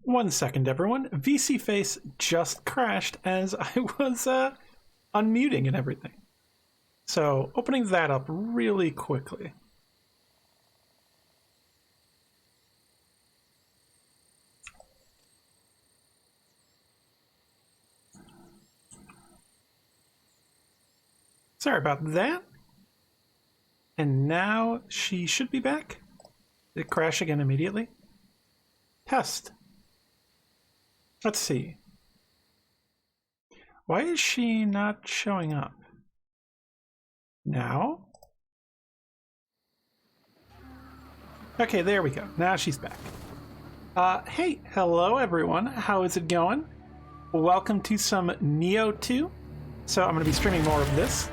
1 second, everyone. VC Face just crashed as I was unmuting and everything. So, opening that up really quickly. Sorry about that. And now she should be back. Did it crash again immediately? Test. Let's see. Why is she not showing up? Now? Okay, there we go. Now she's back. Hey, hello everyone. How is it going? Welcome to some Nioh 2. So I'm going to be streaming more of this.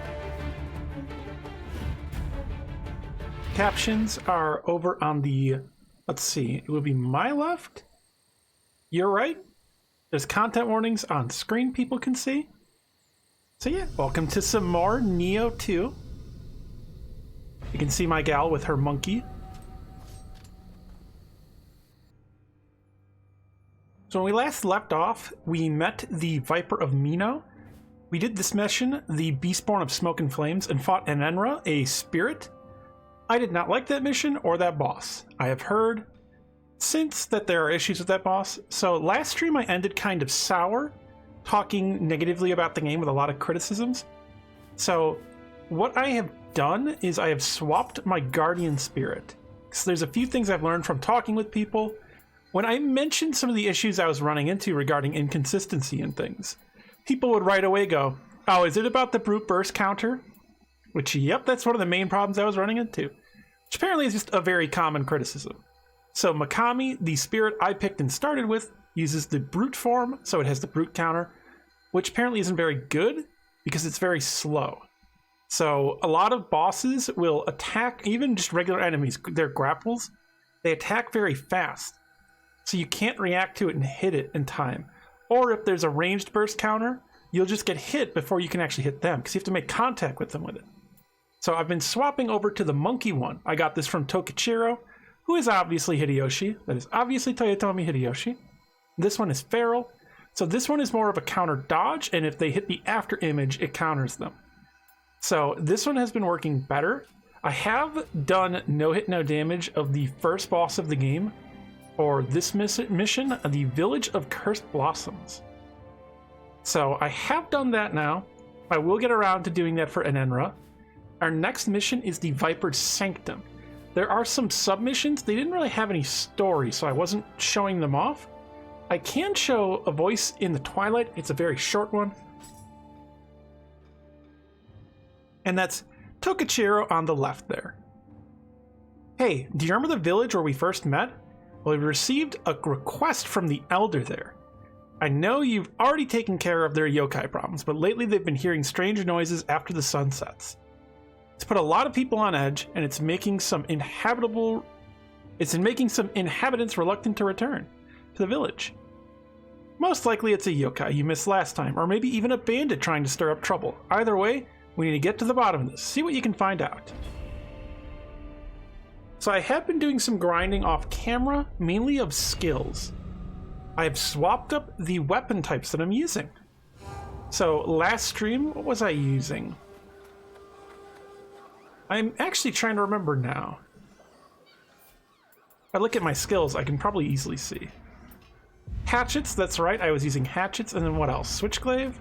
Captions are over on the, let's see, it will be my left. You're right. There's content warnings on screen people can see. So yeah, welcome to some more Nioh 2. You can see my gal with her monkey. So when we last left off, we met the Viper of Nioh. We did this mission, the Beastborn of Smoke and Flames, and fought Enenra, a spirit. I did not like that mission or that boss. I have heard since that there are issues with that boss. So last stream I ended kind of sour, talking negatively about the game with a lot of criticisms. So what I have done is I have swapped my guardian spirit. So there's a few things I've learned from talking with people. When I mentioned some of the issues I was running into regarding inconsistency and things, people would right away go, oh, is it about the brute burst counter? Which, yep, that's one of the main problems I was running into. Which apparently is just a very common criticism. So Makami, the spirit I picked and started with, uses the brute form, so it has the brute counter, which apparently isn't very good because it's very slow. So a lot of bosses will attack, even just regular enemies, their grapples, they attack very fast. So you can't react to it and hit it in time. Or if there's a ranged burst counter, you'll just get hit before you can actually hit them because you have to make contact with them with it. So I've been swapping over to the monkey one. I got this from Tokichiro, who is obviously Hideyoshi. That is obviously Toyotomi Hideyoshi. This one is feral. So this one is more of a counter dodge, and if they hit the after image, it counters them. So this one has been working better. I have done no hit, no damage of the first boss of the game, or this mission, the Village of Cursed Blossoms. So I have done that now. I will get around to doing that for Enenra. Our next mission is the Viper's Sanctum. There are some submissions. They didn't really have any story, so I wasn't showing them off. I can show a voice in the Twilight. It's a very short one. And that's Tokichiro on the left there. Hey, do you remember the village where we first met? Well, we received a request from the Elder there. I know you've already taken care of their yokai problems, but lately they've been hearing strange noises after the sun sets. It's put a lot of people on edge, and it's making some inhabitants reluctant to return to the village. Most likely it's a yokai you missed last time, or maybe even a bandit trying to stir up trouble. Either way, we need to get to the bottom of this, see what you can find out. So I have been doing some grinding off camera, mainly of skills. I have swapped up the weapon types that I'm using. So last stream, what was I using? I'm actually trying to remember now. If I look at my skills, I can probably easily see. Hatchets, that's right, I was using hatchets, and then what else? Switchglaive?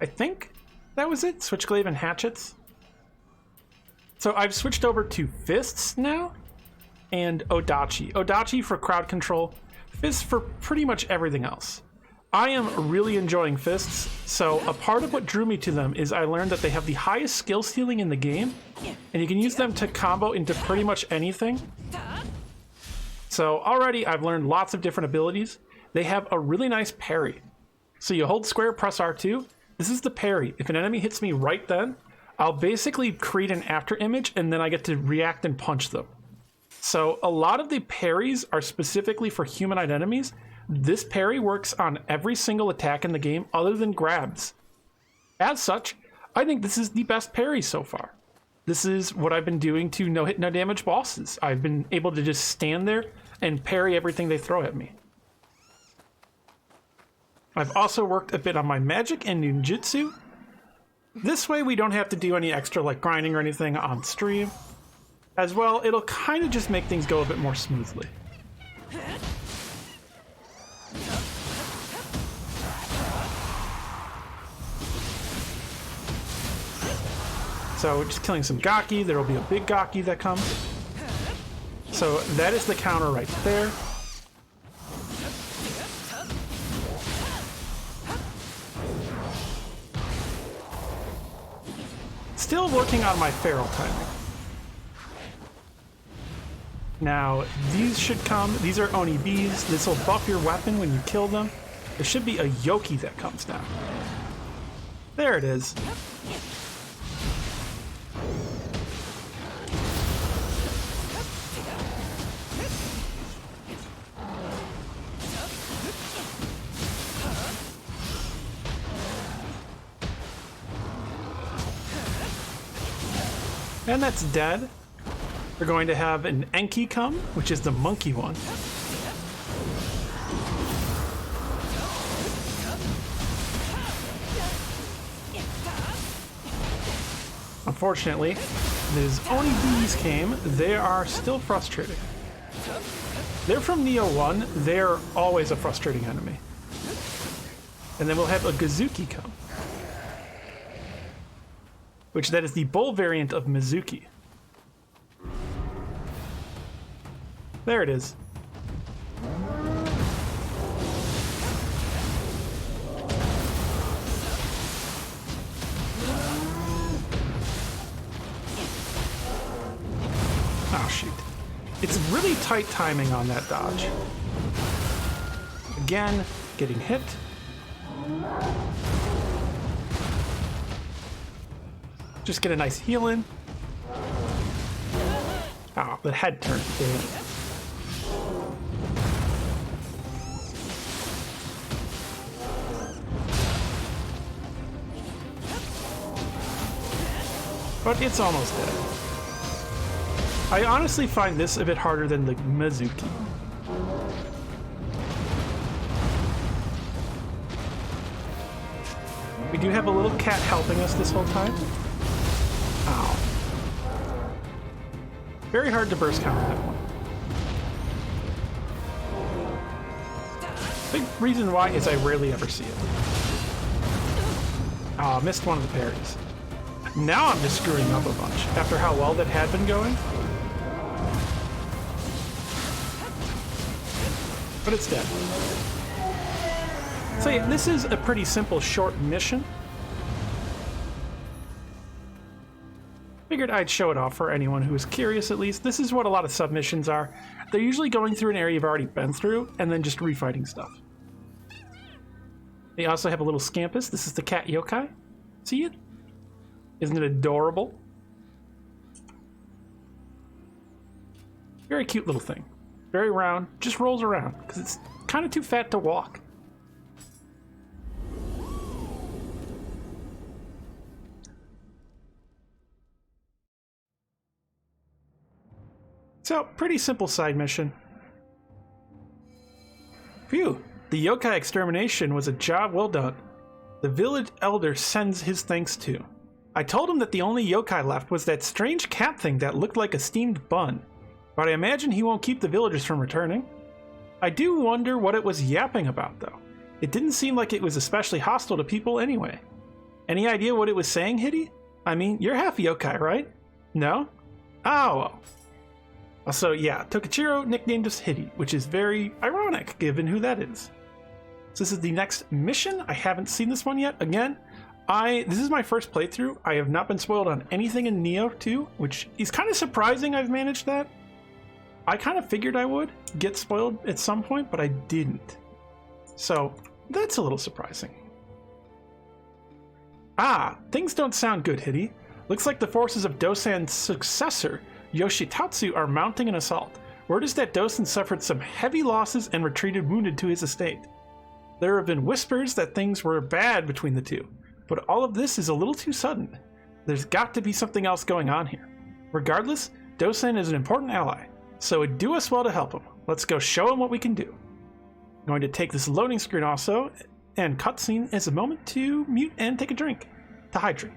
I think that was it, Switchglaive and hatchets. So I've switched over to fists now, and Odachi. Odachi for crowd control, fists for pretty much everything else. I am really enjoying fists, so a part of what drew me to them is I learned that they have the highest skill ceiling in the game, and you can use them to combo into pretty much anything. So already I've learned lots of different abilities. They have a really nice parry. So you hold square, press R2. This is the parry. If an enemy hits me right then, I'll basically create an after image, and then I get to react and punch them. So a lot of the parries are specifically for humanoid enemies. This parry works on every single attack in the game other than grabs. As such, I think this is the best parry so far. This is what I've been doing to no hit, no damage bosses. I've been able to just stand there and parry everything they throw at me. I've also worked a bit on my magic and ninjutsu. This way we don't have to do any extra like grinding or anything on stream. As well, it'll kind of just make things go a bit more smoothly. So just killing some Gaki, there will be a big Gaki that comes. So that is the counter right there. Still working on my feral timing. Now, these should come. These are Oni Bees. This will buff your weapon when you kill them. There should be a Yoki that comes down. There it is. And that's dead. We're going to have an Enki come, which is the monkey one. Unfortunately, these Oni Bees came. They are still frustrating. They're from Nioh 1. They're always a frustrating enemy. And then we'll have a Gazuki come, which that is the bull variant of Mizuki. There it is. Oh shoot. It's really tight timing on that dodge. Again, getting hit. Just get a nice heal in. Oh, the head turn. But it's almost dead. I honestly find this a bit harder than the Mizuki. We do have a little cat helping us this whole time. Ow. Very hard to burst counter that one. Big reason why is I rarely ever see it. Oh, I missed one of the parries. Now I'm just screwing up a bunch after how well that had been going. But it's dead. So yeah, this is a pretty simple short mission. Figured I'd show it off for anyone who is curious at least. This is what a lot of submissions are. They're usually going through an area you've already been through and then just refighting stuff. They also have a little Scampus. This is the cat yokai. See it? Isn't it adorable? Very cute little thing. Very round. Just rolls around because it's kind of too fat to walk. So, pretty simple side mission. Phew, the yokai extermination was a job well done. The village elder sends his thanks too. I told him that the only yokai left was that strange cat thing that looked like a steamed bun, but I imagine he won't keep the villagers from returning. I do wonder what it was yapping about though. It didn't seem like it was especially hostile to people anyway. Any idea what it was saying, Hitty? I mean, you're half yokai, right? No? Oh, well. Also, yeah, Tokichiro nicknamed us Hitty, which is very ironic given who that is. So this is the next mission. I haven't seen this one yet. Again, this is my first playthrough. I have not been spoiled on anything in Nioh 2, which is kind of surprising I've managed that. I kind of figured I would get spoiled at some point, but I didn't. So that's a little surprising. Ah, things don't sound good, Hitty. Looks like the forces of Dosan's successor, Yoshitatsu, are mounting an assault. Word is that Dosan suffered some heavy losses and retreated wounded to his estate. There have been whispers that things were bad between the two, but all of this is a little too sudden. There's got to be something else going on here. Regardless, Dosan is an important ally, so it'd do us well to help him. Let's go show him what we can do. I'm going to take this loading screen also and cutscene is a moment to mute and take a drink to hydrate.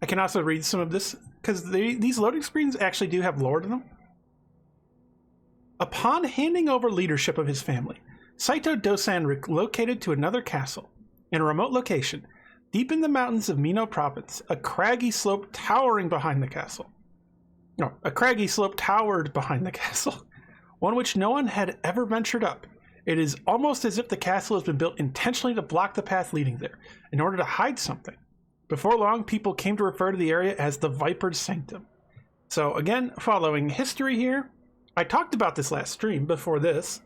I can also read some of this because these loading screens actually do have lore to them. Upon handing over leadership of his family, Saito Dosan relocated to another castle in a remote location, deep in the mountains of Mino province, a craggy slope towering behind the castle. No, a craggy slope towered behind the castle, one which no one had ever ventured up. It is almost as if the castle has been built intentionally to block the path leading there, in order to hide something. Before long, people came to refer to the area as the Viper's Sanctum. So again, following history here, I talked about this last stream before this.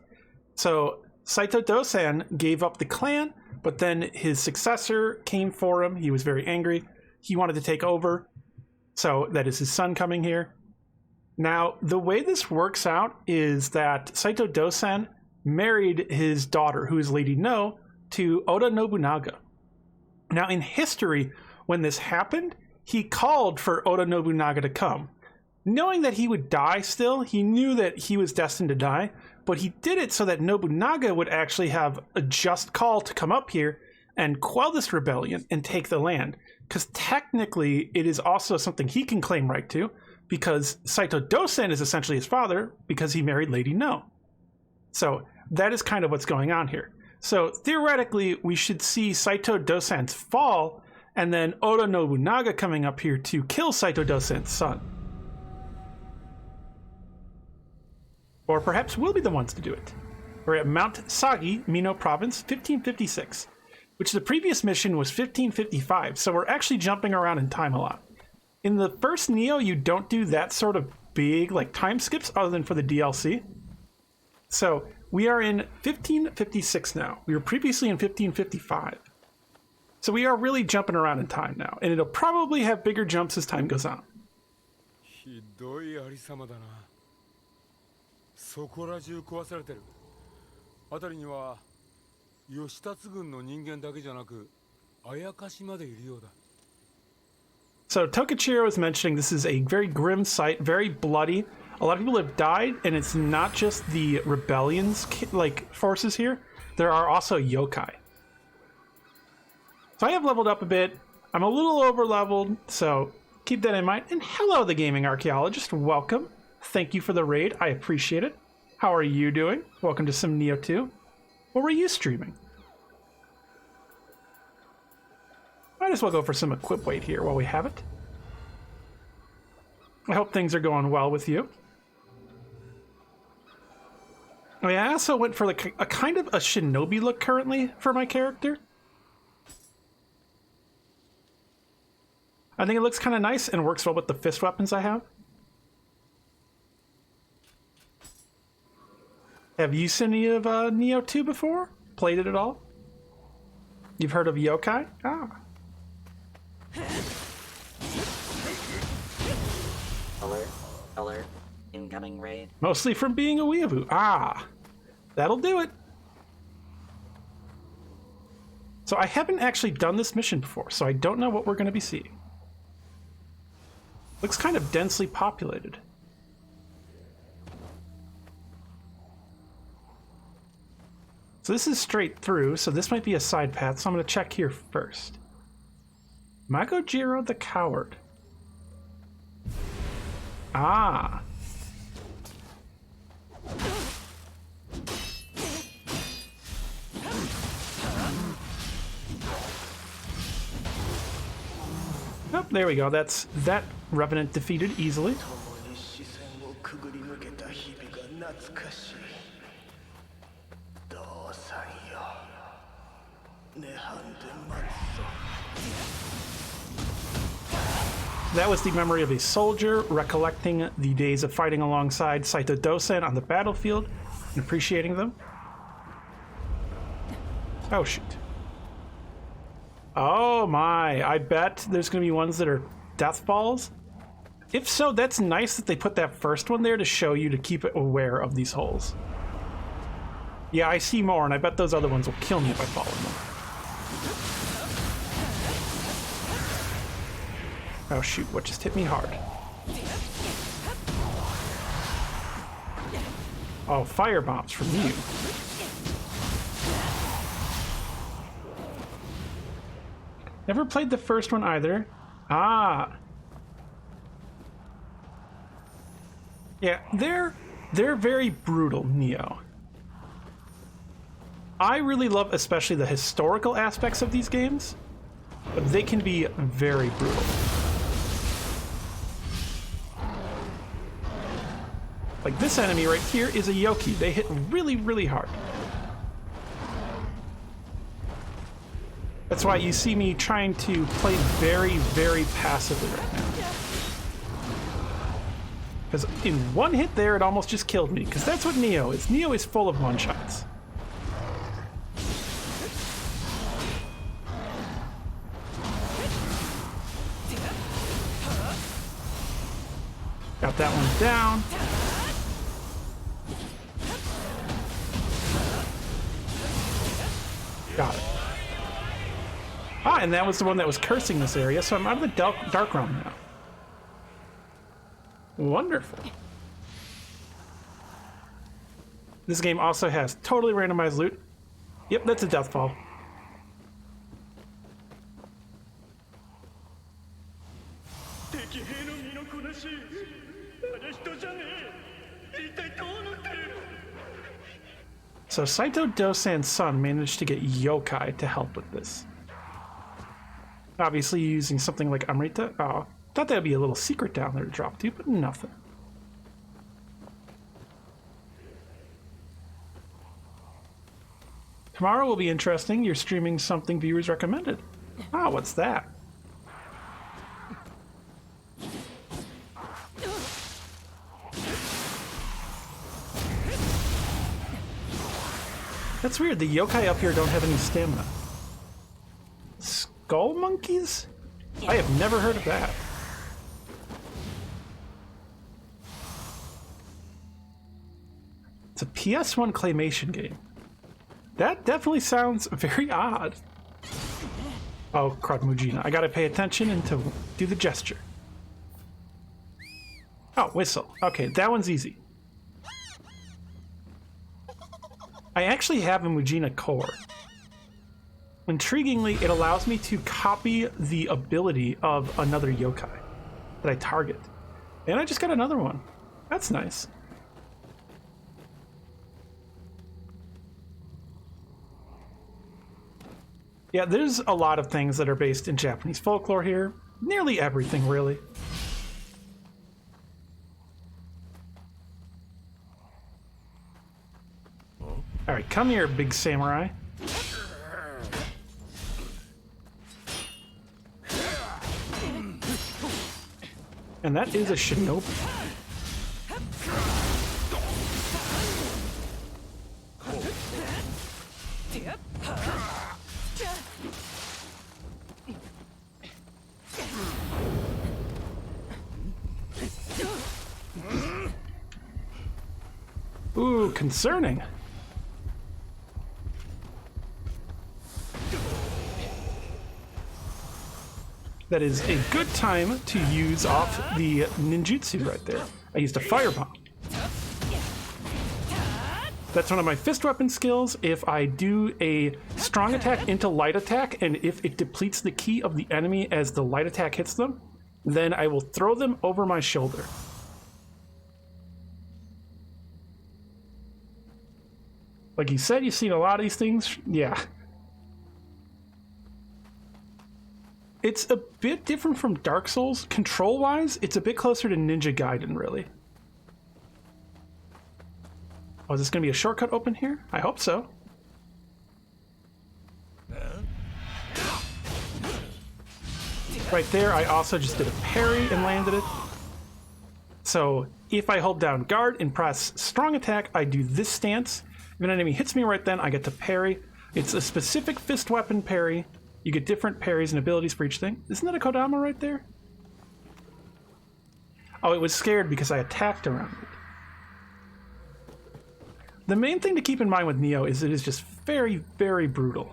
So Saito Dosan gave up the clan, but then his successor came for him. He was very angry. He wanted to take over. So that is his son coming here. Now, the way this works out is that Saito Dosan married his daughter, who is Lady Nioh, to Oda Nobunaga. Now, in history, when this happened, he called for Oda Nobunaga to come. Knowing that he would die still, he knew that he was destined to die, but he did it so that Nobunaga would actually have a just call to come up here and quell this rebellion and take the land. Because technically, it is also something he can claim right to, because Saito Dosan is essentially his father, because he married Lady Nioh. So that is kind of what's going on here. So theoretically, we should see Saito Dosan's fall, and then Oda Nobunaga coming up here to kill Saito Dosan's son. Or perhaps we'll be the ones to do it. We're at Mount Sagi, Mino Province, 1556, which the previous mission was 1555, so we're actually jumping around in time a lot. In the first Nioh, you don't do that sort of big like time skips other than for the DLC. So we are in 1556 now. We were previously in 1555. So we are really jumping around in time now, and it'll probably have bigger jumps as time goes on. So Tokichiro is mentioning this is a very grim sight, very bloody. A lot of people have died, and it's not just the rebellion's like forces here. There are also yokai. So I have leveled up a bit. I'm a little over leveled, so keep that in mind. And hello, the gaming archaeologist. Welcome. Thank you for the raid. I appreciate it. How are you doing? Welcome to some Nioh 2. What were you streaming? Might as well go for some equip weight here while we have it. I hope things are going well with you. I mean, I also went for like a kind of a shinobi look currently for my character. I think it looks kind of nice and works well with the fist weapons I have. Have you seen any of Nioh 2 before? Played it at all? You've heard of yokai? Ah. Alert. Incoming raid. Mostly from being a weeaboo. Ah. That'll do it. So I haven't actually done this mission before, so I don't know what we're going to be seeing. Looks kind of densely populated. So this is straight through, so this might be a side path, so I'm going to check here first. Magojiro the Coward. Ah. Oh, there we go. That's that Revenant defeated easily. That was the memory of a soldier recollecting the days of fighting alongside Saito Dosan on the battlefield and appreciating them. Oh, shoot. Oh my, I bet there's going to be ones that are death balls. If so, that's nice that they put that first one there to show you to keep it aware of these holes. Yeah, I see more, and I bet those other ones will kill me if I fall in them. Oh shoot, what just hit me hard? Oh, fire bombs from you. Never played the first one either. Ah. Yeah, they're very brutal, Nioh. I really love especially the historical aspects of these games, but they can be very brutal. Like this enemy right here is a Yoki. They hit really, really hard. That's why you see me trying to play very, very passively right now. Because in one hit there, it almost just killed me. Because that's what Nioh is. Nioh is full of one-shots. Got that one down. Got it. Ah, and that was the one that was cursing this area, so I'm out of the dark realm now. Wonderful. This game also has totally randomized loot. Yep, that's a death fall. So Saito Dosan's son managed to get yokai to help with this. Obviously using something like Amrita. Oh, thought that'd be a little secret down there to drop to, but nothing. Tomorrow will be interesting. You're streaming something viewers recommended. Ah, what's that? That's weird. The yokai up here don't have any stamina. Skull monkeys? I have never heard of that. It's a PS1 claymation game. That definitely sounds very odd. Oh, crud, Mujina. I gotta pay attention and to do the gesture. Oh, whistle. Okay, that one's easy. I actually have a Mujina core. Intriguingly, it allows me to copy the ability of another yokai that I target. And I just got another one. That's nice. Yeah, there's a lot of things that are based in Japanese folklore here. Nearly everything, really. Alright, come here, big samurai. And that is a shinobi. Ooh, concerning. That is a good time to use off the ninjutsu right there. I used a firebomb. That's one of my fist weapon skills. If I do a strong attack into light attack, and if it depletes the ki of the enemy as the light attack hits them, then I will throw them over my shoulder. Like you said, you've seen a lot of these things. Yeah. It's a bit different from Dark Souls. Control-wise, it's a bit closer to Ninja Gaiden, really. Oh, is this going to be a shortcut open here? I hope so. Right there, I also just did a parry and landed it. So if I hold down guard and press strong attack, I do this stance. If an enemy hits me right then, I get to parry. It's a specific fist weapon parry. You get different parries and abilities for each thing. Isn't that a Kodama right there? Oh, it was scared because I attacked around it. The main thing to keep in mind with Nioh is it is just very, very brutal.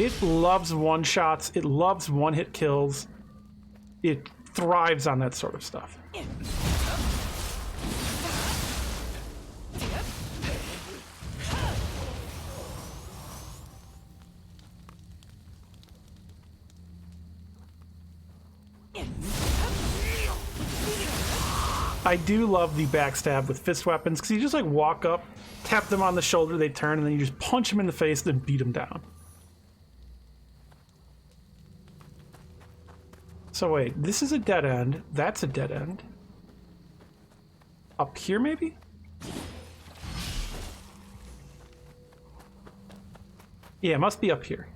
It loves one-shots. It loves one-hit kills. It thrives on that sort of stuff. I do love the backstab with fist weapons because you just like walk up, tap them on the shoulder, they turn, and then you just punch them in the face, then beat them down. So wait, this is a dead end. That's a dead end. Up here, maybe? Yeah, it must be up here.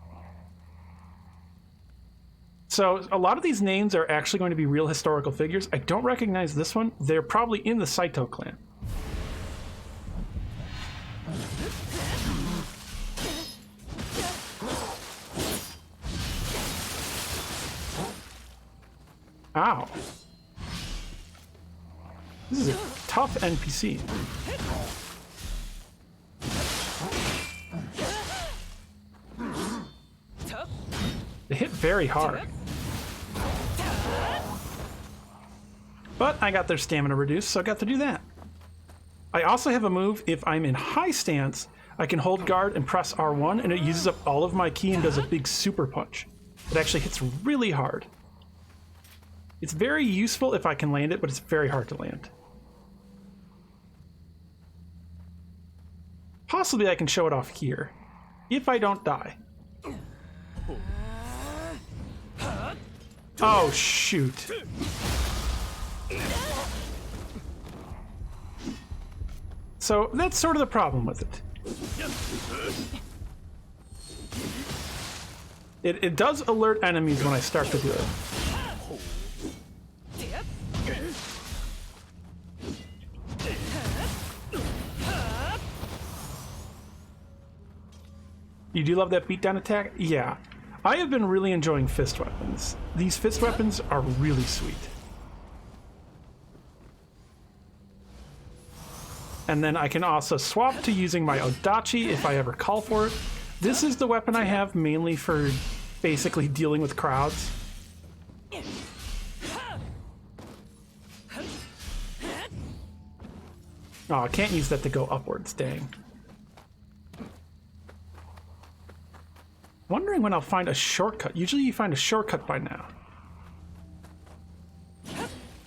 So a lot of these names are actually going to be real historical figures. I don't recognize this one. They're probably in the Saito clan. Ow. This is a tough NPC. They hit very hard. But I got their stamina reduced, so I got to do that. I also have a move, if I'm in high stance, I can hold guard and press R1, and it uses up all of my ki and does a big super punch. It actually hits really hard. It's very useful if I can land it, but it's very hard to land. Possibly I can show it off here, if I don't die. Oh, shoot. So that's sort of the problem with it. It does alert enemies when I start to do it. You do love that beatdown attack? Yeah. I have been really enjoying fist weapons. These fist weapons are really sweet. And then I can also swap to using my Odachi if I ever call for it. This is the weapon I have mainly for basically dealing with crowds. Oh, I can't use that to go upwards, dang. Wondering when I'll find a shortcut. Usually you find a shortcut by now.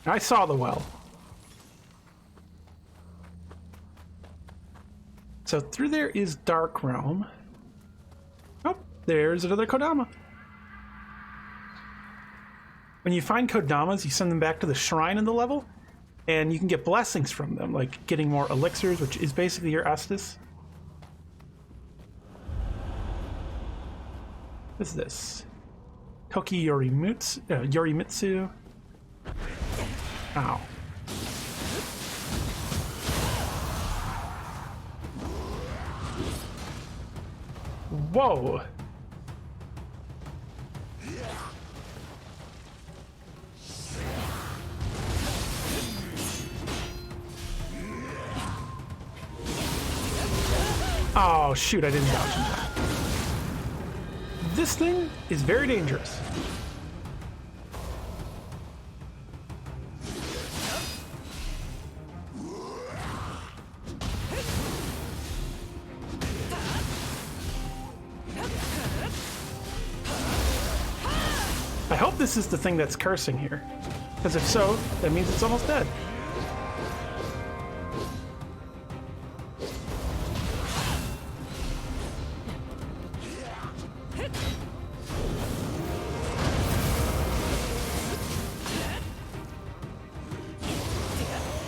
I saw the well. So through there is Dark Realm. Oh, there's another Kodama. When you find Kodamas, you send them back to the shrine in the level, and you can get blessings from them, like getting more elixirs, which is basically your Estus. What's this? Toki Yorimitsu. Ow. Whoa! Oh shoot, I didn't dodge in that. This thing is very dangerous. I hope this is the thing that's cursing here, because if so, that means it's almost dead.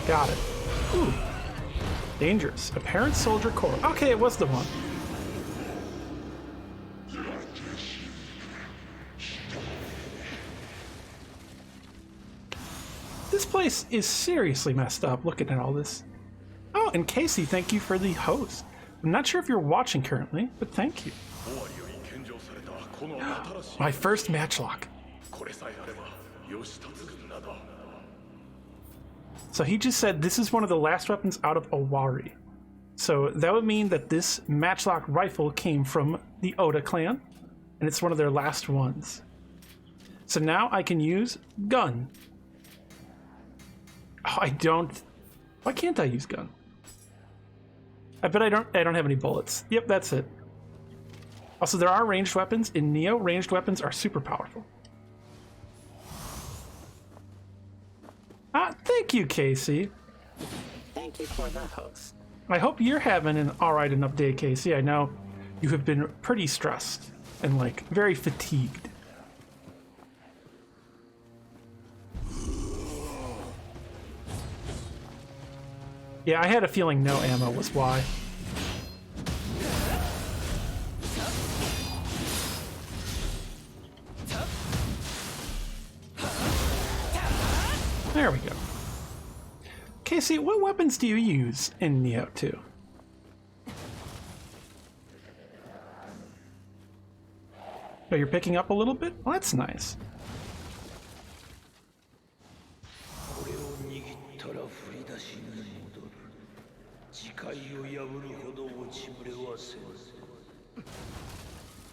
Got it. Ooh. Dangerous. Apparent soldier core. Okay, it was the one. This place is seriously messed up looking at all this. Oh, and Casey, thank you for the host. I'm not sure if you're watching currently, but thank you. My first matchlock. So he just said this is one of the last weapons out of Owari. So that would mean that this matchlock rifle came from the Oda clan, and it's one of their last ones. So now I can use gun. Oh, I don't. Why can't I use gun? I bet I don't have any bullets. Yep, that's it. Also, there are ranged weapons. In Nioh, ranged weapons are super powerful. Ah, thank you, Casey. Thank you for the host. I hope you're having an alright enough day, Casey. I know you have been pretty stressed and, like, very fatigued. Yeah, I had a feeling no ammo was why. There we go. Casey, what weapons do you use in Nioh 2? Oh, you're picking up a little bit? Well, that's nice.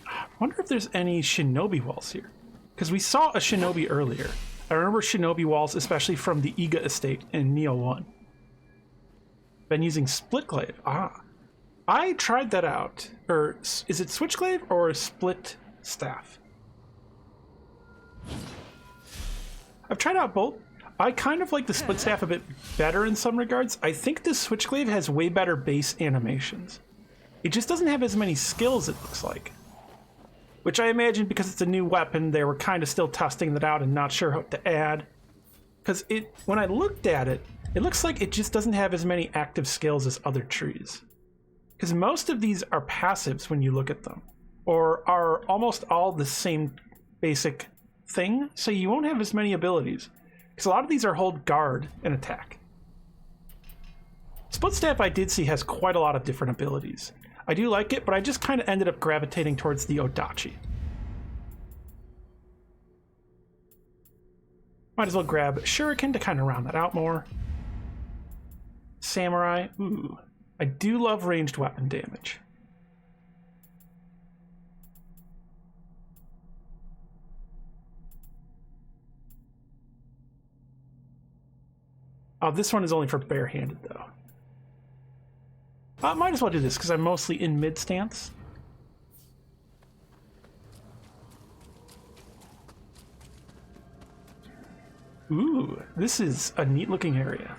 I wonder if there's any shinobi walls here. Because we saw a shinobi earlier. I remember shinobi walls, especially from the Iga estate in Nioh 1. Been using split glaive. Ah. I tried that out. Or is it switch glaive or split staff? I've tried out both. I kind of like the split staff a bit better in some regards. I think the switch glaive has way better base animations. It just doesn't have as many skills, it looks like. Which I imagine because it's a new weapon, they were kind of still testing that out and not sure what to add. Because when I looked at it, it looks like it just doesn't have as many active skills as other trees. Because most of these are passives when you look at them. Or are almost all the same basic thing, so you won't have as many abilities. Because a lot of these are hold, guard, and attack. Split Staff I did see has quite a lot of different abilities. I do like it, but I just kind of ended up gravitating towards the Odachi. Might as well grab Shuriken to kind of round that out more. Samurai, ooh. I do love ranged weapon damage. Oh, this one is only for barehanded, though. Might as well do this, because I'm mostly in mid stance. Ooh, this is a neat looking area.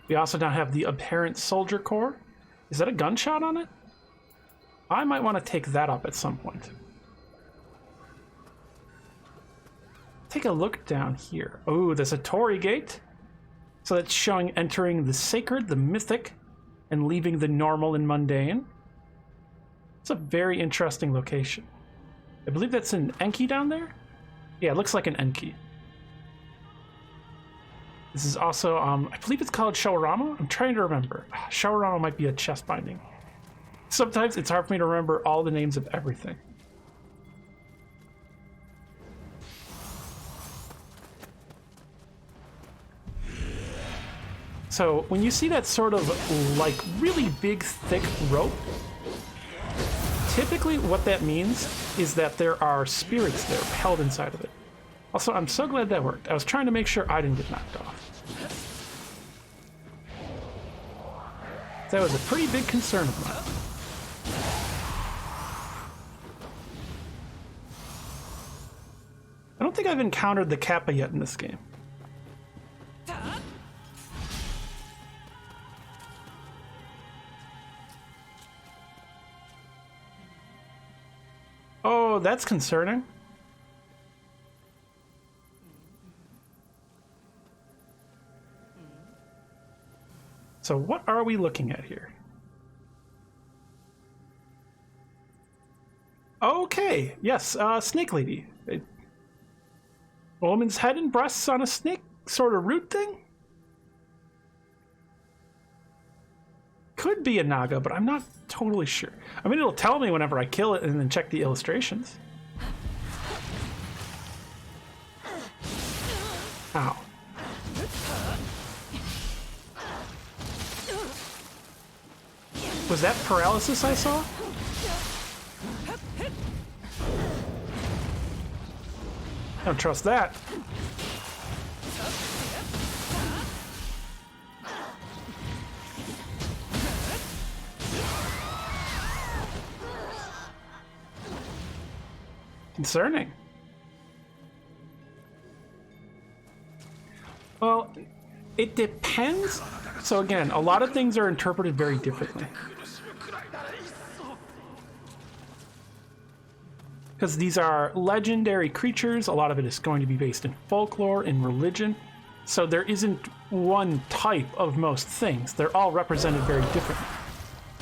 We also now have the apparent soldier core. Is that a gunshot on it? I might want to take that up at some point. Take a look down here. Oh, there's a Torii gate. So that's showing entering the sacred, the mythic, and leaving the normal and mundane. It's a very interesting location. I believe that's an Enki down there? Yeah, it looks like an Enki. This is also, I believe it's called Shawarama? I'm trying to remember. Shawarama might be a chest binding. Sometimes it's hard for me to remember all the names of everything. So when you see that sort of like really big thick rope, typically what that means is that there are spirits there held inside of it. Also, I'm so glad that worked. I was trying to make sure I didn't get knocked off. That was a pretty big concern of mine. I don't think I've encountered the Kappa yet in this game. Oh, that's concerning. So what are we looking at here? Okay, yes, snake lady. A woman's head and breasts on a snake sort of root thing? Could be a Naga, but I'm not totally sure. I mean, it'll tell me whenever I kill it and then check the illustrations. Ow. Was that paralysis I saw? I don't trust that. Concerning. Well, it depends. So again, a lot of things are interpreted very differently. Because these are legendary creatures, a lot of it is going to be based in folklore, in religion. So there isn't one type of most things. They're all represented very differently.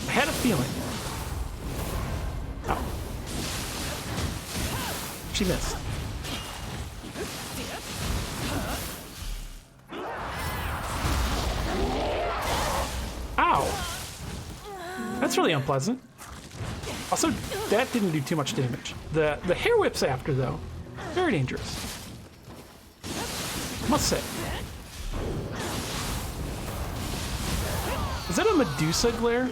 I had a feeling. Oh. She missed. Ow! That's really unpleasant. Also, that didn't do too much damage. The hair whips after, though, very dangerous. Must say. Is that a Medusa glare?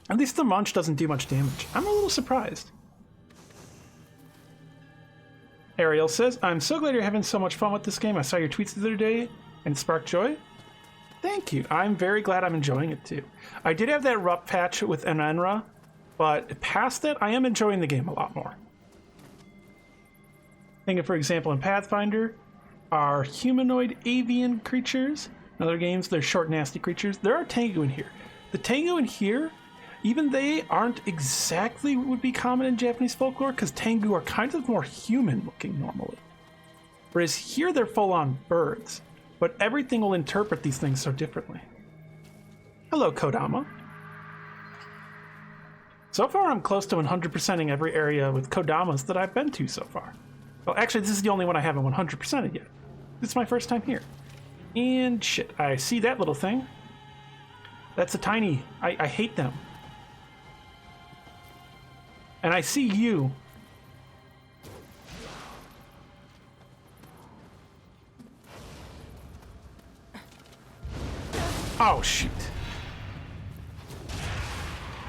At least the munch doesn't do much damage. I'm a little surprised. Ariel says, I'm so glad you're having so much fun with this game. I saw your tweets the other day and it sparked joy. Thank you. I'm very glad I'm enjoying it too. I did have that rough patch with Enra, but past that, I am enjoying the game a lot more. Thinking, for example, in Pathfinder, are humanoid avian creatures. In other games, they're short, nasty creatures. There are Tengu in here. The Tengu in here, even they aren't exactly what would be common in Japanese folklore, because Tengu are kind of more human looking normally. Whereas here they're full-on birds, but everything will interpret these things so differently. Hello, Kodama. So far, I'm close to 100%ing every area with Kodamas that I've been to so far. Well, actually, this is the only one I haven't 100%ed yet. It's my first time here. And shit, I see that little thing. That's a tiny... I hate them. And I see you. Oh, shoot.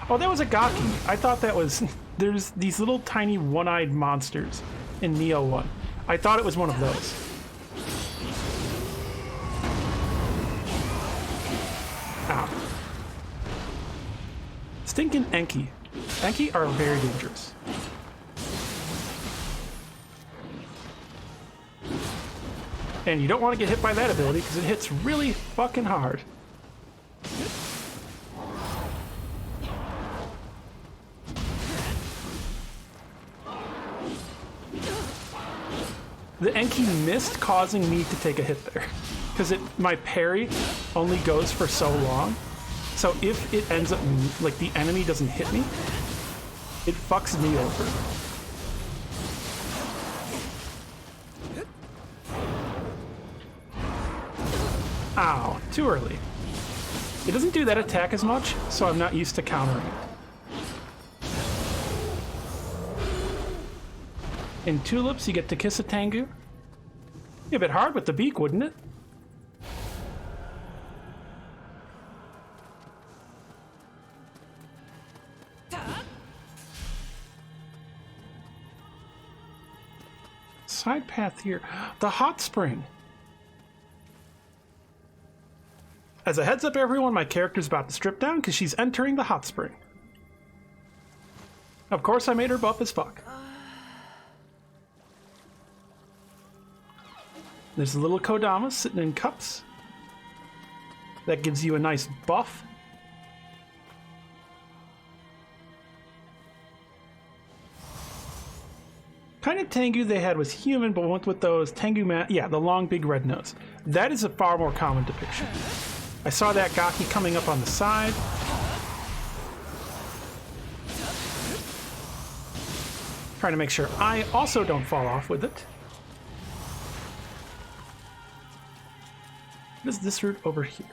Oh, that was a Gaki. I thought that was... There's these little tiny one-eyed monsters in Nioh 1. I thought it was one of those. Ow. Stinking Enki. Enki are very dangerous. And you don't want to get hit by that ability because it hits really fucking hard. The Enki missed, causing me to take a hit there. Because my parry only goes for so long. So if it ends up, like, the enemy doesn't hit me, it fucks me over. Ow, too early. It doesn't do that attack as much, so I'm not used to countering it. In Tulips, you get to kiss a Tengu. Be a bit hard with the beak, wouldn't it? Side path here. The hot spring. As a heads up, everyone, my character's about to strip down because she's entering the hot spring. Of course, I made her buff as fuck. There's a little Kodama sitting in cups. That gives you a nice buff. Kind of Tengu they had was human, but went with those Tengu yeah, the long, big red nose. That is a far more common depiction. I saw that Gaki coming up on the side. Trying to make sure I also don't fall off with it. What is this route over here?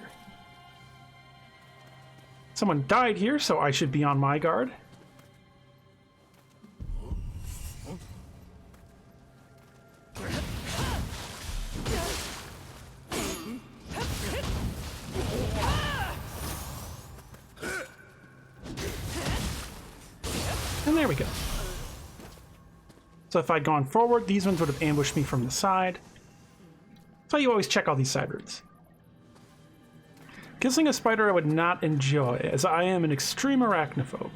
Someone died here, so I should be on my guard. And there we go. So if I'd gone forward, these ones would have ambushed me from the side. So you always check all these side routes. Kissing a spider I would not enjoy, as I am an extreme arachnophobe.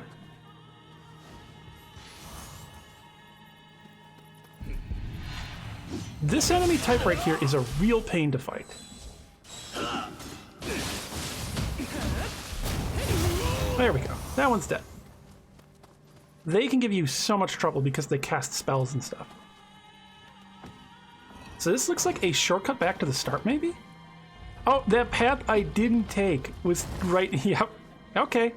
This enemy type right here is a real pain to fight. There we go. That one's dead. They can give you so much trouble because they cast spells and stuff. So this looks like a shortcut back to the start, maybe? Oh, that path I didn't take was right... Yep. Okay.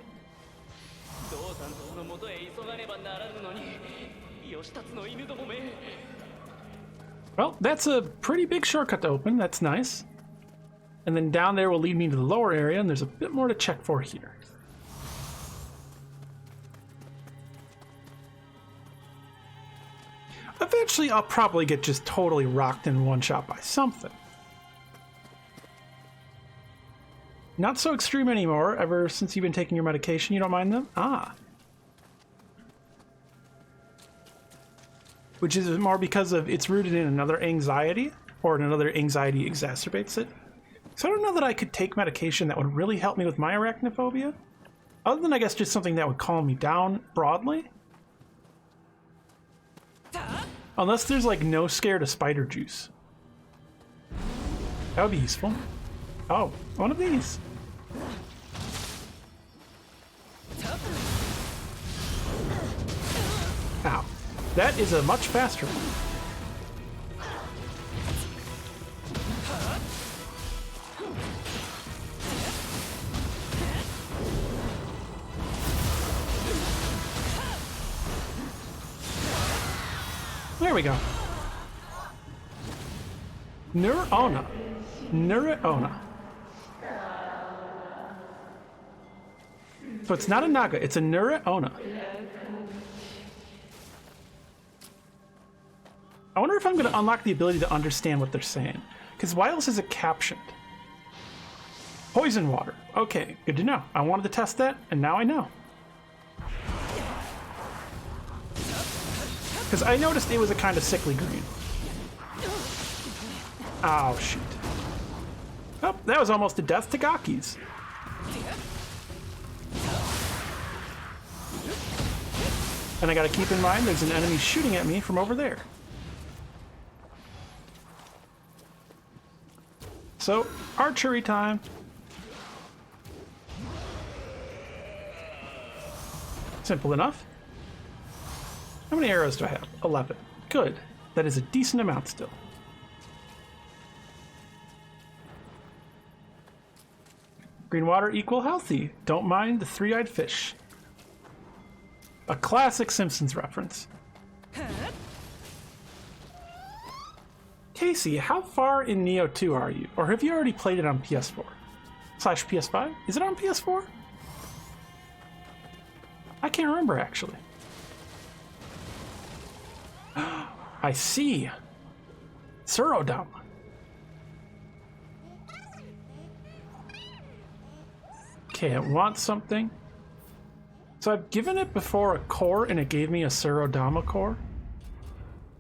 Well, that's a pretty big shortcut to open. That's nice. And then down there will lead me to the lower area, and there's a bit more to check for here. Eventually, I'll probably get just totally rocked in one shot by something. Not so extreme anymore, ever since you've been taking your medication. You don't mind them? Ah. Which is more because of it's rooted in another anxiety, or another anxiety exacerbates it. So I don't know that I could take medication that would really help me with my arachnophobia. Other than, I guess, just something that would calm me down broadly. Unless there's, like, no scare to spider juice. That would be useful. Oh, one of these. Ow. That is a much faster one. There we go. Neurona. Neurona. So it's not a Naga, it's a Neurona. I wonder if I'm going to unlock the ability to understand what they're saying. Because why else is it captioned? Poison water. Okay, good to know. I wanted to test that, and now I know. Because I noticed it was a kind of sickly green. Oh, shoot. Oh, that was almost a death to Gaki's. And I gotta keep in mind there's an enemy shooting at me from over there. So, archery time. Simple enough. How many arrows do I have? 11. Good. That is a decent amount still. Green water equal healthy. Don't mind the three-eyed fish. A classic Simpsons reference. Casey, how far in Nioh 2 are you? Or have you already played it on PS4? Slash PS5? Is it on PS4? I can't remember, actually. I see. Surodama. Okay, I want something. So I've given it before a core, and it gave me a Surodama core.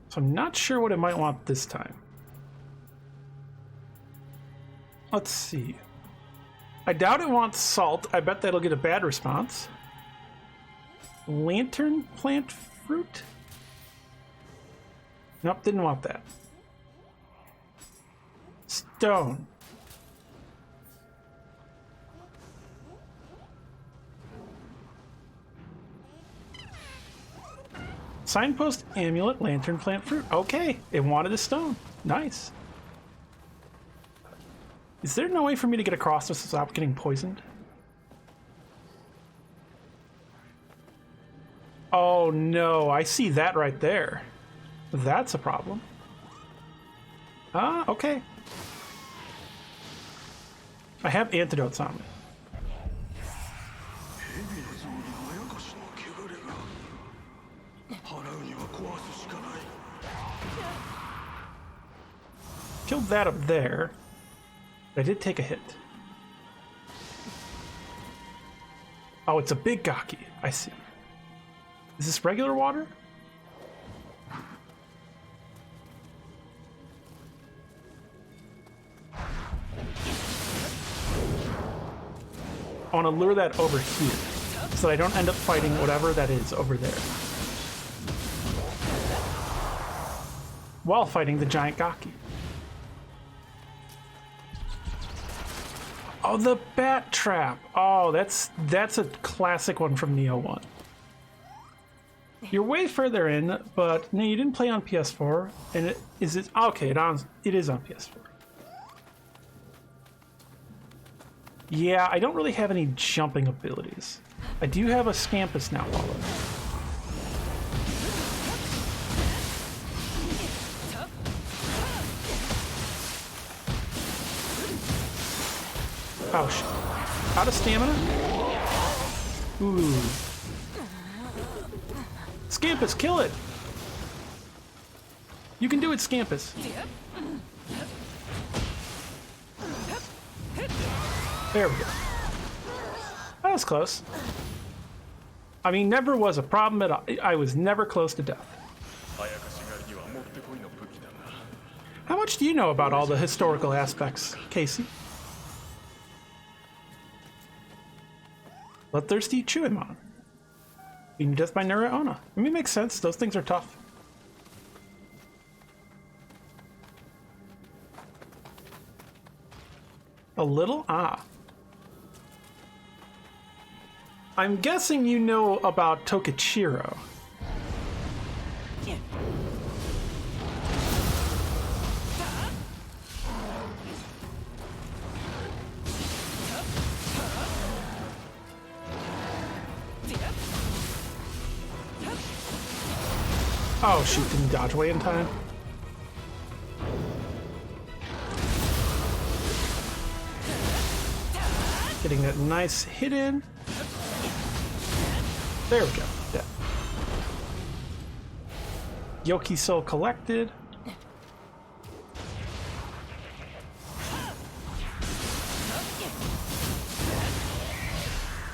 So I'm not sure what it might want this time. Let's see. I doubt it wants salt. I bet that'll get a bad response. Lantern plant fruit? Nope, didn't want that. Stone. Signpost, amulet, lantern plant fruit. Okay, it wanted a stone. Nice. Is there no way for me to get across this without getting poisoned? Oh no, I see that right there. That's a problem. Ah, okay. I have antidotes on me. Killed that up there. I did take a hit. Oh, it's a big Gaki. I see. Is this regular water? I want to lure that over here so that I don't end up fighting whatever that is over there while fighting the giant Gaki. Oh, the bat trap. Oh, that's a classic one from Nioh 1. You're way further in, but no, you didn't play on PS4. And it okay? It is on PS4. Yeah, I don't really have any jumping abilities. I do have a Scampus now, Waller. Oh shit. Out of stamina? Ooh. Scampus, kill it! You can do it, Scampus. There we go. That was close. I mean, never was a problem at all. I was never close to death. How much do you know about all the historical aspects, Casey? Bloodthirsty Chuimon. Being death by Nuraona. I mean, it makes sense. Those things are tough. A little? Ah. I'm guessing you know about Tokichiro. Oh shoot, didn't dodge away in time. Getting that nice hit in. There we go. Yeah. Yoki Soul collected.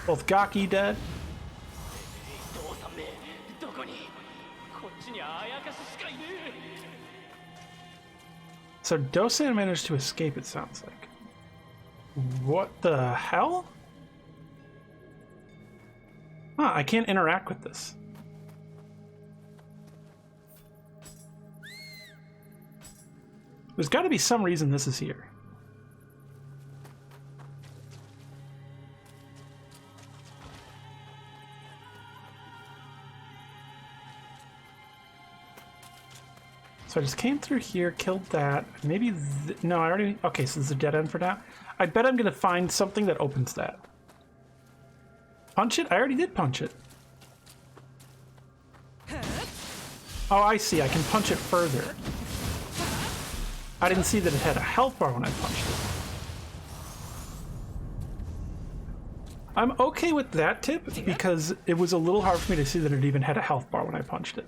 Both Gaki dead. So Dosan managed to escape, it sounds like. What the hell? Huh, I can't interact with this. There's got to be some reason this is here. So I just came through here, killed that. Maybe, no, I already, okay, so this is a dead end for now. I bet I'm gonna find something that opens that. Punch it? I already did punch it. Oh, I see, I can punch it further. I didn't see that it had a health bar when I punched it. I'm okay with that tip because it was a little hard for me to see that it even had a health bar when I punched it.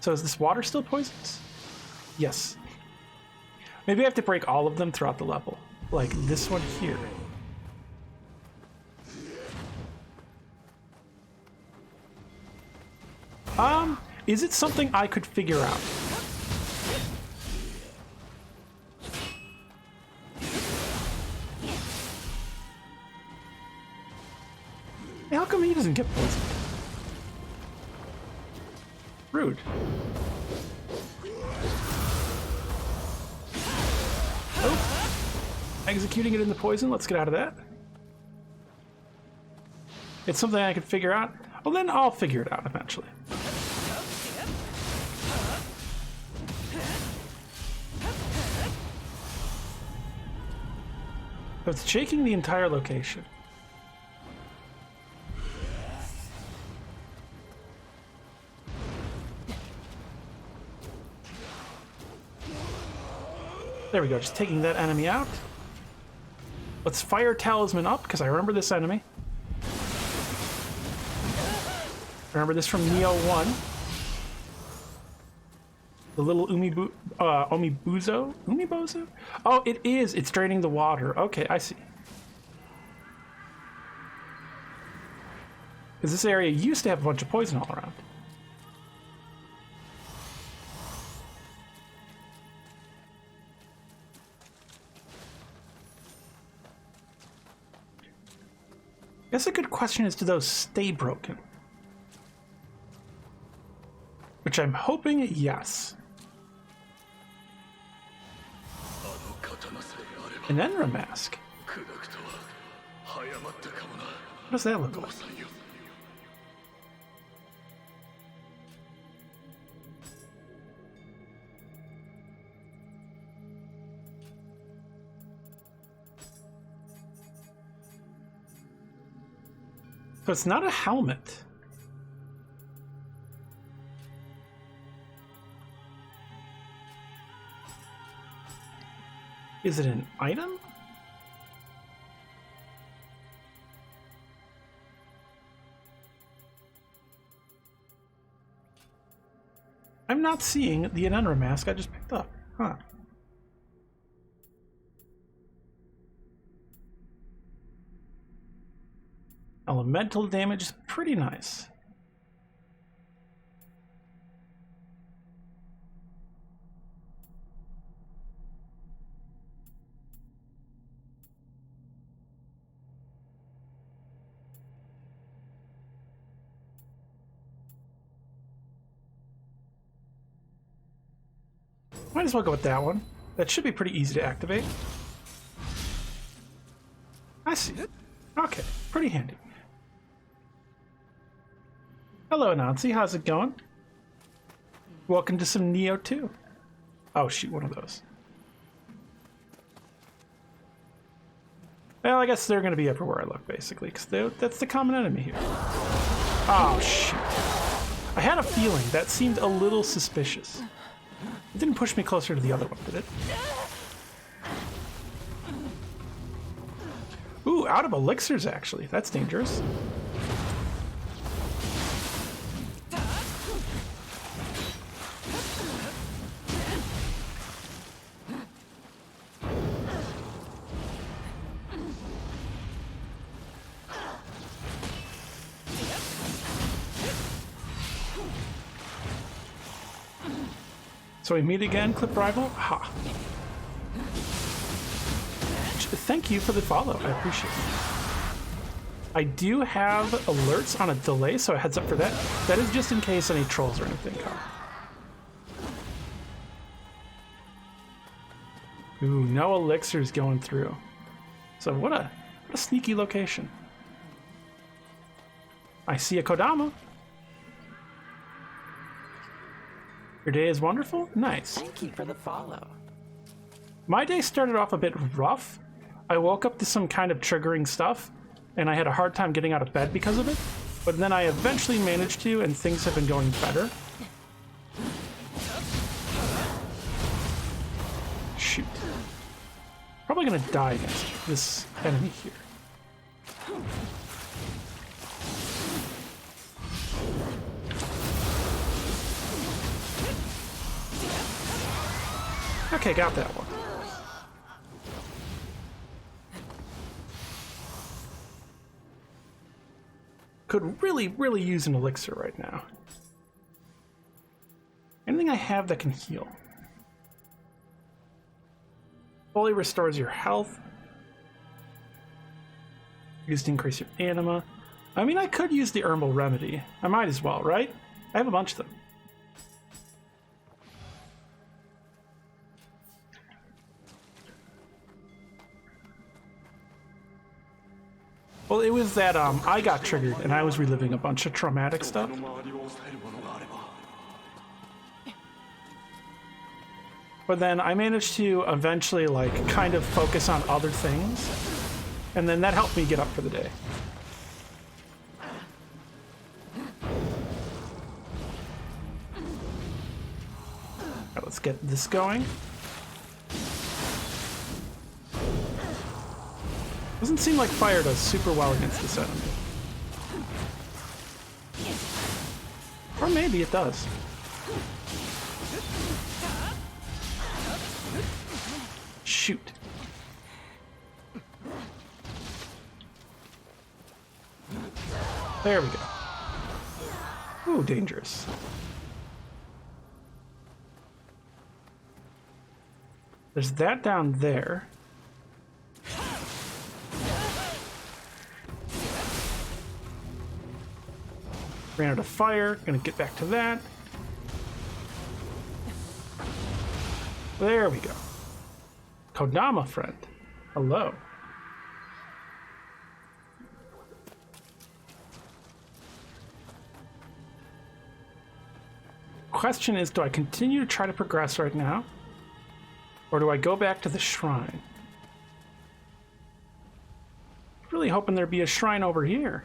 So is this water still poisonous? Yes. Maybe I have to break all of them throughout the level. Like this one here. Is it something I could figure out? Hey, how come he doesn't get poisoned? Rude. Oh. Executing it in the poison. Let's get out of that. It's something I could figure out. Well, then I'll figure it out eventually. So it's shaking the entire location. There we go, just taking that enemy out. Let's fire Talisman up, because I remember this enemy. Remember this from Nioh 1. The little Umibuzo? Umibozo? Oh, it is! It's draining the water. Okay, I see. Because this area used to have a bunch of poison all around. I guess a good question is, do those stay broken? Which I'm hoping, yes. An Enra mask. What does that look like? So it's not a helmet. Is it an item? I'm not seeing the Enra mask I just picked up. Huh. Elemental damage is pretty nice. Might as well go with that one. That should be pretty easy to activate. I see it. Okay, pretty handy. Hello, Anansi. How's it going? Welcome to some Nioh 2. Oh, shoot, one of those. Well, I guess they're going to be everywhere I look, basically, because that's the common enemy here. Oh, shoot. I had a feeling. That seemed a little suspicious. It didn't push me closer to the other one, did it? Ooh, out of elixirs, actually. That's dangerous. So we meet again, Clip Rival? Ha. Thank you for the follow, I appreciate it. I do have alerts on a delay, so a heads up for that. That is just in case any trolls or anything come. Ooh, no elixirs going through. So what a sneaky location. I see a Kodama. Your day is wonderful? Nice. Thank you for the follow. My day started off a bit rough. I woke up to some kind of triggering stuff, and I had a hard time getting out of bed because of it. But then I eventually managed to, and things have been going better. Shoot. Probably gonna die against this enemy here. Okay, got that one. Could really use an elixir right now. Anything I have that can heal. Fully restores your health. Used to increase your anima. I mean, I could use the herbal remedy. I might as well, right? I have a bunch of them. Well, it was that I got triggered and I was reliving a bunch of traumatic stuff. But then I managed to eventually, like, kind of focus on other things. And then that helped me get up for the day. Alright, let's get this going. Doesn't seem like fire does super well against this enemy. Or maybe it does. Shoot. There we go. Ooh, dangerous. There's that down there. Ran out of fire. Gonna get back to that. There we go. Kodama friend. Hello. Question is, do I continue to try to progress right now? Or do I go back to the shrine? Really hoping there'd be a shrine over here.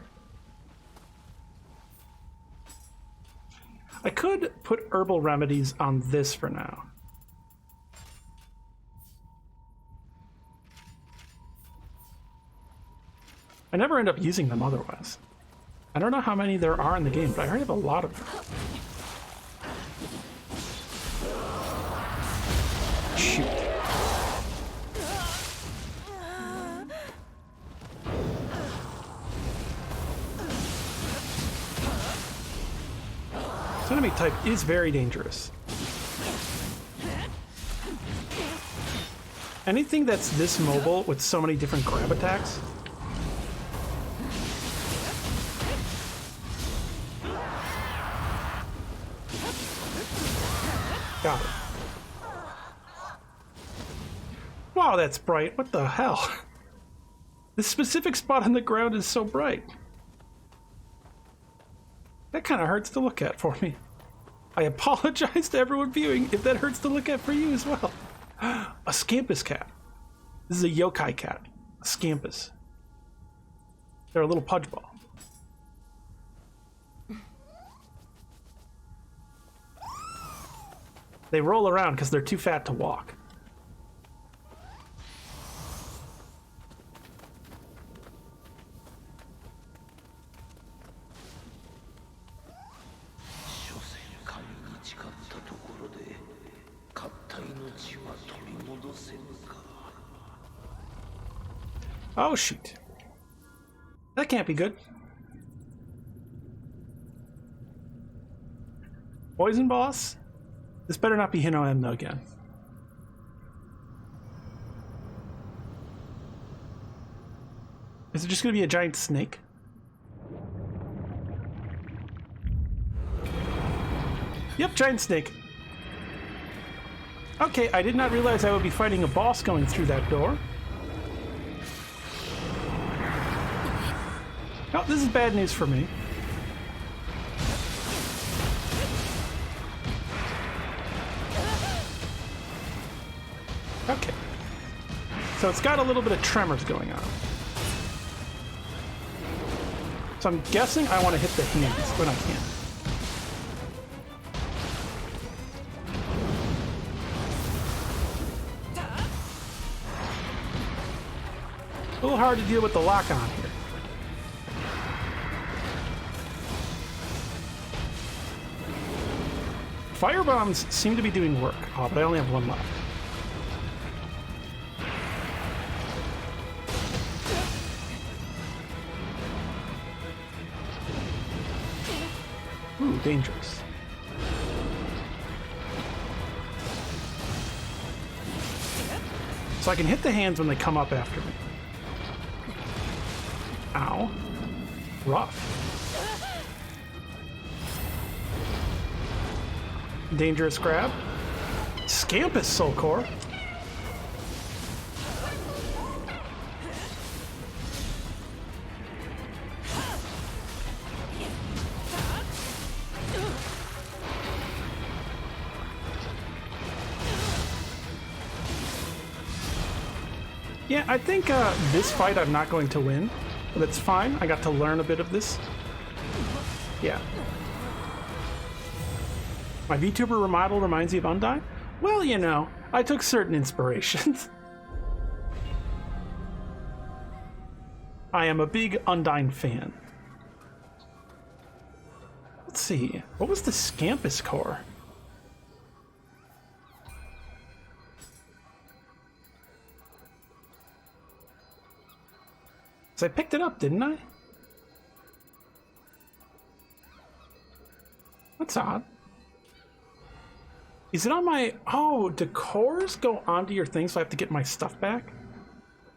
I could put herbal remedies on this for now. I never end up using them otherwise. I don't know how many there are in the game, but I already have a lot of them. Shoot. This enemy type is very dangerous. Anything that's this mobile with so many different grab attacks. Got it. Wow, that's bright. What the hell? This specific spot on the ground is so bright. That kind of hurts to look at for me. I apologize to everyone viewing if that hurts to look at for you as well. A Scampus cat. This is a yokai cat. A Scampus. They're a little pudge ball. They roll around because they're too fat to walk. Oh shoot. That can't be good. Poison boss? This better not be Hino Emno again. Is it just gonna be a giant snake? Yep, giant snake. Okay, I did not realize I would be fighting a boss going through that door. Oh, this is bad news for me. Okay. So it's got a little bit of tremors going on. So I'm guessing I want to hit the hands when I can. A little hard to deal with the lock on here. Fire bombs seem to be doing work. Oh, but I only have one left. Ooh, dangerous. So I can hit the hands when they come up after me. Ow. Rough. Dangerous grab. Scampus Soul Core. Yeah, I think this fight I'm not going to win, but it's fine. I got to learn a bit of this. Yeah. My VTuber remodel reminds you of Undyne? Well, you know, I took certain inspirations. I am a big Undyne fan. Let's see, what was the Scampus core? So I picked it up, didn't I? That's odd. Is it on my... Oh, do cores go onto your thing so I have to get my stuff back?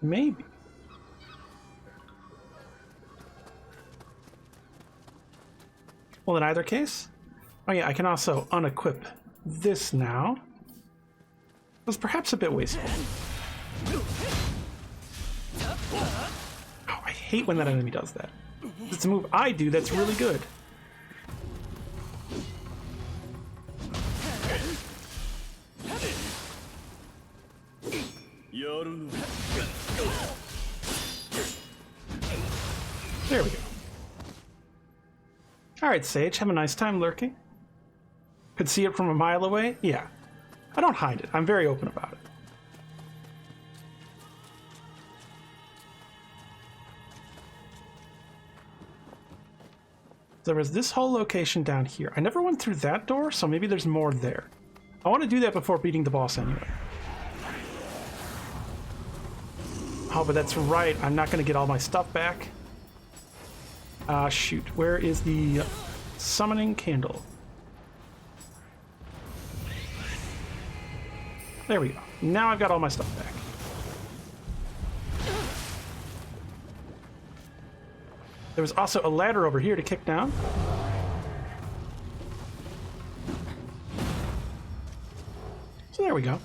Maybe. Well, in either case... Oh yeah, I can also unequip this now. It was perhaps a bit wasteful. Oh, I hate when that enemy does that. It's a move I do that's really good. There we go. Alright, Sage, have a nice time lurking. Could see it from a mile away? Yeah. I don't hide it. I'm very open about it. There was this whole location down here. I never went through that door, so maybe there's more there. I want to do that before beating the boss anyway. Oh, but that's right. I'm not going to get all my stuff back. Shoot. Where is the summoning candle? There we go. Now I've got all my stuff back. There was also a ladder over here to kick down. So there we go.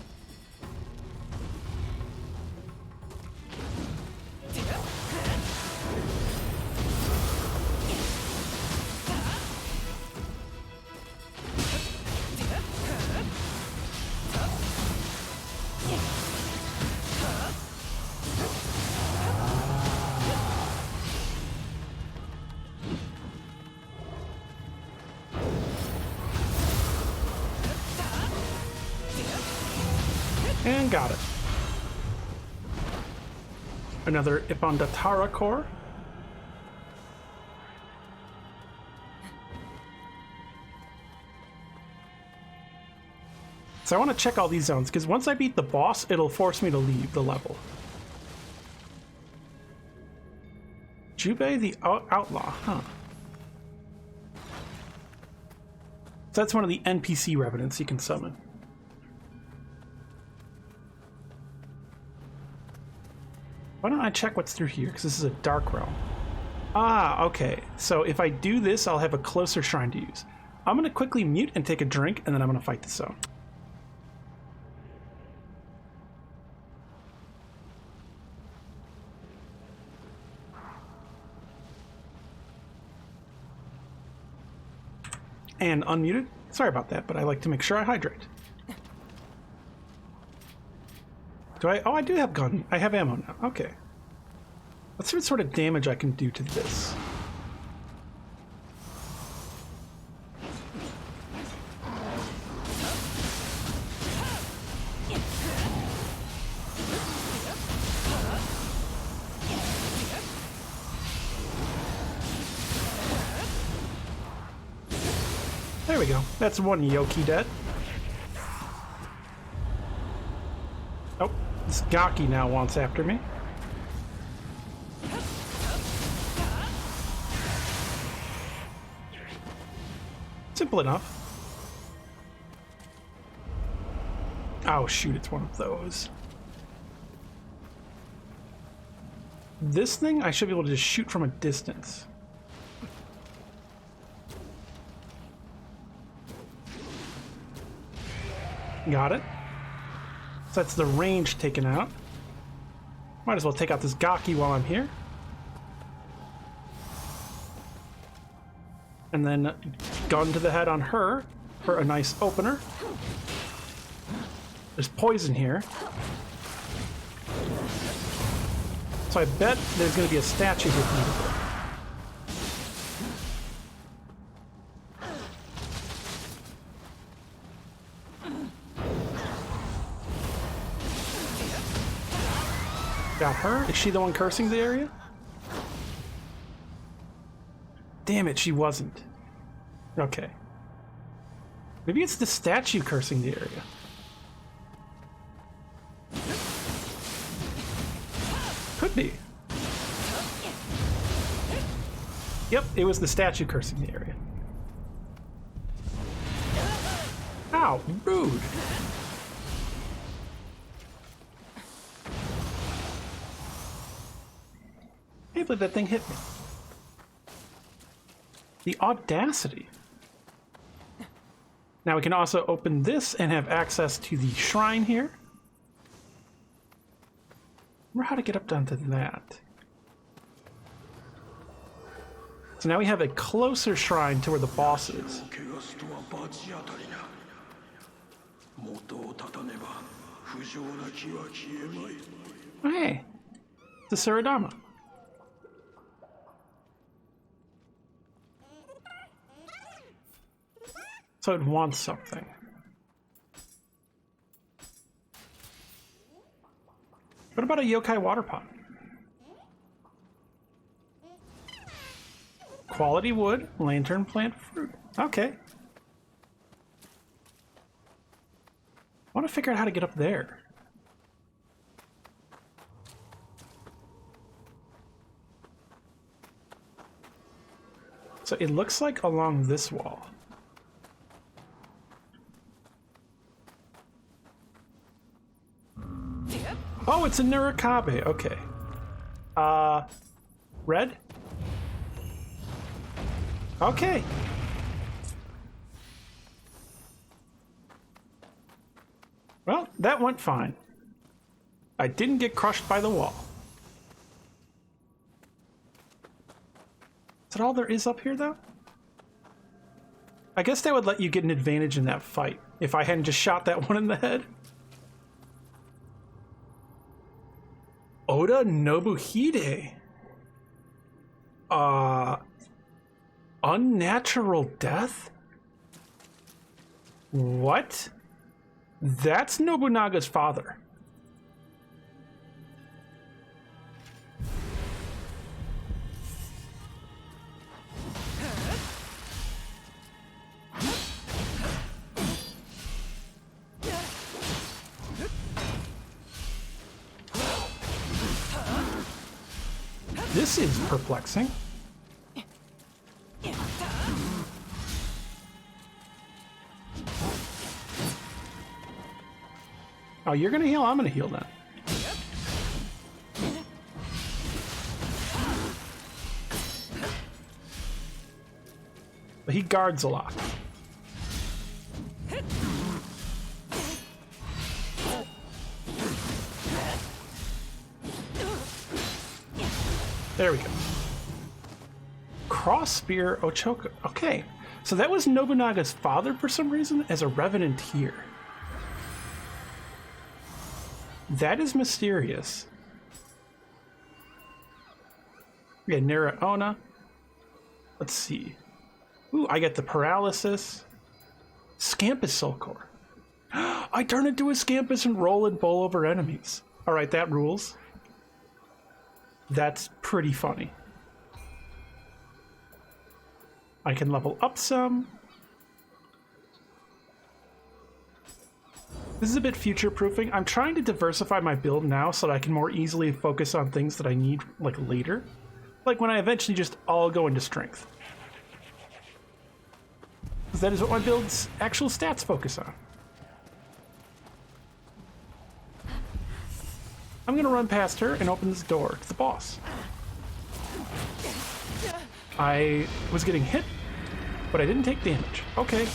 And got it. Another Ipandatara core. So I want to check all these zones, because once I beat the boss, it'll force me to leave the level. Jubei the Outlaw, huh. So that's one of the NPC revenants you can summon. Why don't I check what's through here? Because this is a dark realm. Ah, okay. So if I do this, I'll have a closer shrine to use. I'm going to quickly mute and take a drink, and then I'm going to fight the zone. And unmuted. Sorry about that, but I like to make sure I hydrate. Do I? Oh, I do have gun. I have ammo now. Okay. Let's see what sort of damage I can do to this. There we go. That's one Yoki dead. Oh, this Gaki now wants after me. Simple enough. Oh shoot, it's one of those. This thing I should be able to just shoot from a distance. Got it. So that's the range taken out. Might as well take out this Gaki while I'm here. And then gun to the head on her for a nice opener. There's poison here. So I bet there's going to be a statue here for me to break. Got her. Is she the one cursing the area? Damn it, she wasn't. Okay. Maybe it's the statue cursing the area. Could be. Yep, it was the statue cursing the area. Wow, rude. I can't believe that thing hit me. The audacity. Now we can also open this and have access to the shrine here. Remember how to get up onto that. So now we have a closer shrine to where the boss is. Oh, hey, the Saradama. So it wants something. What about a yokai water pot? Quality wood, lantern plant fruit. Okay. I want to figure out how to get up there. So it looks like along this wall. Oh, it's a Nurikabe. Okay. Red? Okay. Well, that went fine. I didn't get crushed by the wall. Is that all there is up here, though? I guess that would let you get an advantage in that fight if I hadn't just shot that one in the head. Oda Nobuhide. Unnatural death? What? That's Nobunaga's father. This is perplexing. Oh, you're gonna heal? I'm gonna heal then. But he guards a lot. There we go. Cross Spear Ochoka. Okay, so that was Nobunaga's father for some reason as a revenant here. That is mysterious. We got Nira Ona. Let's see. Ooh, I get the paralysis. Scampus Soul Core. I turn into a Scampus and roll and bowl over enemies. Alright, that rules. That's pretty funny. I can level up some. This is a bit future-proofing. I'm trying to diversify my build now so that I can more easily focus on things that I need, like, later. Like when I eventually just all go into strength. Because that is what my build's actual stats focus on. I'm gonna run past her and open this door to the boss. I was getting hit, but I didn't take damage. Okay.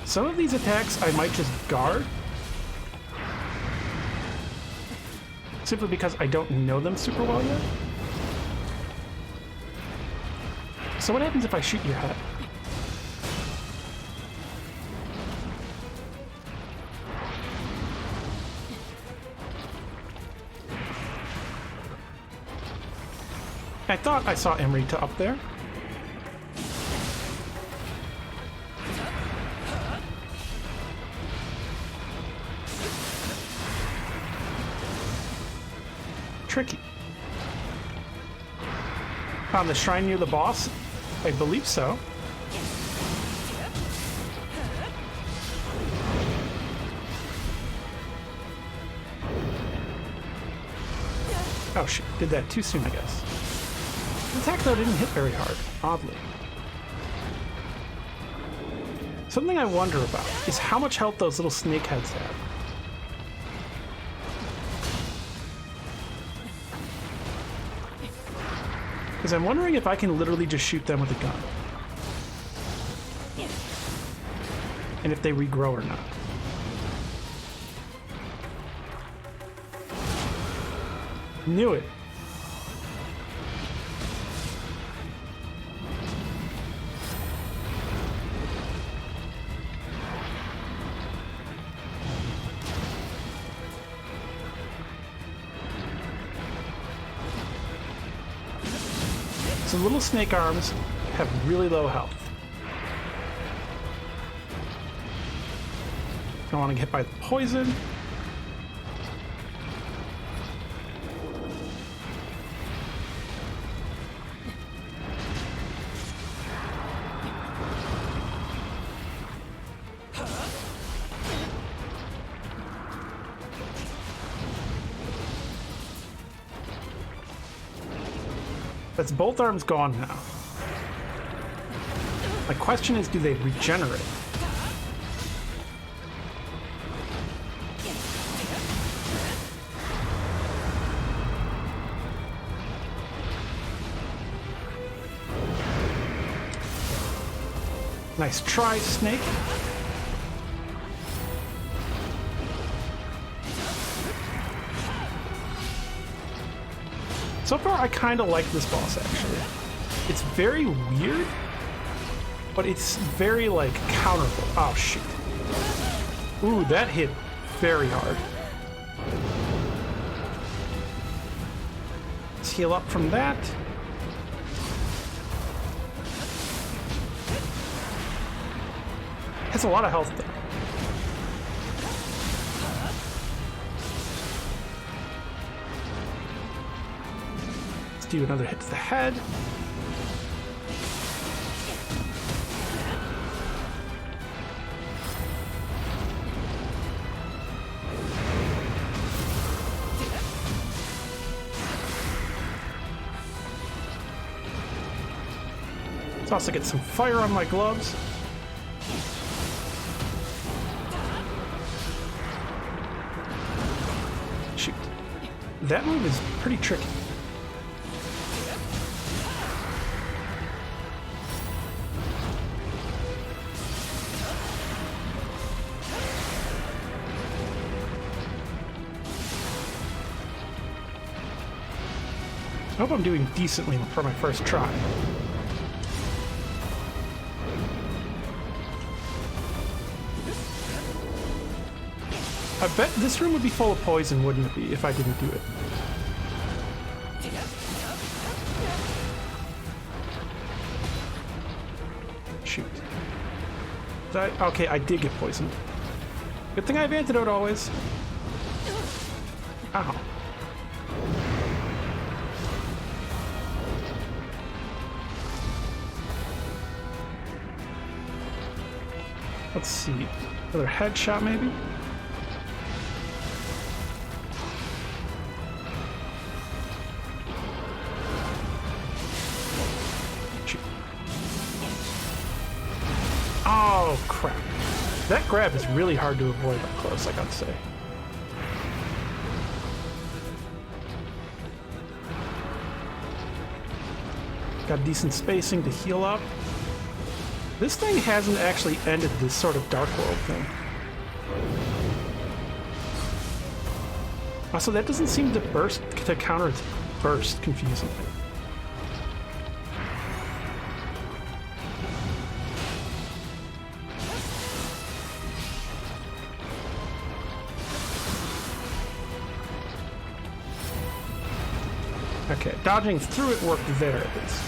Some of these attacks I might just guard. Simply because I don't know them super well yet. So what happens if I shoot your head? I thought I saw Emerita up there. Tricky. Found the shrine near the boss? I believe so. Oh shit, did that too soon, I guess. attack, though, didn't hit very hard, oddly. Something I wonder about is how much health those little snake heads have. Because I'm wondering if I can literally just shoot them with a gun. And if they regrow or not. Knew it. So little snake arms have really low health. Don't want to get hit by the poison. That's both arms gone now. My question is, do they regenerate? Nice try, Snake. So far, I kind of like this boss, actually. It's very weird, but it's very, like, counterable. Oh, shoot. Ooh, that hit very hard. Let's heal up from that. Has a lot of health, though. Do another hit to the head. Let's also get some fire on my gloves. Shoot. That move is pretty tricky. I hope I'm doing decently for my first try. I bet this room would be full of poison, wouldn't it be, if I didn't do it? Shoot. Okay, I did get poisoned. Good thing I have antidote always. Ow. Let's see. Another headshot, maybe? Shoot. Oh, crap. That grab is really hard to avoid up close, I gotta say. Got decent spacing to heal up. This thing hasn't actually ended this sort of Dark World thing. Also, that doesn't seem to burst, to counter its burst confusingly. Okay, dodging through it worked there at least.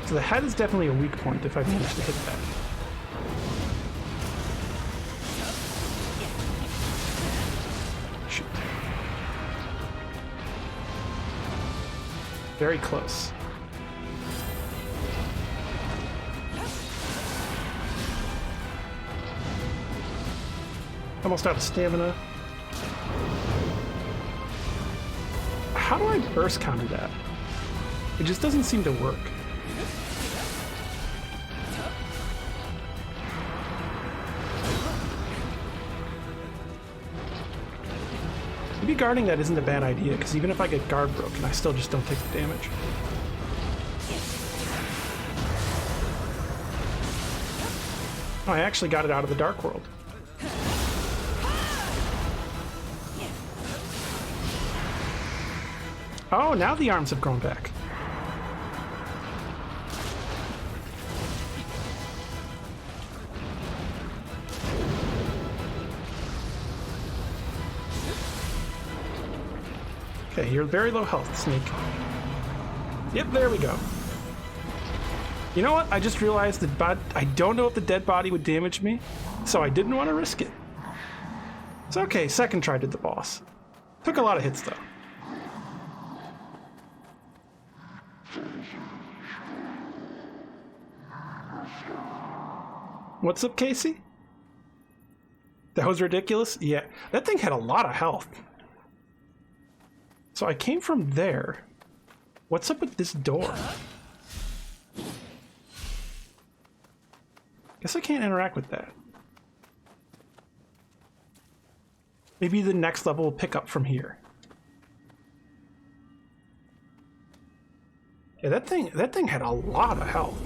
So the head is definitely a weak point if I manage to hit that. Shoot. Very close. Almost out of stamina. How do I burst counter that? It just doesn't seem to work. Maybe guarding that isn't a bad idea, because even if I get guard broken, I still just don't take the damage. Oh, I actually got it out of the Dark World. Oh, now the arms have grown back. Okay, you're very low health, Snake. Yep, there we go. You know what? I just realized that I don't know if the dead body would damage me, so I didn't want to risk it. It's okay, second try did the boss. Took a lot of hits, though. What's up, Casey? That was ridiculous? Yeah, that thing had a lot of health. So I came from there. What's up with this door? Guess I can't interact with that. Maybe the next level will pick up from here. Yeah, that thing had a lot of health.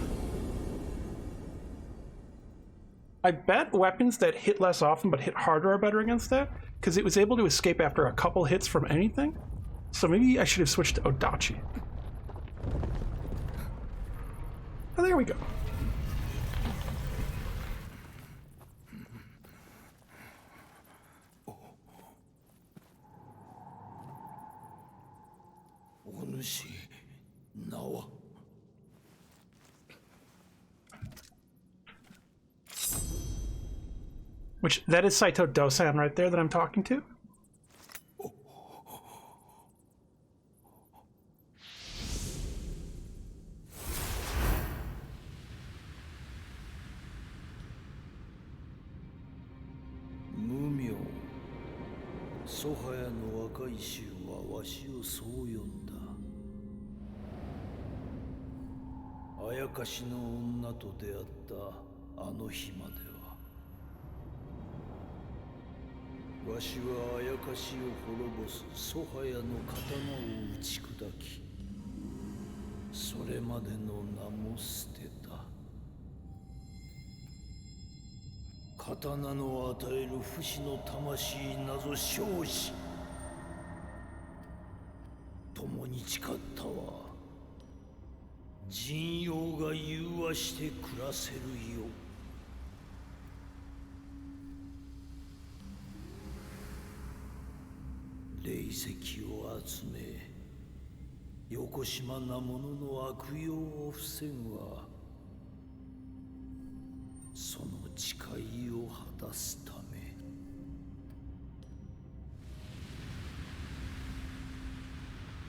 I bet weapons that hit less often but hit harder are better against that, because it was able to escape after a couple hits from anything. So maybe I should have switched to Odachi. Oh, there we go. Which, that is Saito Dosan right there that I'm talking to.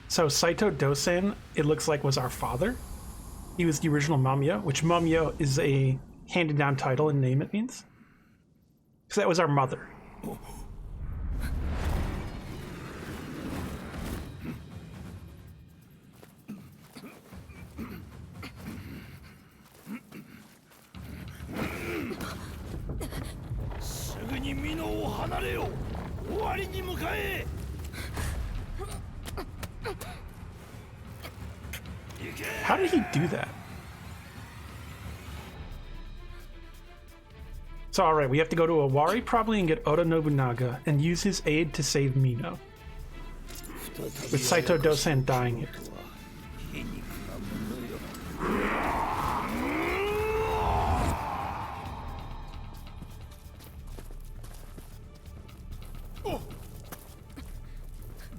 So Saito Dosan, it looks like, was our father. He was the original Mumya, which Mumya is a handed down title in name, it means. So that was our mother. How did he do that? So alright, we have to go to Owari probably and get Oda Nobunaga and use his aid to save Mino. With Saito Dosan dying here.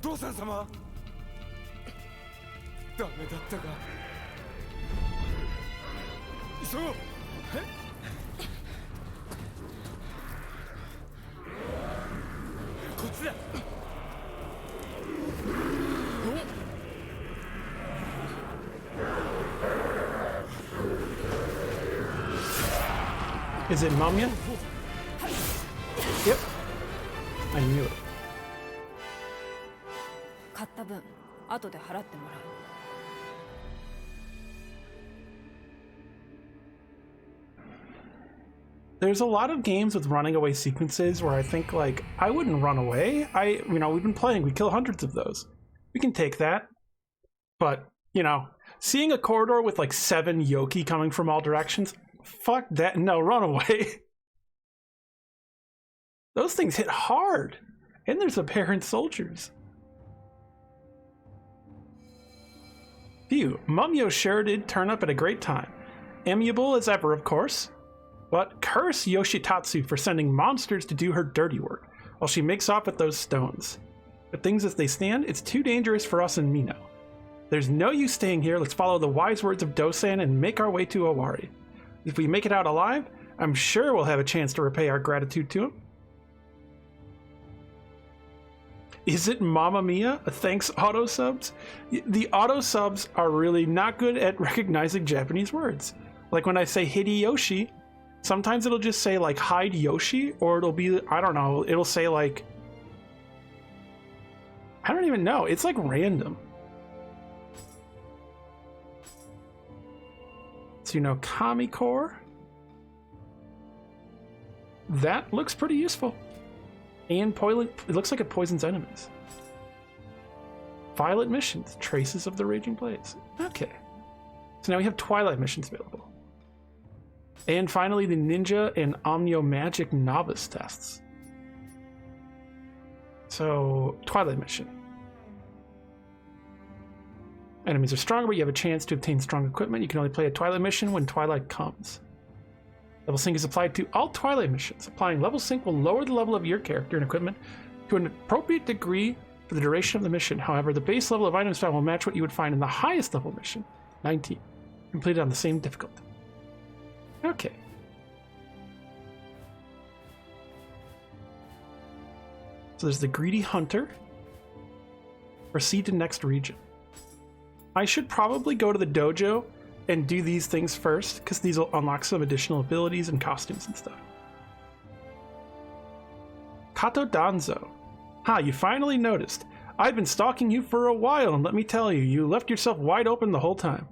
Dosan-sama! ダメだったか。急ごう。こっちだ。Is it Mumya? Yep. I knew it. 買った分後で払ってもらう。 There's a lot of games with running away sequences where I think, like, I wouldn't run away. We've been playing, we kill hundreds of those. We can take that. But, seeing a corridor with like 7 Yoki coming from all directions, fuck that. No, run away. Those things hit hard. And there's apparent soldiers. Phew, Mumyo sure did turn up at a great time. Amiable as ever, of course. But curse Yoshitatsu for sending monsters to do her dirty work, while she makes off with those stones. But things as they stand, it's too dangerous for us and Mino. There's no use staying here, let's follow the wise words of Dosan and make our way to Owari. If we make it out alive, I'm sure we'll have a chance to repay our gratitude to him. Is it Mamma Mia? Thanks, auto subs? The auto subs are really not good at recognizing Japanese words. Like when I say Hideyoshi, sometimes it'll just say like hide Yoshi, or it'll be, I don't know, it'll say like, I don't even know. It's like random. So Kami Core. That looks pretty useful. And it looks like it poisons enemies. Violet missions, traces of the raging blaze. Okay. So now we have Twilight missions available. And finally, the Ninja and Omnio Magic Novice tests. So, Twilight mission. Enemies are stronger, but you have a chance to obtain strong equipment. You can only play a Twilight mission when Twilight comes. Level sync is applied to all Twilight missions. Applying level sync will lower the level of your character and equipment to an appropriate degree for the duration of the mission. However, the base level of items found will match what you would find in the highest level mission, 19, completed on the same difficulty. Okay. So there's the Greedy Hunter. Proceed to next region. I should probably go to the dojo and do these things first, because these will unlock some additional abilities and costumes and stuff. Kato Danzo. Ha, you finally noticed. I've been stalking you for a while, and let me tell you, you left yourself wide open the whole time.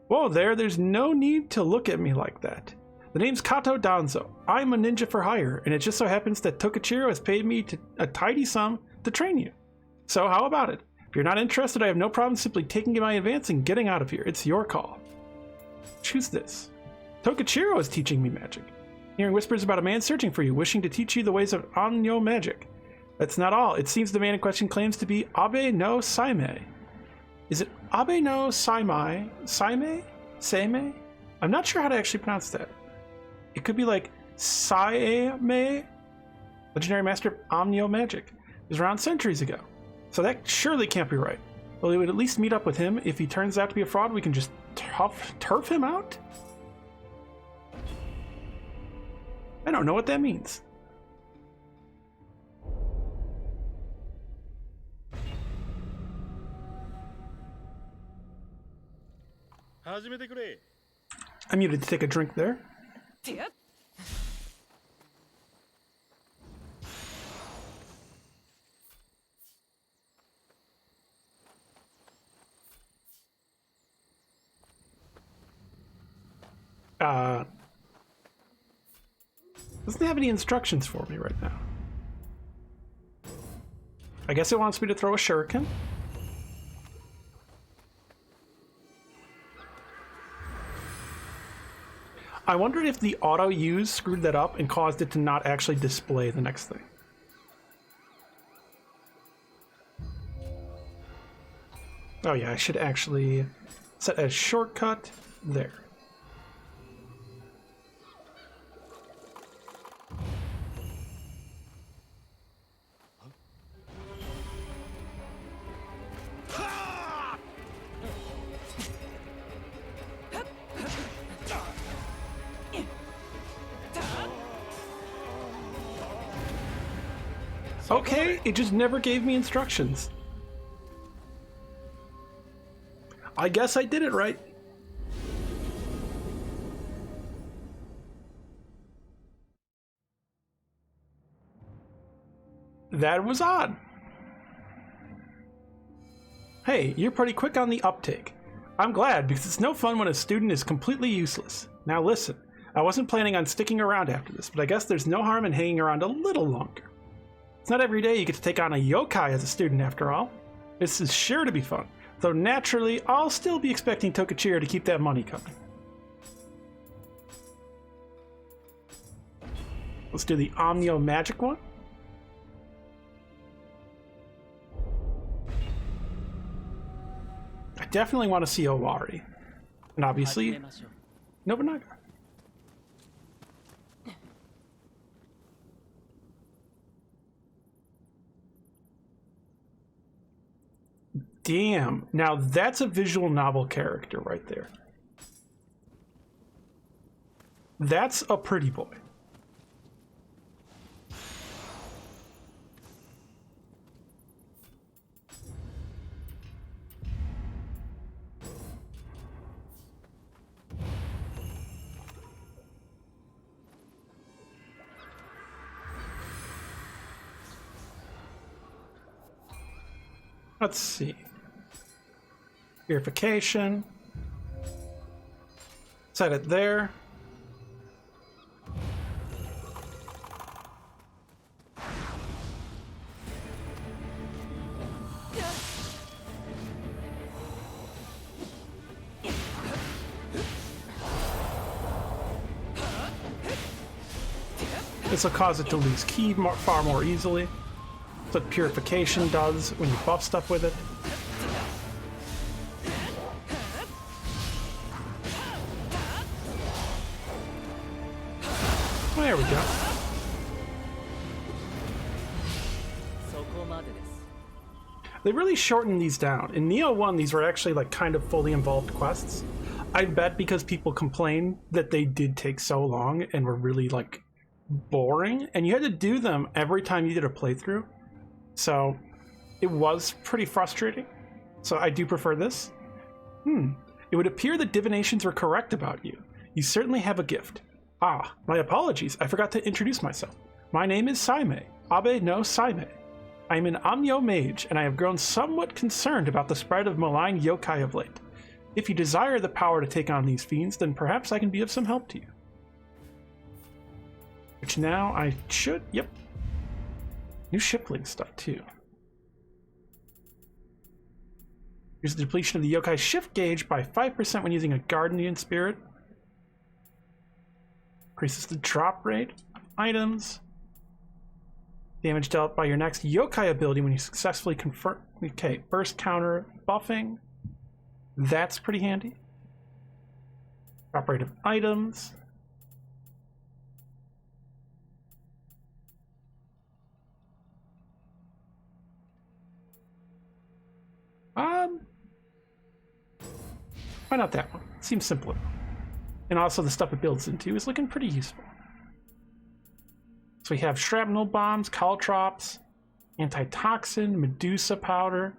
Whoa there, there's no need to look at me like that. The name's Kato Danzo. I'm a ninja for hire, and it just so happens that Tokachiro has paid me a tidy sum to train you. So how about it? If you're not interested, I have no problem simply taking my advance and getting out of here. It's your call. Choose this. Tokachiro is teaching me magic. Hearing whispers about a man searching for you, wishing to teach you the ways of Annyo magic. That's not all. It seems the man in question claims to be Abe no Saime. Is it Abe no Saime? Saime? Seime? I'm not sure how to actually pronounce that. It could be like Saime, legendary master of Annyo magic. It was around centuries ago. So that surely can't be right. Well, we would at least meet up with him. If he turns out to be a fraud, we can just turf him out? I don't know what that means. I muted to take a drink there. Doesn't have any instructions for me right now. I guess it wants me to throw a shuriken. I wondered if the auto use screwed that up and caused it to not actually display the next thing. Oh yeah, I should actually set a shortcut there. Okay, it just never gave me instructions. I guess I did it right. That was odd. Hey, you're pretty quick on the uptake. I'm glad, because it's no fun when a student is completely useless. Now listen, I wasn't planning on sticking around after this, but I guess there's no harm in hanging around a little longer. It's not every day you get to take on a yokai as a student after all. This is sure to be fun, though naturally I'll still be expecting Tokachira to keep that money coming. Let's do the Omnio magic one. I definitely want to see Owari. And obviously, Nobunaga. Damn, now that's a visual novel character right there. That's a pretty boy. Let's see. Purification. Set it there. This will cause it to lose ki far more easily. That's what purification does when you buff stuff with it. There we go. They really shortened these down. In Nioh 1, these were actually like kind of fully involved quests. I bet because people complained that they did take so long and were really like boring, and you had to do them every time you did a playthrough. So it was pretty frustrating. So I do prefer this. It would appear that divinations were correct about you. You certainly have a gift. Ah, my apologies. I forgot to introduce myself. My name is Saime, Abe no Saime. I am an Amyo mage, and I have grown somewhat concerned about the spread of malign yokai of late. If you desire the power to take on these fiends, then perhaps I can be of some help to you. Which now I should, yep. New shipling stuff too. Here's the depletion of the yokai shift gauge by 5% when using a guardian spirit. Increases the drop rate of items. Damage dealt by your next yokai ability when you successfully convert. Okay, burst counter buffing. That's pretty handy. Drop rate of items. Why not that one? Seems simpler. And also the stuff it builds into is looking pretty useful. So we have shrapnel bombs, caltrops, antitoxin, Medusa powder.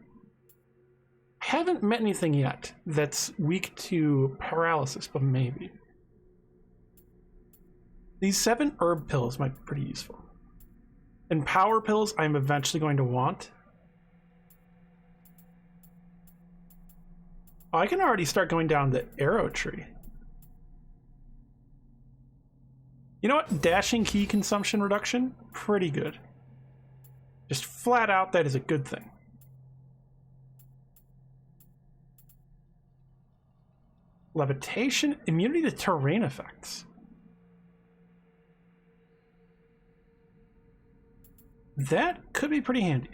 Haven't met anything yet that's weak to paralysis, but maybe. These 7 herb pills might be pretty useful. And power pills I'm eventually going to want. Oh, I can already start going down the arrow tree. You know what? Dashing key consumption reduction? Pretty good. Just flat out, that is a good thing. Levitation, immunity to terrain effects. That could be pretty handy.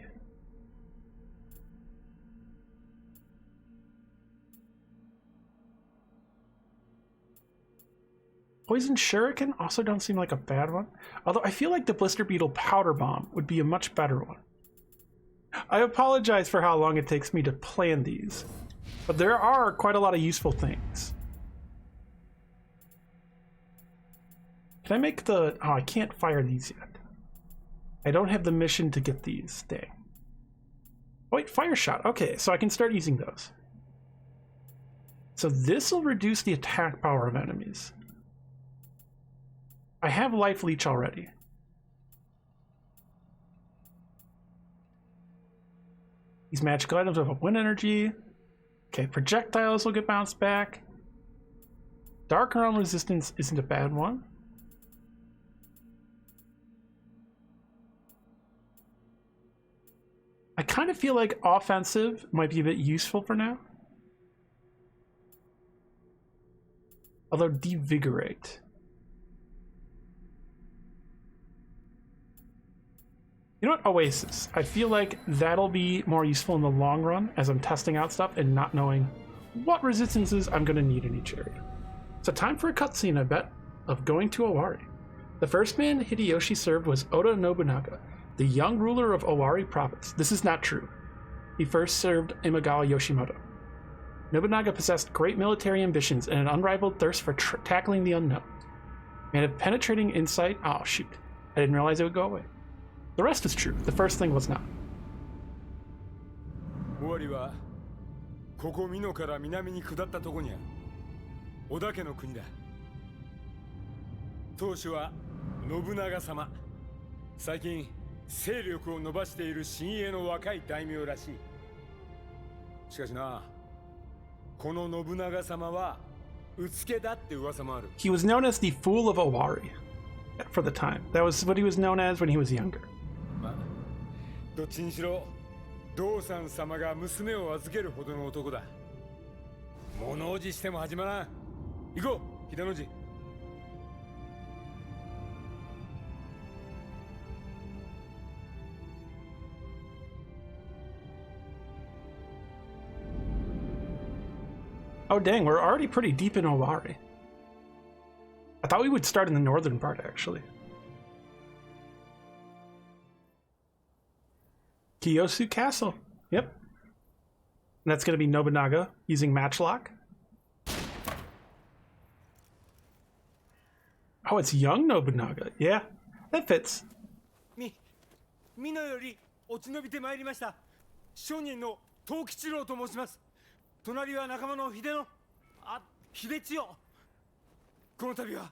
Poison Shuriken also don't seem like a bad one. Although I feel like the Blister Beetle Powder Bomb would be a much better one. I apologize for how long it takes me to plan these, but there are quite a lot of useful things. Can I make the... Oh, I can't fire these yet. I don't have the mission to get these. Dang. Oh, wait, Fire Shot. Okay, so I can start using those. So this will reduce the attack power of enemies. I have Life Leech already. These magical items have a wind energy. Okay, projectiles will get bounced back. Dark realm resistance isn't a bad one. I kind of feel like offensive might be a bit useful for now. Although devigorate. You know what? Oasis. I feel like that'll be more useful in the long run as I'm testing out stuff and not knowing what resistances I'm going to need in each area. So time for a cutscene, I bet, of going to Owari. The first man Hideyoshi served was Oda Nobunaga, the young ruler of Owari province. This is not true. He first served Imagawa Yoshimoto. Nobunaga possessed great military ambitions and an unrivaled thirst for tackling the unknown. Man of penetrating insight. Oh, shoot. I didn't realize it would go away. The rest is true. The first thing was not. 終わりはここ美濃から南に下ったとこにある織田家の国だ。当主は信長様。最近勢力を伸ばしている新鋭の若い大名らしい。しかしな、この信長様はうつけだって噂もある。He was known as the Fool of Owari for the time. That was what he was known as when he was younger. まあ、どっちにしろ道三様が娘を預けるほどの男だ。物おじしても始まらん。行こう、秀の字。Oh dang, we're already pretty deep in Owari. I thought we would start in the northern part, actually. Kiyosu Castle. Yep. And that's going to be Nobunaga using Matchlock. Oh, it's young Nobunaga. Yeah, that fits. 美濃より落ち延びてまいりました。商人の藤吉郎と申します。隣は仲間の秀千代。この度は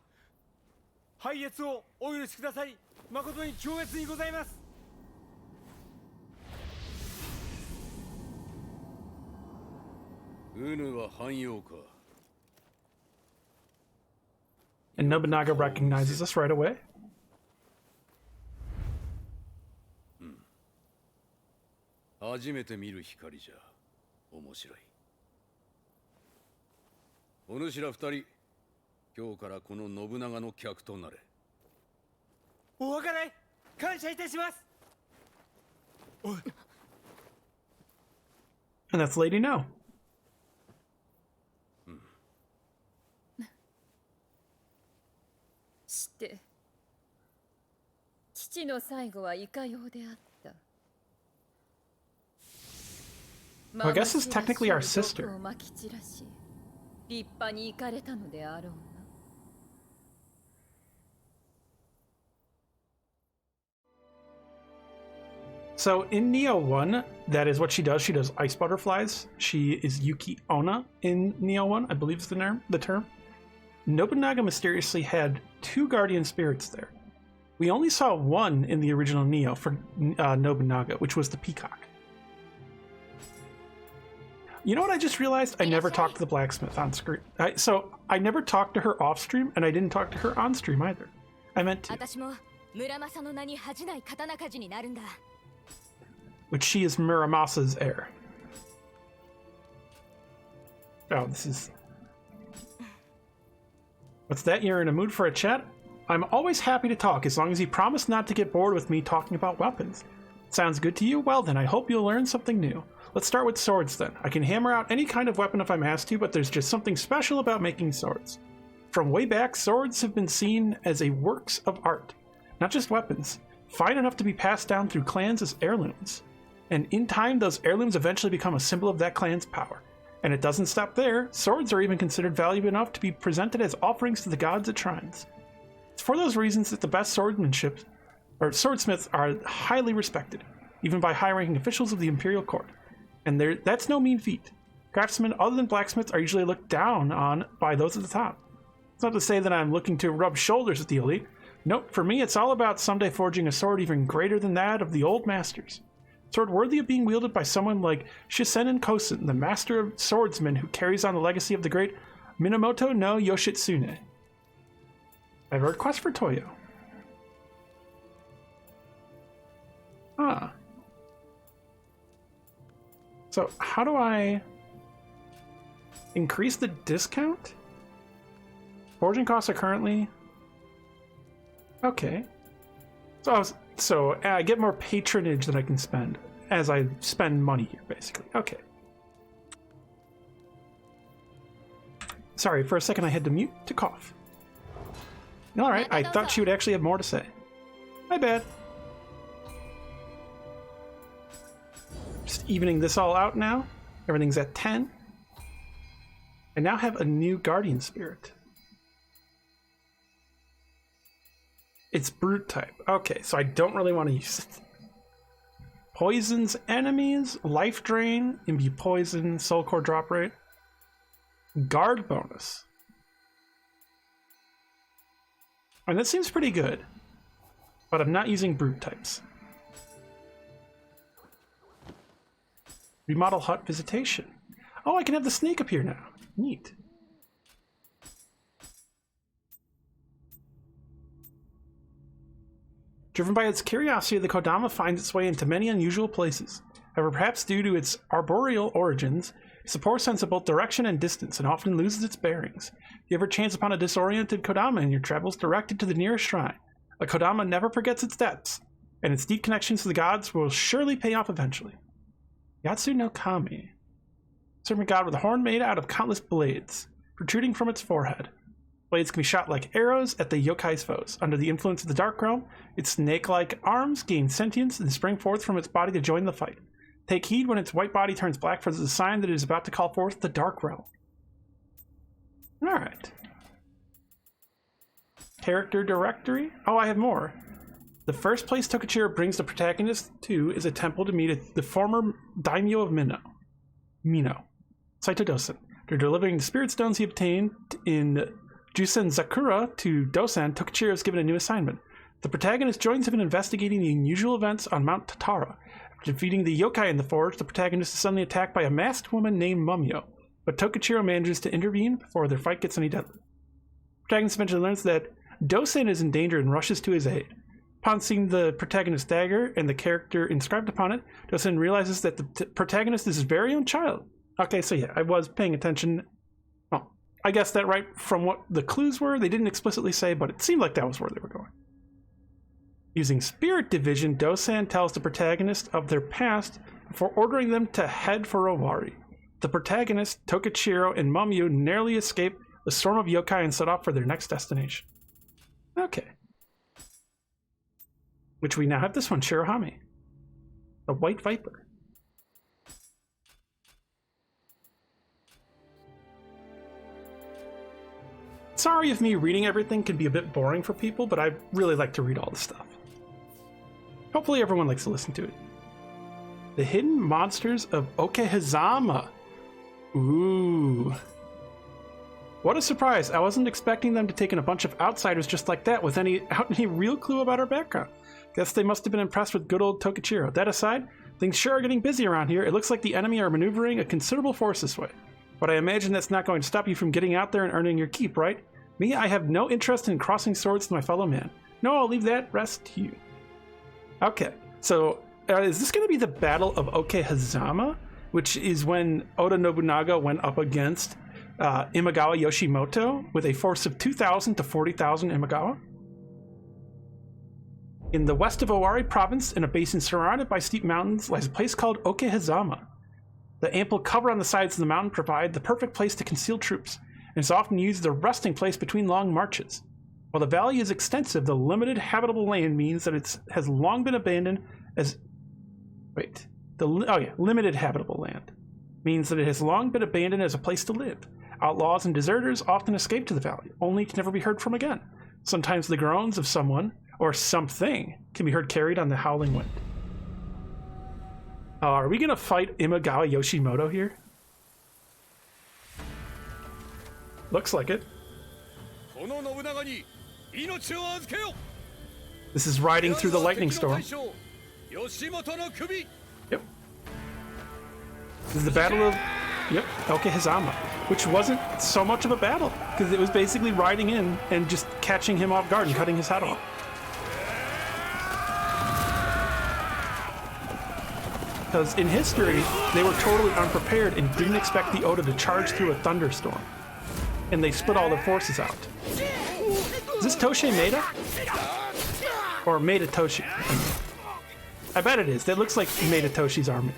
拝謁をお許しください。誠に恐悦にございます。うぬは汎用か。And Nobunaga recognizes us right away. 初めて見る光じゃ。面白い。お主ら二人、今日からこの信長の客となれ。お別れ感謝いたします。おい。And that's Lady No. して父の最後はいかようであった。 I guess it's technically our sister. 毒をまき散らし立派に行かれたのであろうな。 So in Nioh 1, that is what she does. She does ice butterflies. She is Yuki Onna in Nioh 1, I believe is the term. Nobunaga mysteriously had 2 guardian spirits there. We only saw one in the original Nioh for Nobunaga, which was the peacock. You know what I just realized? I never talked to the blacksmith on screen. So I never talked to her off stream, and I didn't talk to her on stream either. I meant to. Which she is Muramasa's heir. Oh, this is... What's that? You're in a mood for a chat? I'm always happy to talk, as long as you promise not to get bored with me talking about weapons. Sounds good to you? Well then, I hope you'll learn something new. Let's start with swords then. I can hammer out any kind of weapon if I'm asked to, but there's just something special about making swords. From way back, swords have been seen as a works of art. Not just weapons. Fine enough to be passed down through clans as heirlooms. And in time, those heirlooms eventually become a symbol of that clan's power. And it doesn't stop there. Swords are even considered valuable enough to be presented as offerings to the gods at shrines. It's for those reasons that the best swordsmiths are highly respected, even by high-ranking officials of the imperial court. And that's no mean feat. Craftsmen other than blacksmiths are usually looked down on by those at the top. It's not to say that I'm looking to rub shoulders with the elite. Nope, for me it's all about someday forging a sword even greater than that of the old masters. Sword worthy of being wielded by someone like Shisen Kosen, the master of swordsmen who carries on the legacy of the great Minamoto no Yoshitsune. I have a request for Toyo. Ah. So how do I increase the discount? Forging costs are currently... Okay. So I get more patronage that I can spend as I spend money here, basically. Okay. Sorry, for a second I had to mute to cough. Alright, I thought she would actually have more to say. My bad. Just evening this all out now. Everything's at 10. I now have a new guardian spirit. It's brute type. Okay, so I don't really want to use it. Poisons enemies, life drain, imbue poison, soul core drop rate. Guard bonus. And that seems pretty good. But I'm not using brute types. Remodel hut visitation. Oh, I can have the snake appear now. Neat. Driven by its curiosity, the Kodama finds its way into many unusual places. However, perhaps due to its arboreal origins, it's a poor sense of both direction and distance, and often loses its bearings. If you ever chance upon a disoriented Kodama in your travels, directed to the nearest shrine. A Kodama never forgets its depths, and its deep connections to the gods will surely pay off eventually. Yatsu no Kami. Serpent god with a horn made out of countless blades, protruding from its forehead. Blades can be shot like arrows at the yokai's foes. Under the influence of the Dark Realm, its snake-like arms gain sentience and spring forth from its body to join the fight. Take heed when its white body turns black, for it is a sign that it is about to call forth the Dark Realm. Alright. Character directory? Oh, I have more. The first place Tokichiro brings the protagonist to is a temple to meet the former daimyo of Mino, Saito Dosen. After delivering the spirit stones he obtained in Jusen Zakura to Dosan, Tokichiro is given a new assignment. The protagonist joins him in investigating the unusual events on Mount Tatara. After defeating the yokai in the forge, the protagonist is suddenly attacked by a masked woman named Mumyo, but Tokichiro manages to intervene before their fight gets any deadly. The protagonist eventually learns that Dosan is in danger and rushes to his aid. Upon seeing the protagonist's dagger and the character inscribed upon it, Dosan realizes that the protagonist is his very own child. Okay, so yeah, I was paying attention. Well, I guessed that right from what the clues were. They didn't explicitly say, but it seemed like that was where they were going. Using Spirit Division, Dosan tells the protagonist of their past before ordering them to head for Owari. The protagonist, Tokichiro, and Mumyo narrowly escape the storm of yokai and set off for their next destination. Okay. Which we now have this one, Shirohame. The White Viper. Sorry if me reading everything can be a bit boring for people, but I really like to read all the stuff. Hopefully everyone likes to listen to it. The Hidden Monsters of Okehazama. Ooh. What a surprise. I wasn't expecting them to take in a bunch of outsiders just like that without any real clue about our background. Guess they must have been impressed with good old Tokichiro. That aside, things sure are getting busy around here. It looks like the enemy are maneuvering a considerable force this way. But I imagine that's not going to stop you from getting out there and earning your keep, right? Me, I have no interest in crossing swords with my fellow man. No, I'll leave that rest to you. Okay, so is this going to be the Battle of Okehazama? Which is when Oda Nobunaga went up against Imagawa Yoshimoto with a force of 2,000 to 40,000 Imagawa? In the west of Owari province, in a basin surrounded by steep mountains, lies a place called Okehazama. The ample cover on the sides of the mountain provide the perfect place to conceal troops, and is often used as a resting place between long marches. While the valley is extensive, the limited habitable land means that it has long been abandoned as... limited habitable land means that it has long been abandoned as a place to live. Outlaws and deserters often escape to the valley, only to never be heard from again. Sometimes the groans of someone or something can be heard carried on the howling wind. Are we gonna fight Imagawa Yoshimoto here? Looks like it. This is riding through the lightning storm. Yep. This is the battle of, yep, Elke Hazama, which wasn't so much of a battle because it was basically riding in and just catching him off guard and cutting his head off. Because in history, they were totally unprepared and didn't expect the Oda to charge through a thunderstorm. And they split all their forces out. Is this Toshe Maeda? Or Maeda Toshi? I bet it is. That looks like Maeda Toshi's army.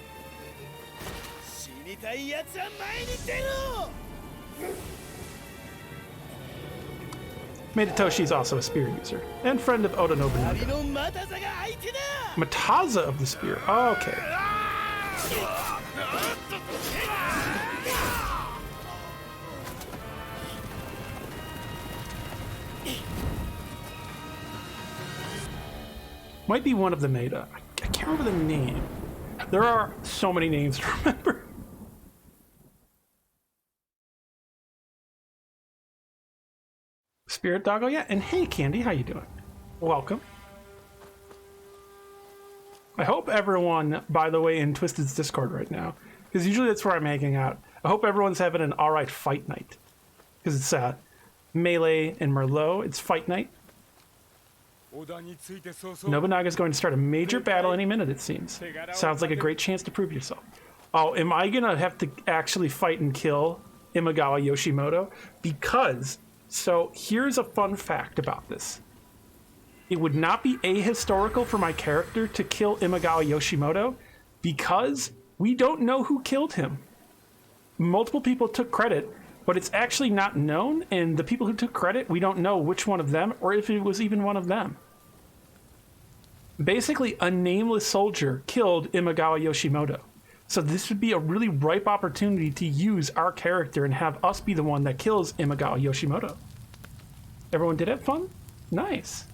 Maeda Toshi is also a spear user and friend of Oda Nobunaga. Mataza of the spear. Oh, okay. Might be one of the Maeda. I can't remember the name. There are so many names to remember. Spirit Doggo, yeah. And hey, Candy, how you doing? Welcome. I hope everyone, by the way, in Twisted's Discord right now, because usually that's where I'm hanging out. I hope everyone's having an alright fight night. Because it's Melee and Merlot. It's fight night. Nobunaga's going to start a major battle any minute, it seems. Sounds like a great chance to prove yourself. Oh, am I going to have to actually fight and kill Imagawa Yoshimoto? Because, so here's a fun fact about this. It would not be ahistorical for my character to kill Imagawa Yoshimoto because we don't know who killed him. Multiple people took credit, but it's actually not known, and the people who took credit, we don't know which one of them or if it was even one of them. Basically, a nameless soldier killed Imagawa Yoshimoto. So this would be a really ripe opportunity to use our character and have us be the one that kills Imagawa Yoshimoto. Everyone did have fun? Nice.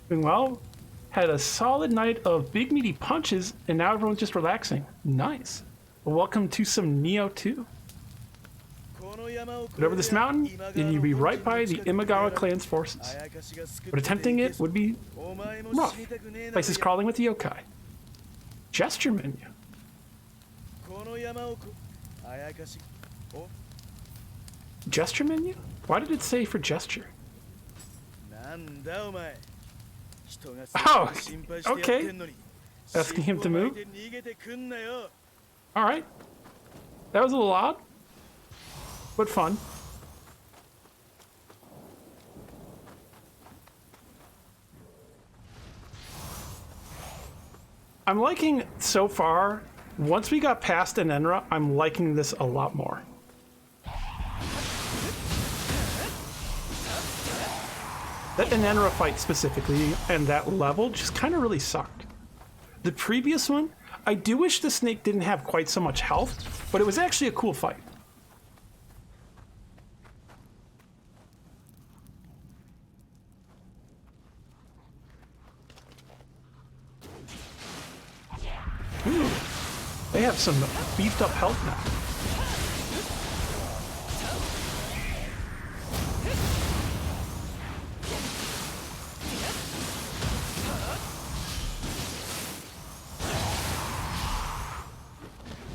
Doing well. Had a solid night of big meaty punches, and now everyone's just relaxing. Nice. Well, welcome to some Nioh 2. Get over this mountain, and you'll be right by the Imagawa clan's forces. But attempting it would be rough. Places crawling with the yokai. Gesture menu. Gesture menu? Why did it say for gesture? Oh, okay. Asking him to move? Alright. That was a little odd, but fun. I'm liking, so far, once we got past Enenra, I'm liking this a lot more. That Enenra fight specifically, and that level, just kind of really sucked. The previous one, I do wish the snake didn't have quite so much health, but it was actually a cool fight. Ooh, they have some beefed up health now.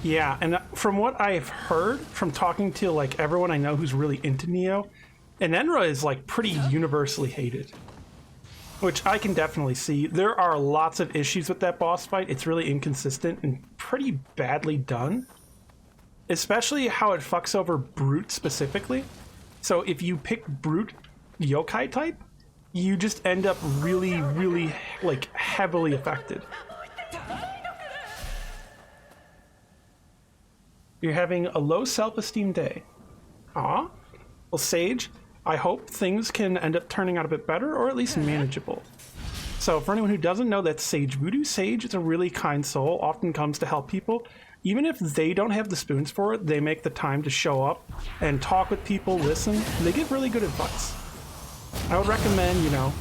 Yeah, and from what I've heard from talking to like everyone I know who's really into Nioh, Enenra is like pretty universally hated. Which I can definitely see. There are lots of issues with that boss fight. It's really inconsistent and pretty badly done. Especially how it fucks over Brute specifically. So if you pick Brute yokai type, you just end up really, really like heavily affected. You're having a low self-esteem day. Aw. Well, Sage, I hope things can end up turning out a bit better, or at least manageable. So for anyone who doesn't know, that's Sage Voodoo. Sage is a really kind soul, often comes to help people. Even if they don't have the spoons for it, they make the time to show up and talk with people, listen. They give really good advice. I would recommend, you know,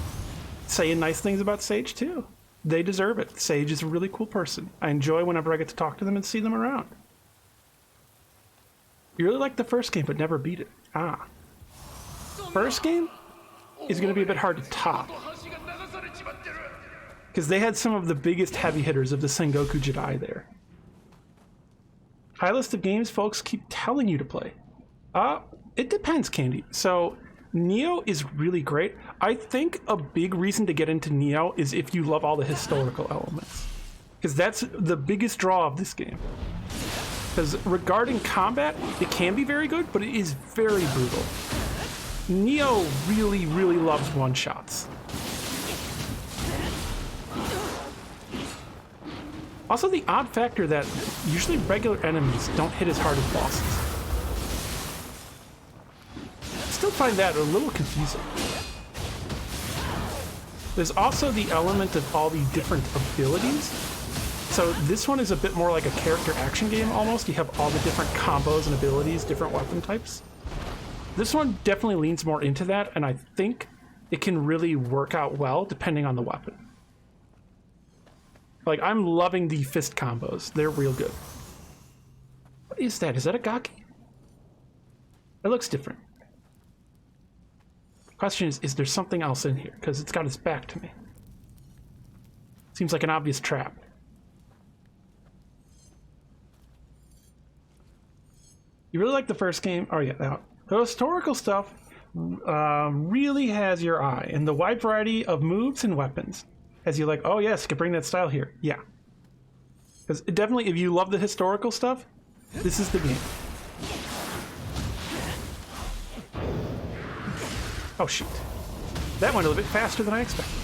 saying nice things about Sage too. They deserve it. Sage is a really cool person. I enjoy whenever I get to talk to them and see them around. You really liked the first game, but never beat it. Ah. First game is going to be a bit hard to top. Because they had some of the biggest heavy hitters of the Sengoku Jidai there. High list of games folks keep telling you to play. It depends, Candy. So Nioh is really great. I think a big reason to get into Nioh is if you love all the historical elements, because that's the biggest draw of this game. Because regarding combat, it can be very good, but it is very brutal. Nioh really, really loves one-shots. Also, the odd factor that usually regular enemies don't hit as hard as bosses. I still find that a little confusing. There's also the element of all the different abilities. So this one is a bit more like a character action game almost. You have all the different combos and abilities, different weapon types. This one definitely leans more into that, and I think it can really work out well depending on the weapon. Like, I'm loving the fist combos. They're real good. What is that? Is that a Gaki? It looks different. Question is there something else in here? Because it's got its back to me. Seems like an obvious trap. You really like the first game? Oh yeah, now the historical stuff really has your eye, and the wide variety of moves and weapons has you like, oh yes, could bring that style here. Yeah, because definitely, if you love the historical stuff, this is the game. Oh shoot, that went a little bit faster than I expected.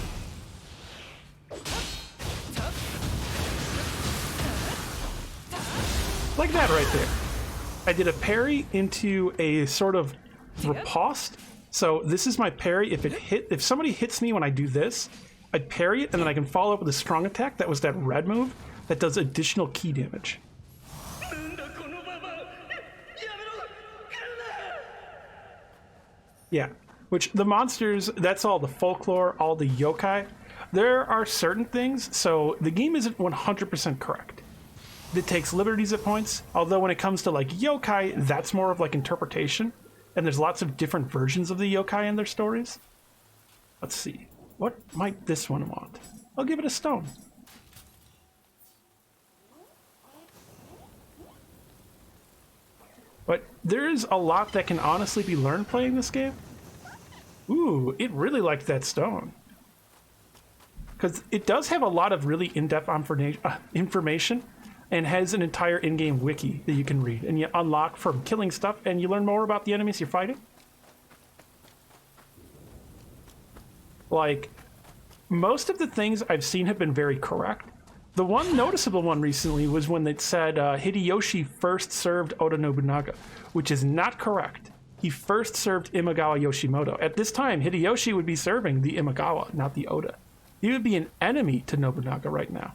Like that right there. I did a parry into a sort of riposte. So this is my parry. If somebody hits me when I do this, I'd parry it, and then I can follow up with a strong attack. That was that red move that does additional key damage. Yeah, which the monsters, that's all the folklore, all the yokai. There are certain things, so the game isn't 100% correct. It takes liberties at points, although when it comes to like yokai, that's more of like interpretation, and there's lots of different versions of the yokai in their stories. Let's see, what might this one want? I'll give it a stone. But there's a lot that can honestly be learned playing this game. Ooh, it really liked that stone. Because it does have a lot of really in-depth information, and has an entire in-game wiki that you can read, and you unlock from killing stuff, and you learn more about the enemies you're fighting. Like, most of the things I've seen have been very correct. The one noticeable one recently was when it said Hideyoshi first served Oda Nobunaga, which is not correct. He first served Imagawa Yoshimoto. At this time, Hideyoshi would be serving the Imagawa, not the Oda. He would be an enemy to Nobunaga right now.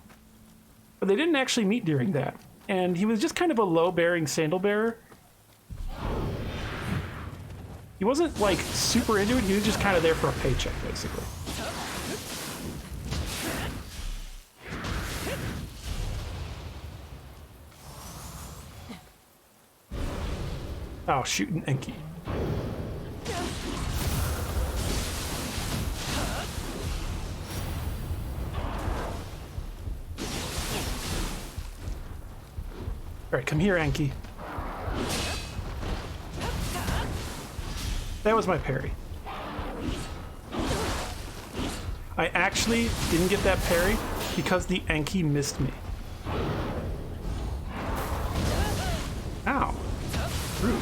But they didn't actually meet during that, and he was just kind of a low-bearing sandal bearer. He wasn't, like, super into it, he was just kind of there for a paycheck, basically. Oh, shooting Enki. Alright, come here, Enki. That was my parry. I actually didn't get that parry because the Enki missed me. Ow. Rude.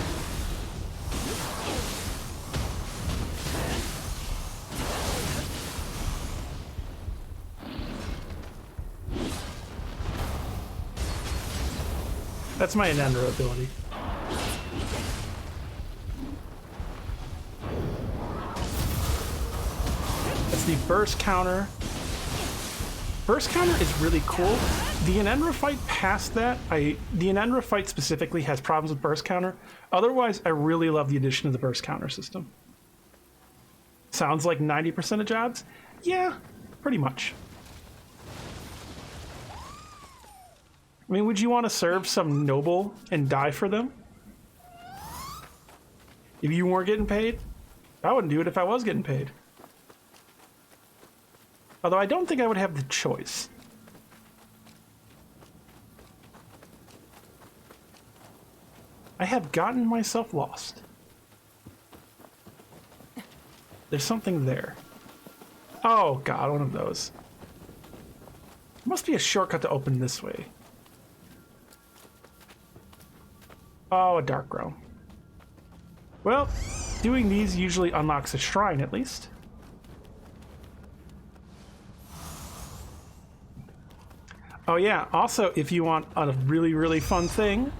That's my Anandra ability. That's the burst counter. Burst counter is really cool. The Anandra fight past that, the Anandra fight specifically has problems with burst counter. Otherwise, I really love the addition of the burst counter system. Sounds like 90% of jobs? Yeah, pretty much. I mean, would you want to serve some noble and die for them? If you weren't getting paid? I wouldn't do it if I was getting paid. Although I don't think I would have the choice. I have gotten myself lost. There's something there. Oh god, one of those. Must be a shortcut to open this way. Oh, a dark realm. Well, doing these usually unlocks a shrine at least. Oh yeah, also if you want a really, really fun thing,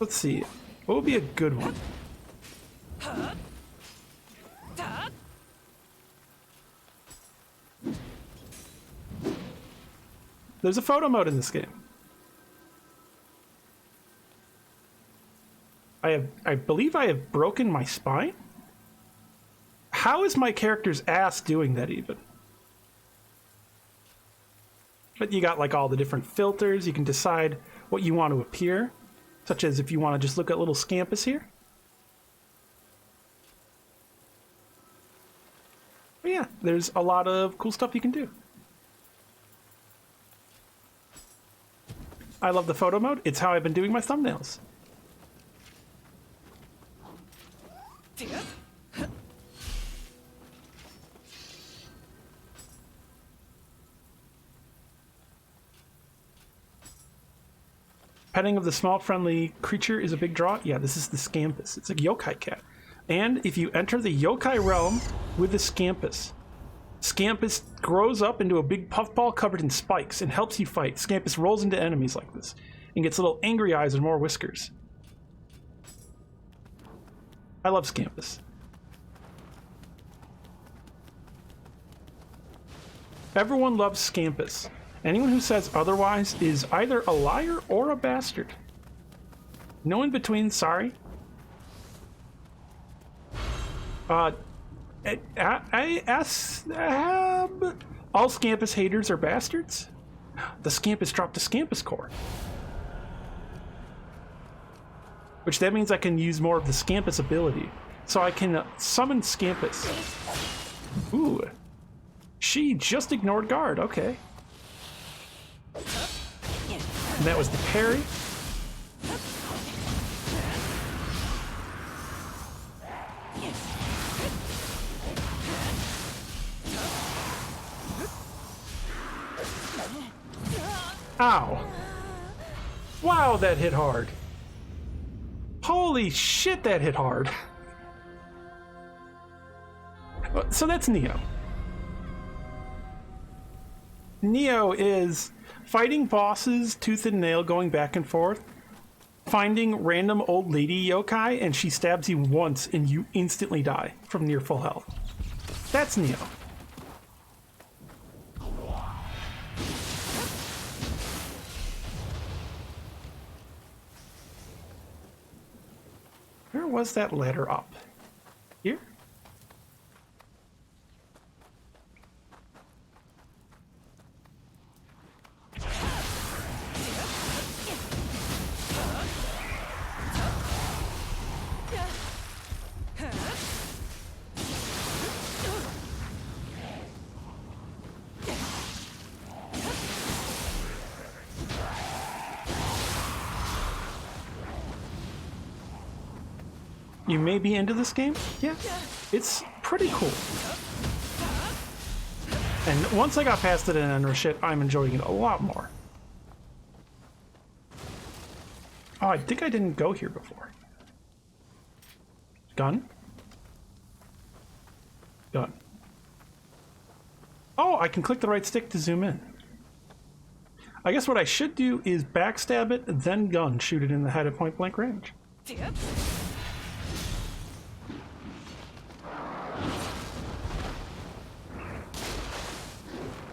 let's see, what would be a good one? There's a photo mode in this game. I believe I have broken my spine? How is my character's ass doing that even? But you got like all the different filters. You can decide what you want to appear, such as if you want to just look at little Scampus here. But yeah, there's a lot of cool stuff you can do. I love the photo mode. It's how I've been doing my thumbnails. Petting of the small friendly creature is a big draw. Yeah, this is the Scampus. It's a yokai cat. And if you enter the yokai realm with the Scampus, Scampus grows up into a big puffball covered in spikes and helps you fight. Scampus rolls into enemies like this and gets little angry eyes and more whiskers. I love Scampus. Everyone loves Scampus. Anyone who says otherwise is either a liar or a bastard. No in between, sorry. All Scampus haters are bastards? The Scampus dropped a Scampus core. Which that means I can use more of the Scampus ability. So I can summon Scampus. Ooh. She just ignored guard, okay. And that was the parry. Ow. Wow, that hit hard. Holy shit, that hit hard. So that's Nioh. Nioh is fighting bosses tooth and nail, going back and forth, finding random old lady yokai, and she stabs you once and you instantly die from near full health. That's Nioh. Where was that ladder up? Here? You may be into this game? Yeah, it's pretty cool. And once I got past it and shit, I'm enjoying it a lot more. Oh, I think I didn't go here before. Gun? Gun. Oh, I can click the right stick to zoom in. I guess what I should do is backstab it, then gun, shoot it in the head at point blank range.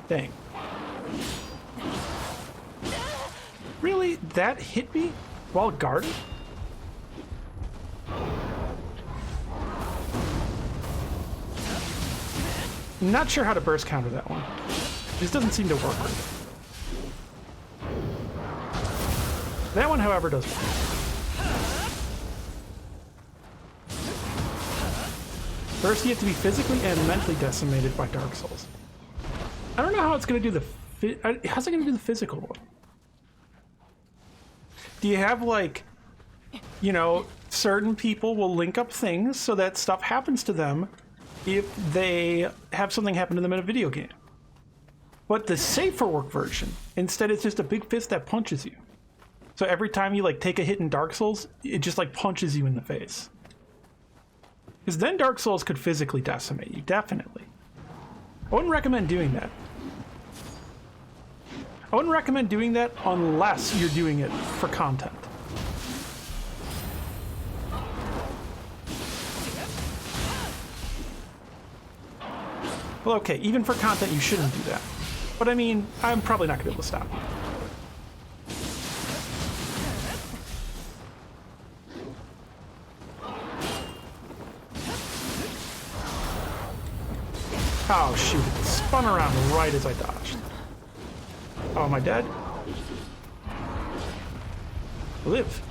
Dang. Really? That hit me while guarded? Not sure how to burst counter that one. This doesn't seem to work. That one, however, does work. First, you have to be physically and mentally decimated by Dark Souls. I don't know how it's going to do the... How's it going to do the physical one? Do you have, like, you know, certain people will link up things so that stuff happens to them if they have something happen to them in a video game. But the safer work version, instead it's just a big fist that punches you. So every time you like take a hit in Dark Souls, it just like punches you in the face. Because then Dark Souls could physically decimate you, definitely. I wouldn't recommend doing that. I wouldn't recommend doing that unless you're doing it for content. Well, okay, even for content, you shouldn't do that. But I mean, I'm probably not going to be able to stop you. Oh, shoot. It spun around right as I dodged. Oh, am I dead? Live.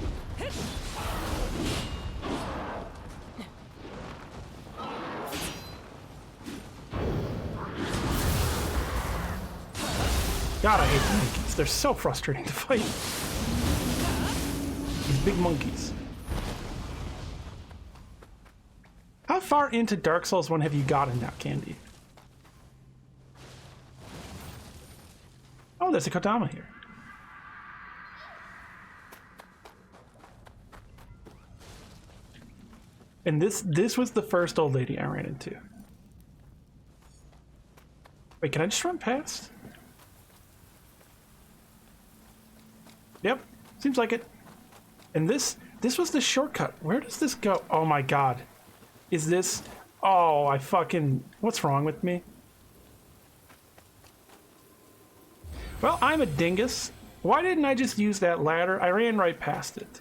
God, I hate the monkeys. They're so frustrating to fight. These big monkeys. How far into Dark Souls 1 have you gotten now, Candy? Oh, there's a Kodama here. And this was the first old lady I ran into. Wait, can I just run past? Yep, seems like it. And this was the shortcut. Where does this go? Oh my god. Is this... Oh, I fucking... What's wrong with me? Well, I'm a dingus. Why didn't I just use that ladder? I ran right past it.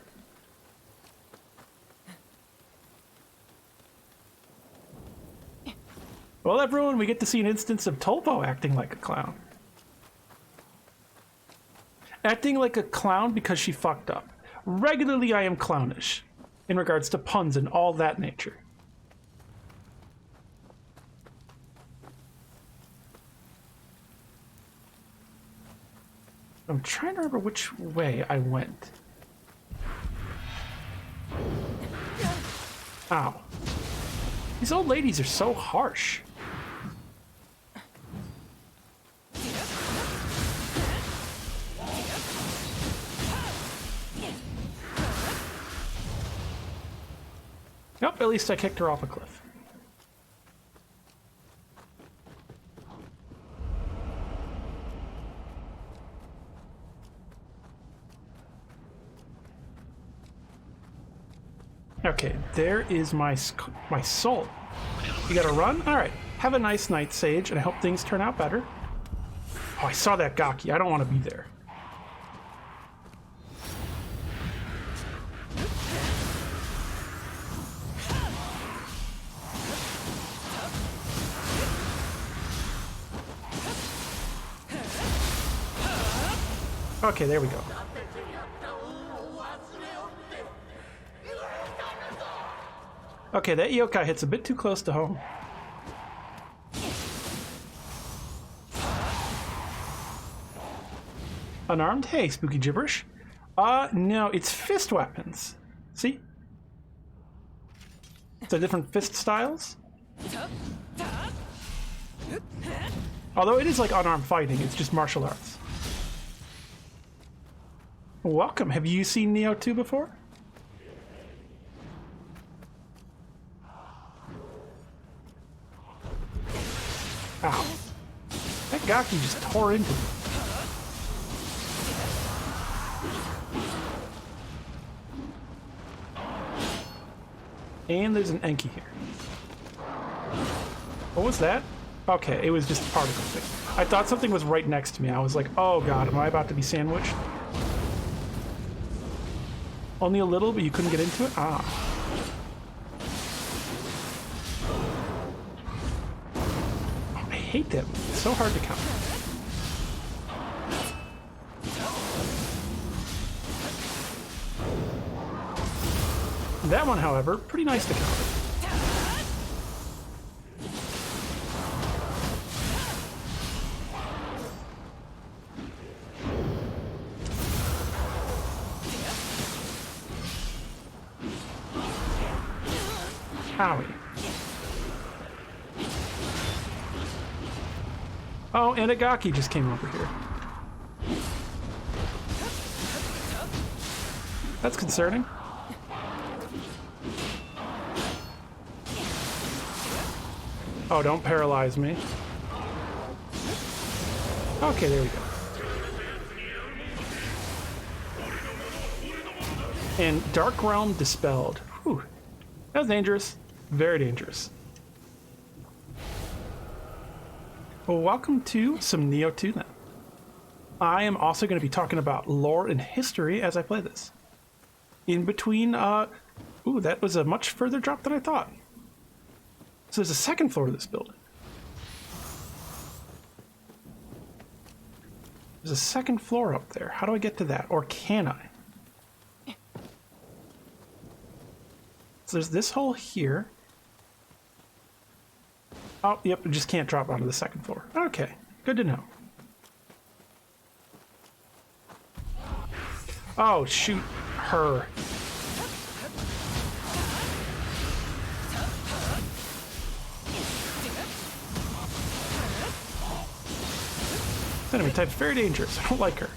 Well, everyone, we get to see an instance of Tolvo acting like a clown. Acting like a clown because she fucked up. Regularly, I am clownish in regards to puns and all that nature. I'm trying to remember which way I went. Ow. These old ladies are so harsh. Nope, at least I kicked her off a cliff. Okay, there is my soul. You gotta run? Alright. Have a nice night, Sage, and I hope things turn out better. Oh, I saw that Gaki. I don't want to be there. Okay, there we go. Okay, that yokai hits a bit too close to home. Unarmed? Hey, spooky gibberish. No, it's fist weapons. See? They're different fist styles. Although it is like unarmed fighting, it's just martial arts. Welcome. Have you seen Nioh 2 before? Ow. That Gaki just tore into me. And there's an Enki here. What was that? Okay, it was just a particle thing. I thought something was right next to me. I was like, oh god, am I about to be sandwiched? Only a little, but you couldn't get into it? Ah. Oh, I hate that move. It's so hard to counter. That one, however, pretty nice to counter. Owie. Oh, and Agaki just came over here. That's concerning. Oh, don't paralyze me. Okay, there we go. And Dark Realm Dispelled. Whew. That was dangerous. Very dangerous. Well, welcome to some Nioh 2 then. I am also going to be talking about lore and history as I play this. In between, ooh, that was a much further drop than I thought. So there's a second floor to this building. There's a second floor up there. How do I get to that? Or can I? So there's this hole here. Oh, yep, I just can't drop onto the second floor. Okay, good to know. Oh, shoot her. This enemy type's very dangerous. I don't like her.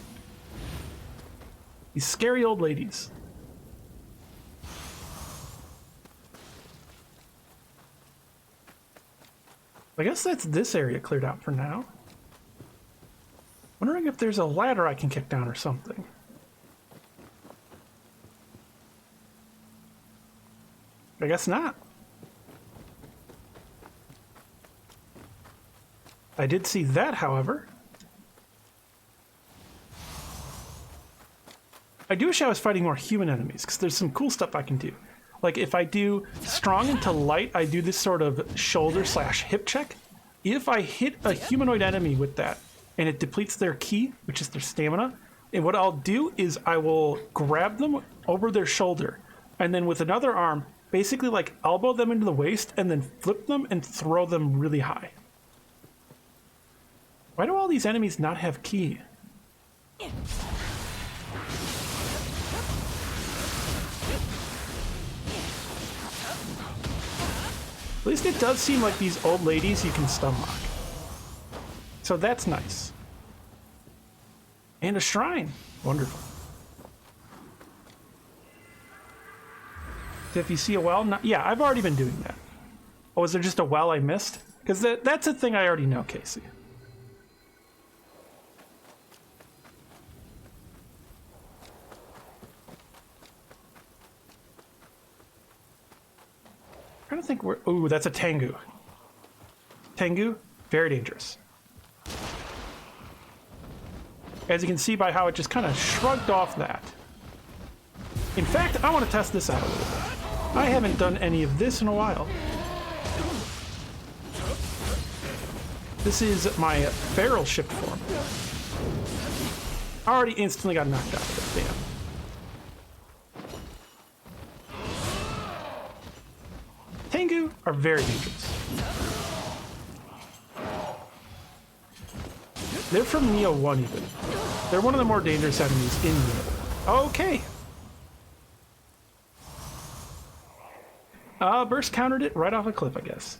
These scary old ladies. I guess that's this area cleared out for now. Wondering if there's a ladder I can kick down or something. I guess not. I did see that, however. I do wish I was fighting more human enemies, because there's some cool stuff I can do. Like, if I do strong into light, I do this sort of shoulder/hip check. If I hit a humanoid enemy with that, and it depletes their ki, which is their stamina, and what I'll do is I will grab them over their shoulder, and then with another arm, basically like elbow them into the waist, and then flip them and throw them really high. Why do all these enemies not have ki? At least it does seem like these old ladies you can stun lock. So that's nice. And a shrine. Wonderful. If you see a well, yeah, I've already been doing that. Oh, is there just a well I missed? Because that's a thing I already know, Casey. I'm trying to think where. Ooh, that's a Tengu. Tengu, very dangerous. As you can see by how it just kind of shrugged off that. In fact, I want to test this out a little bit. I haven't done any of this in a while. This is my feral shift form. I already instantly got knocked out of it, damn. Tengu are very dangerous. They're from Nioh 1 even. They're one of the more dangerous enemies in Nioh. Okay. Burst countered it right off a cliff, I guess.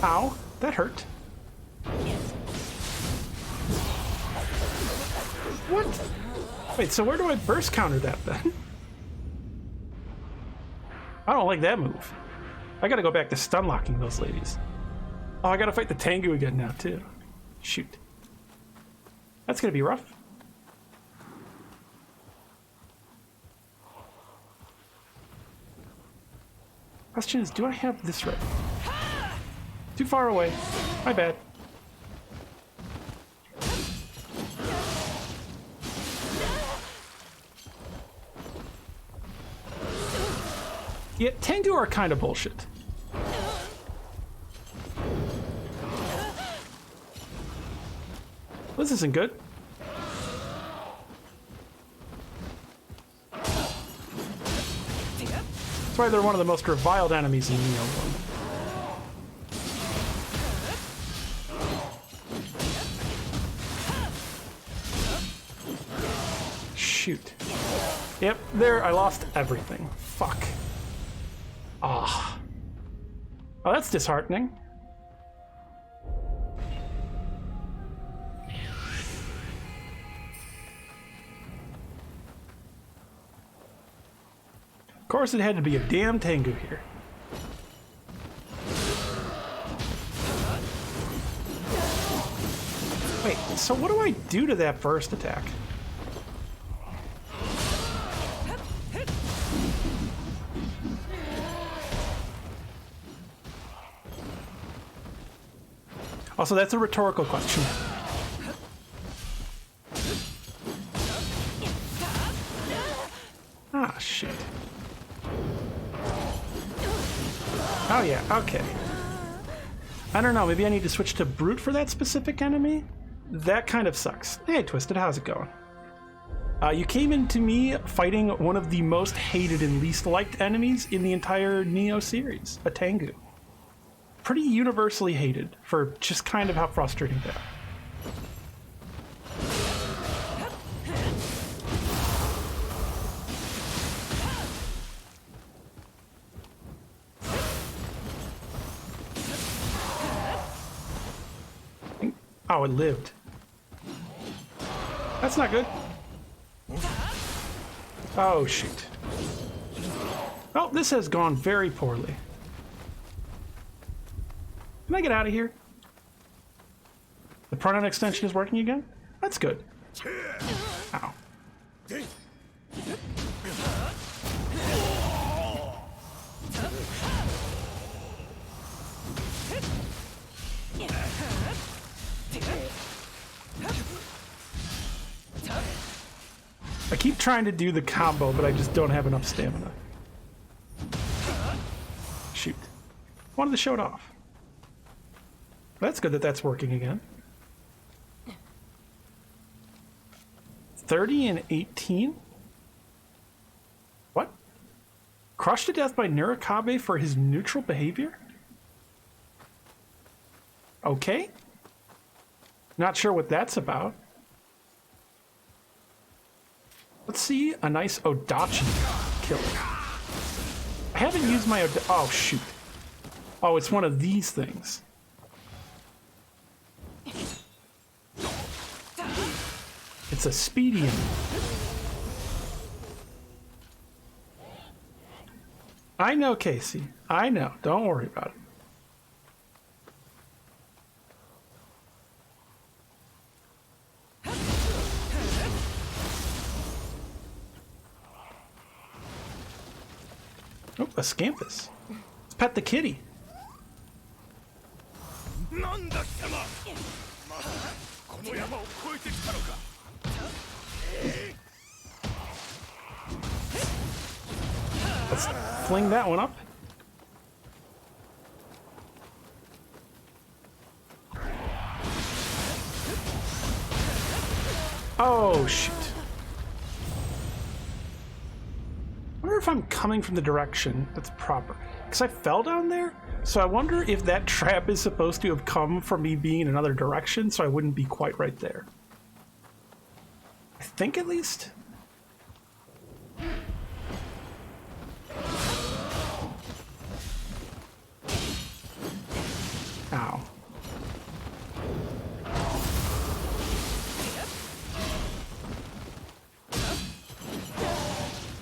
Ow, that hurt. What? Wait, so where do I burst counter that then? I don't like that move. I gotta go back to stun locking those ladies. Oh, I gotta fight the Tengu again now too. Shoot. That's gonna be rough. Question is, do I have this right? Too far away. My bad. Yeah, Tengu are kind of bullshit. This isn't good. That's why they're one of the most reviled enemies in Nioh 1. shoot. Yep, there, I lost everything. Fuck. Ah. Oh, that's disheartening. Of course, it had to be a damn Tengu here. Wait, so what do I do to that first attack? Also, that's a rhetorical question. Ah, shit. Oh yeah, okay. I don't know, maybe I need to switch to Brute for that specific enemy? That kind of sucks. Hey, Twisted, how's it going? You came into me fighting one of the most hated and least liked enemies in the entire Nioh series, a Tengu. Pretty universally hated for just kind of how frustrating they are. Oh, it lived. That's not good. Oh, shoot. Oh, this has gone very poorly. Can I get out of here? The pronoun extension is working again? That's good. Ow. I keep trying to do the combo, but I just don't have enough stamina. Shoot. Wanted to show it off. That's good that that's working again. 30 and 18? What? Crushed to death by Nurikabe for his neutral behavior? Okay. Not sure what that's about. Let's see a nice Odachi kill. I haven't used my oh shoot. Oh, it's one of these things. It's a speedy one. I know, Casey. I know. Don't worry about it. Oh, a Scampus. Let's pet the kitty. Let's fling that one up. Oh, shoot. I wonder if I'm coming from the direction that's proper. Because I fell down there, so I wonder if that trap is supposed to have come from me being in another direction, so I wouldn't be quite right there. I think at least. Ow.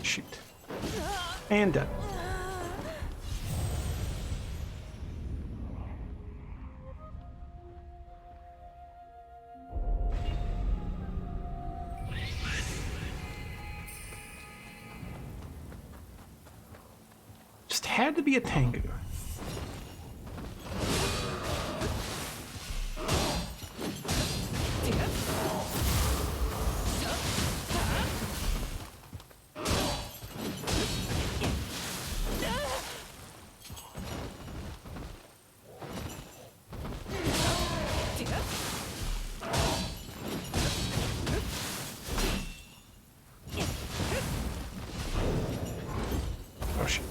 Shoot. And dead. Just had to be a Tengu. Oh shit.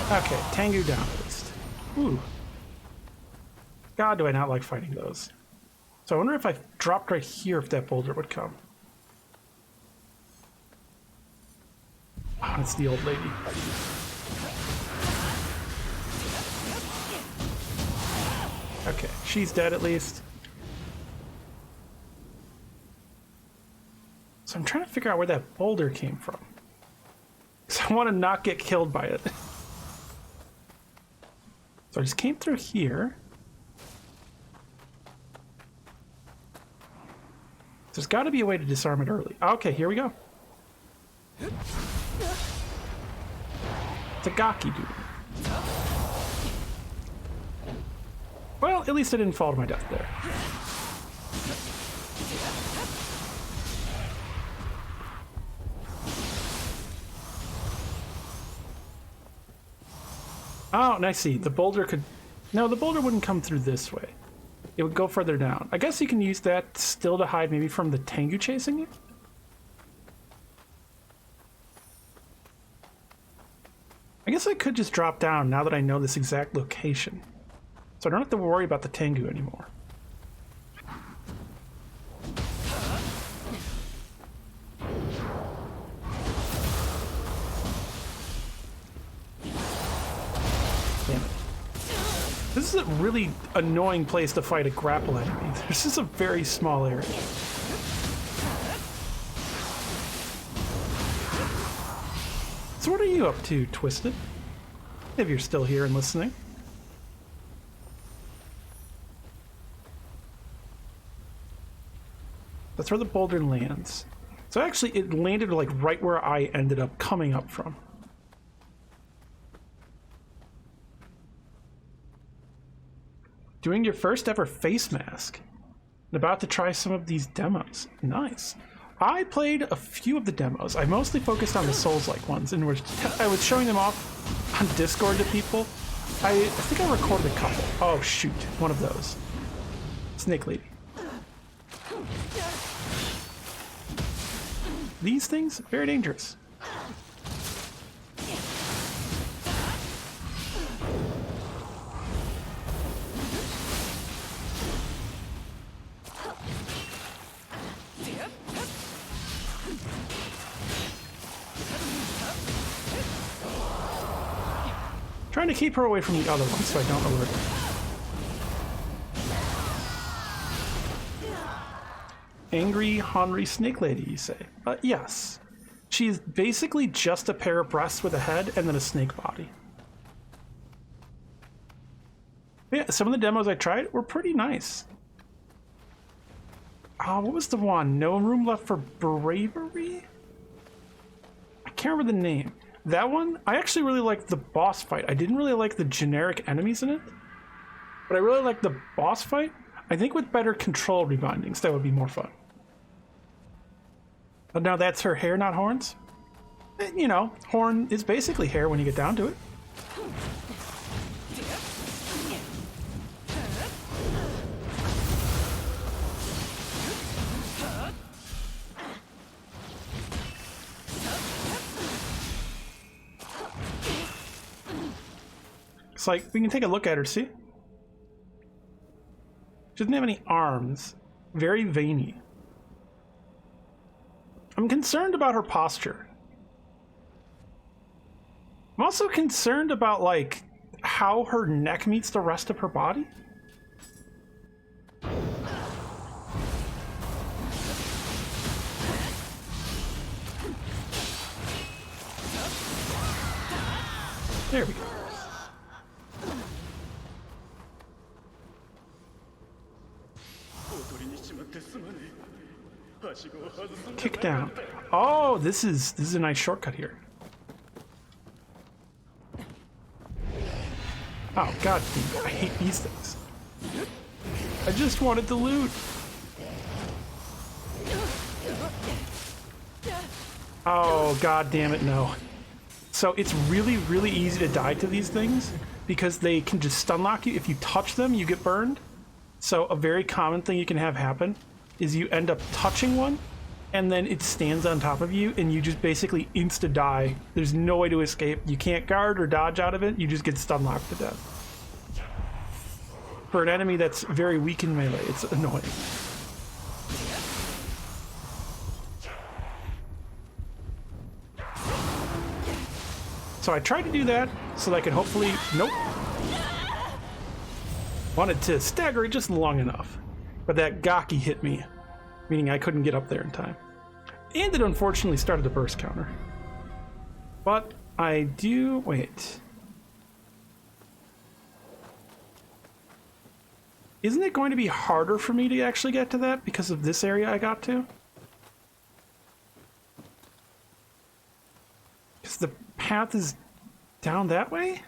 Okay, Tengu down at least. Ooh. God, do I not like fighting those. So I wonder if I dropped right here if that boulder would come. Oh, it's the old lady. Okay, she's dead at least. So I'm trying to figure out where that boulder came from. Because I want to not get killed by it. So I just came through here. There's got to be a way to disarm it early. Okay, here we go. It's a Gaki dude. Well, at least I didn't fall to my death there. Oh, and I see. The boulder could... No, the boulder wouldn't come through this way. It would go further down. I guess you can use that still to hide maybe from the Tengu chasing you? I guess I could just drop down now that I know this exact location. So I don't have to worry about the Tengu anymore. Damn it. This is a really annoying place to fight a grapple enemy. This is a very small area. So what are you up to, Twisted? If you're still here and listening. That's where the boulder lands. So actually it landed like right where I ended up coming up from. Doing your first ever face mask. And about to try some of these demos. Nice. I played a few of the demos. I mostly focused on the Souls-like ones, and I was showing them off on Discord to people. I think I recorded a couple. Oh shoot, one of those. Snake Lady. These things, very dangerous. Trying to keep her away from the other one so I don't alert her. Angry, hungry snake lady, you say? Yes. She is basically just a pair of breasts with a head and then a snake body. Yeah, some of the demos I tried were pretty nice. What was the one? No room left for bravery? I can't remember the name. That one, I actually really liked the boss fight. I didn't really like the generic enemies in it, but I really liked the boss fight. I think with better control rebindings, that would be more fun. But now that's her hair, not horns. You know, horn is basically hair when you get down to it. It's like, we can take a look at her, see? She doesn't have any arms. Very veiny. I'm concerned about her posture. I'm also concerned about, like, how her neck meets the rest of her body. There we go. Kick down. Oh, this is a nice shortcut here. Oh god damn, I hate these things. I just wanted the loot. Oh god damn it, no. So it's really, really easy to die to these things because they can just stun lock you. If you touch them, you get burned. So a very common thing you can have happen is you end up touching one and then it stands on top of you and you just basically insta die. There's no way to escape. You can't guard or dodge out of it. You just get stun locked to death. for an enemy that's very weak in melee. It's annoying. So I tried to do that so that I could hopefully... Nope. Wanted to stagger it just long enough. But that Gaki hit me, meaning I couldn't get up there in time. And it unfortunately started a burst counter. But I do... Wait. Isn't it going to be harder for me to actually get to that because of this area I got to? Because the path is down that way?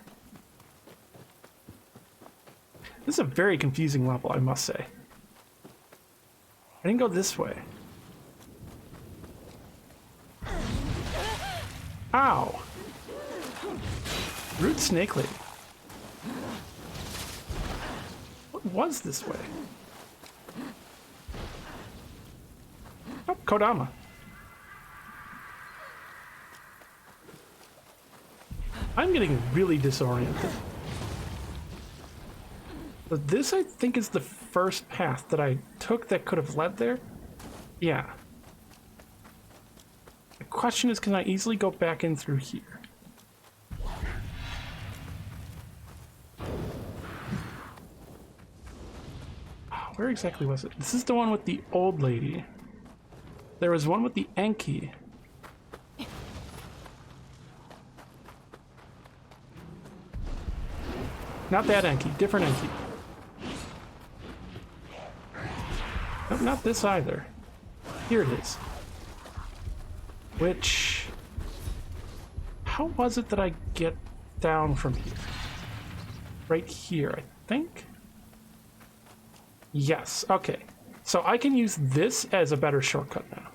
This is a very confusing level, I must say. I didn't go this way. Ow! Rude snake lady. What was this way? Oh, Kodama. I'm getting really disoriented. But this, I think, is the first path that I took that could have led there. Yeah. The question is, can I easily go back in through here? Oh, where exactly was it? This is the one with the old lady. There was one with the Enki. Not that Enki, different Enki. Nope, not this either. Here it is. Which... How was it that I get down from here? Right here, I think? Yes, okay. So I can use this as a better shortcut now.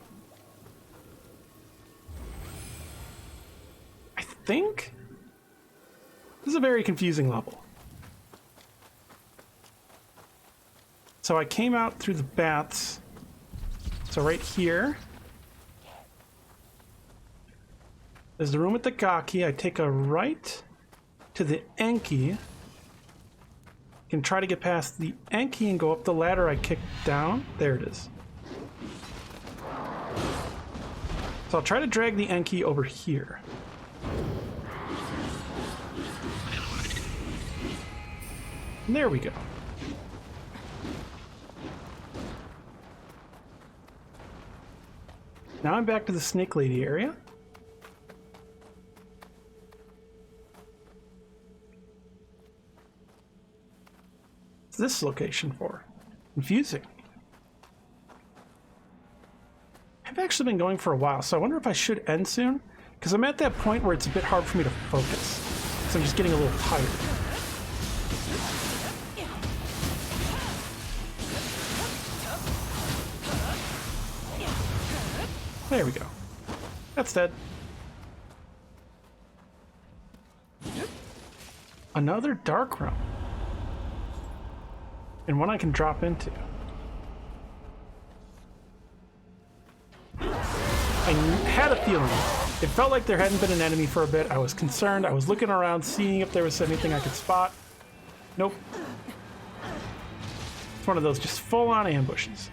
I think? This is a very confusing level. So I came out through the baths. So right here. There's the room with the Gaki. I take a right to the Enki. Can try to get past the Enki and go up the ladder I kicked down. There it is. So I'll try to drag the Enki over here. And there we go. Now I'm back to the Snake Lady area. What's this location for? Confusing. I've actually been going for a while, so I wonder if I should end soon? Because I'm at that point where it's a bit hard for me to focus. So I'm just getting a little tired. There we go. That's dead. Another dark realm. And one I can drop into. I had a feeling. It felt like there hadn't been an enemy for a bit. I was concerned. I was looking around, seeing if there was anything I could spot. Nope. It's one of those just full-on ambushes.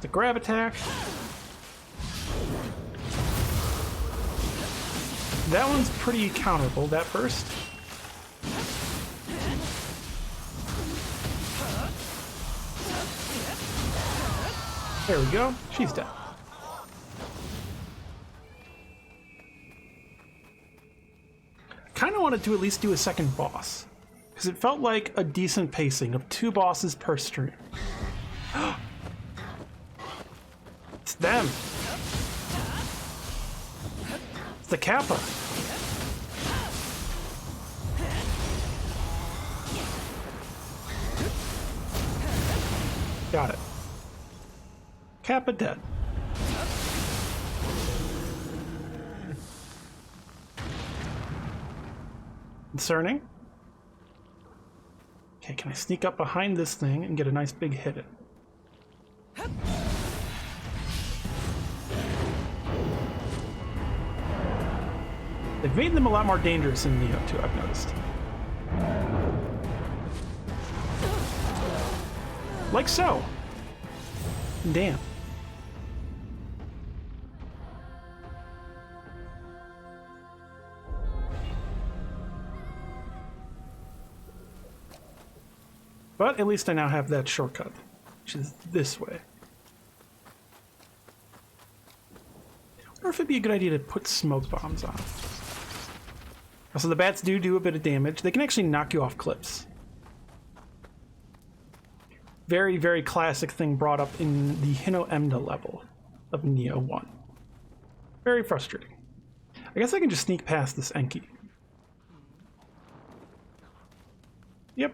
The grab attack. That one's pretty counterable, that burst. There we go. She's dead. Kind of wanted to at least do a second boss, because it felt like a decent pacing of 2 bosses per stream. It's them. It's the Kappa. Got it. Kappa dead. Concerning. Okay, can I sneak up behind this thing and get a nice big hit in? They've made them a lot more dangerous in Nioh too, I've noticed. Like so. Damn. But at least I now have that shortcut, which is this way. I wonder if it'd be a good idea to put smoke bombs on. Also, the bats do a bit of damage. They can actually knock you off cliffs. Very, very classic thing brought up in the Hino Emda level of Nioh 1. Very frustrating. I guess I can just sneak past this Enki. Yep.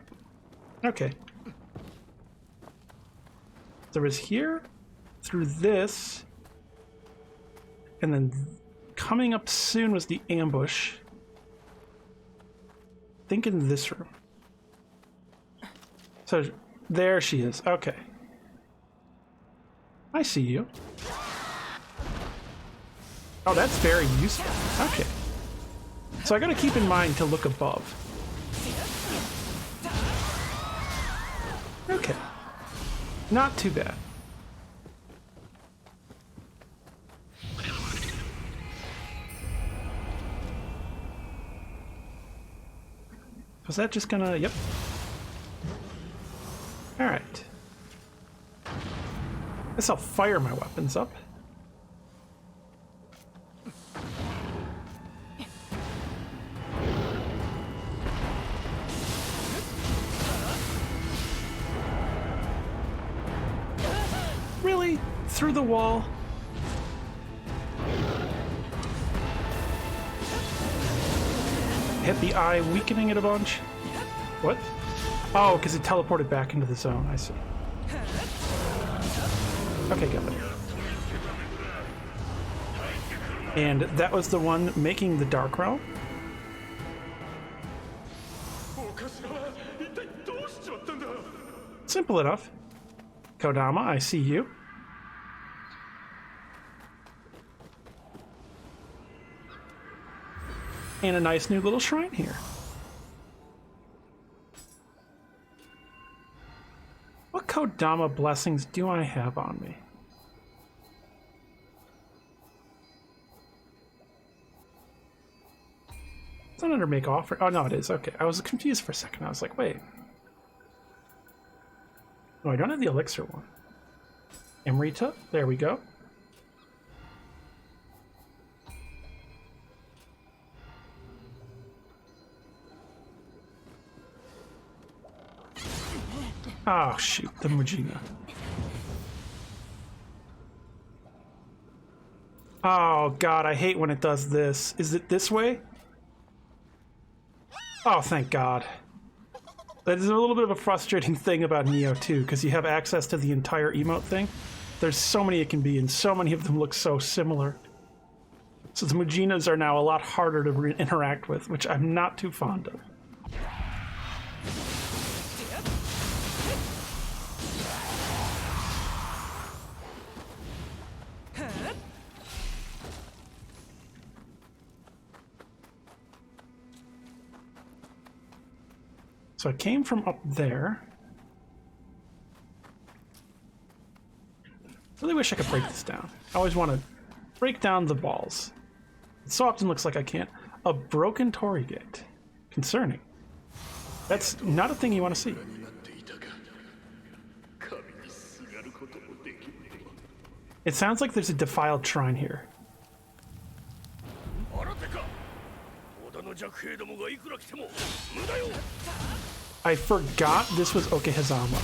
Okay. There is here, through this, and then coming up soon was the ambush. I think in this room. So there she is. Okay. I see you. Oh, that's very useful. Okay. So I gotta keep in mind to look above. Okay. Not too bad. Was that just gonna... Yep. Alright. Guess I'll fire my weapons up. Really? Through the wall? Hit the eye, weakening it a bunch. What? Oh, because it teleported back into the zone. I see. Okay, got it. And that was the one making the Dark Realm. Simple enough. Kodama, I see you. And a nice new little shrine here. What Kodama blessings do I have on me? It's not under make offer. Oh, no, it is. Okay. I was confused for a second. I was like, wait. Oh, I don't have the elixir one. Amrita. There we go. Oh, shoot. The Mujina. Oh, God. I hate when it does this. Is it this way? Oh, thank God. That is a little bit of a frustrating thing about Nioh, too, because you have access to the entire emote thing. There's so many it can be, and so many of them look so similar. So the Mujinas are now a lot harder to interact with, which I'm not too fond of. So I came from up there. Really wish I could break this down. I always want to break down the balls. It so often looks like I can't. A broken Torii gate. Concerning. That's not a thing you want to see. It sounds like there's a defiled shrine here. I forgot this was Okehazama.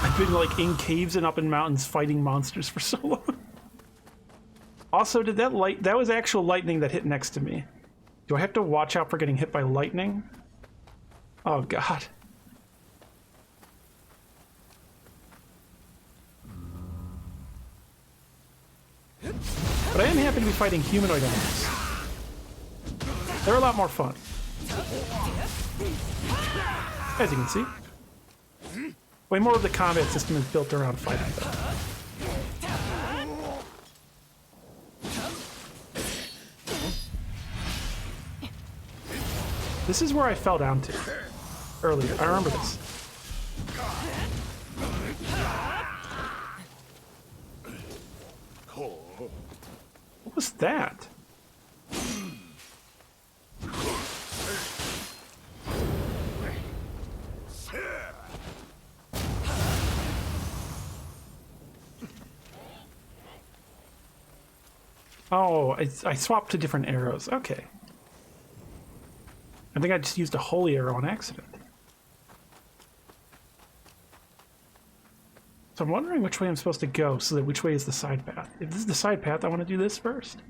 I've been like in caves and up in mountains fighting monsters for so long. Also, did that was actual lightning that hit next to me. Do I have to watch out for getting hit by lightning? Oh God. But I am happy to be fighting humanoid enemies. They're a lot more fun. As you can see. Way more of the combat system is built around fighting them. This is where I fell down to earlier. I remember this. What was that? Oh, I swapped to different arrows. Okay. I think I just used a holy arrow on accident. So I'm wondering which way I'm supposed to go, so that which way is the side path. If this is the side path, I want to do this first.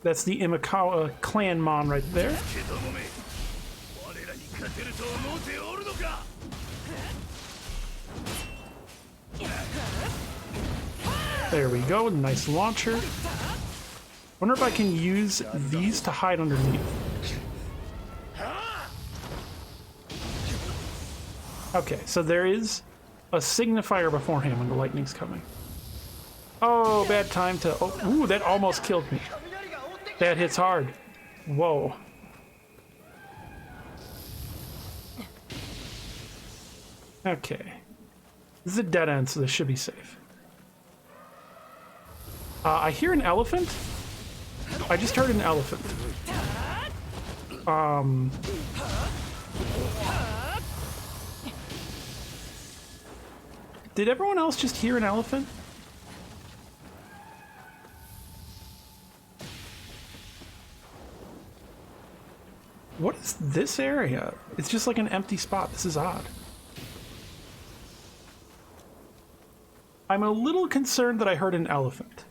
That's the Imikawa clan mon right there. There we go, nice launcher. Wonder if I can use these to hide underneath. Okay, so there is a signifier before him when the lightning's coming. Oh, bad time to... Oh, ooh, that almost killed me. That hits hard. Whoa. Okay. This is a dead end, so this should be safe. I hear an elephant. I just heard an elephant. Did everyone else just hear an elephant? What is this area? It's just like an empty spot. This is odd. I'm a little concerned that I heard an elephant.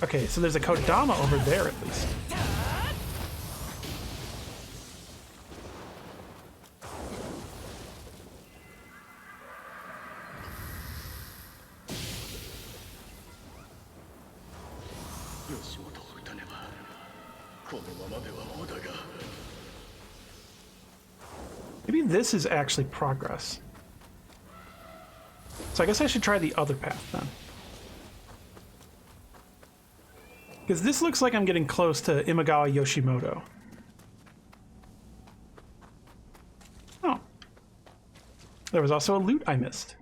Okay, so there's a Kodama over there at least. Maybe this is actually progress. So I guess I should try the other path then. Because this looks like I'm getting close to Imagawa Yoshimoto. Oh. There was also a loot I missed.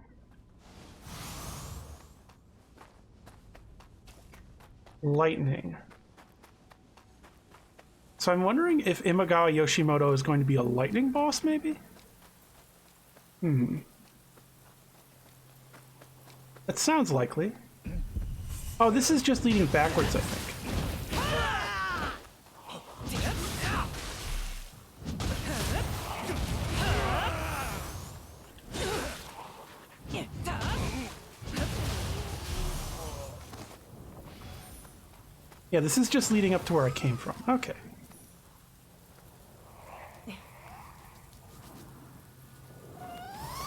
Lightning. So I'm wondering if Imagawa Yoshimoto is going to be a lightning boss, maybe? That sounds likely. Oh, this is just leading backwards, I think. Yeah, this is just leading up to where I came from. Okay.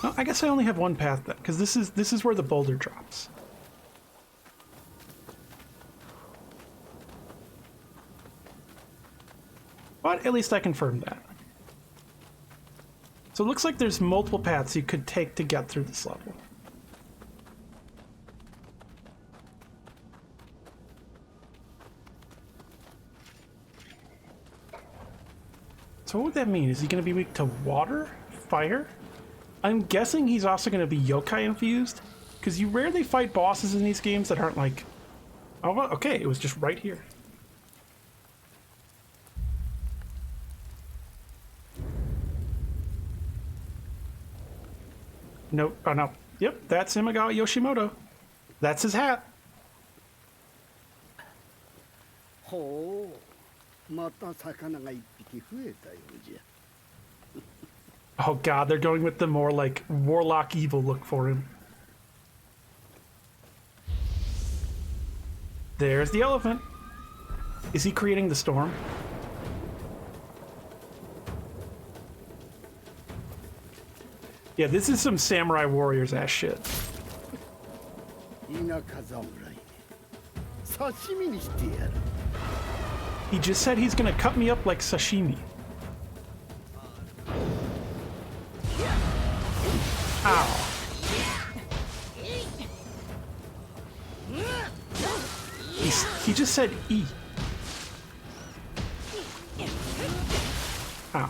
Well, I guess I only have one path then, because this is where the boulder drops. But at least I confirmed that. So it looks like there's multiple paths you could take to get through this level. So what would that mean? Is he going to be weak to water? Fire? I'm guessing he's also going to be yokai infused, because you rarely fight bosses in these games that aren't like... Oh, well, okay, it was just right here. Nope. Oh, no. Yep, that's Imagawa Yoshimoto. That's his hat. Oh god, they're going with the more like warlock evil look for him. There's the elephant. Is he creating the storm? Yeah, this is some samurai warriors ass shit. He just said he's gonna cut me up like sashimi. Ow. He just said E. Ow.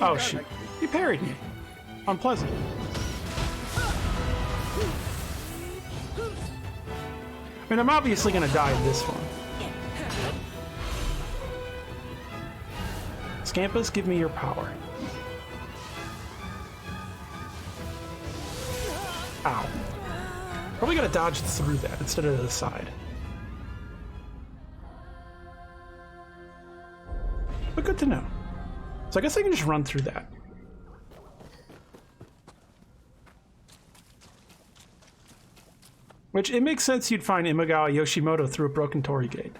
Oh shoot. You parried me. Unpleasant. I mean, I'm obviously gonna die in this one. Scampus, give me your power. Ow. Probably gotta dodge through that instead of to the side. But good to know. So I guess I can just run through that. Which, it makes sense you'd find Imagawa Yoshimoto through a broken torii gate.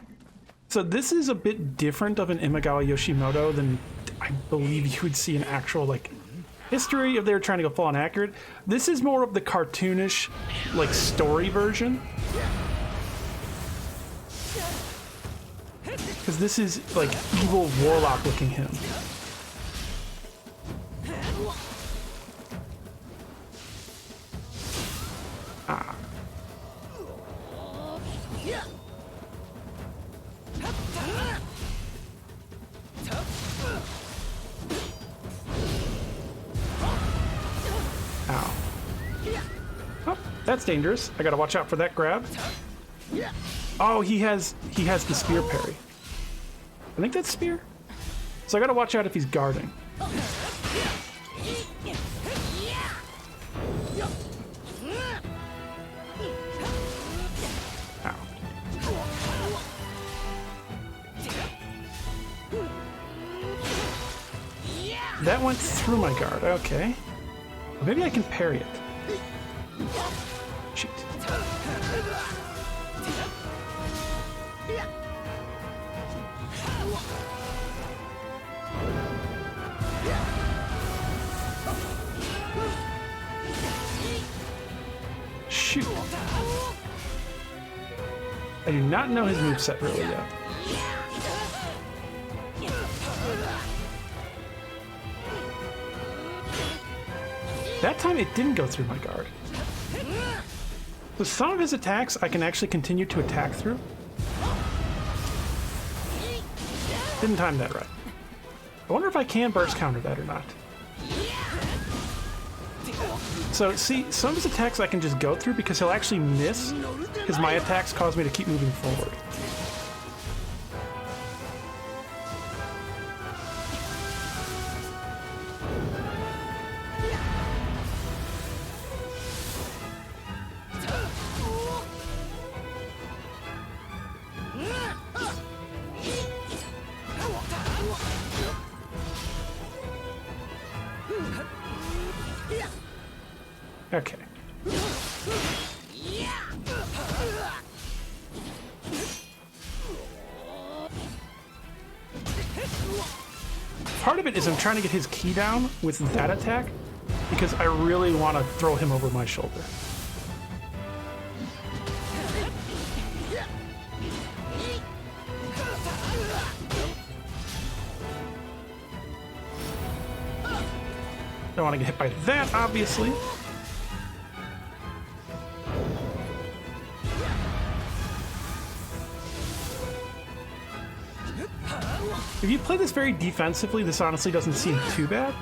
So this is a bit different of an Imagawa Yoshimoto than I believe you would see in actual, like, history if they were trying to go full on accurate. This is more of the cartoonish, like, story version. Because this is, like, evil warlock looking him. Ah. Ow. Oh, that's dangerous. I gotta watch out for that grab. Oh, he has the spear parry. I think that's spear. So I gotta watch out if he's guarding. Ow. That went through my guard. Okay. Maybe I can parry it. Shoot. Shoot. I do not know his moveset really yet. That time it didn't go through my guard. With some of his attacks, I can actually continue to attack through. Didn't time that right. I wonder if I can burst counter that or not. So, see, some of his attacks I can just go through because he'll actually miss, because my attacks cause me to keep moving forward. Okay. Part of it is I'm trying to get his key down with that attack because I really want to throw him over my shoulder. Don't want to get hit by that, obviously. If you play this very defensively, this honestly doesn't seem too bad.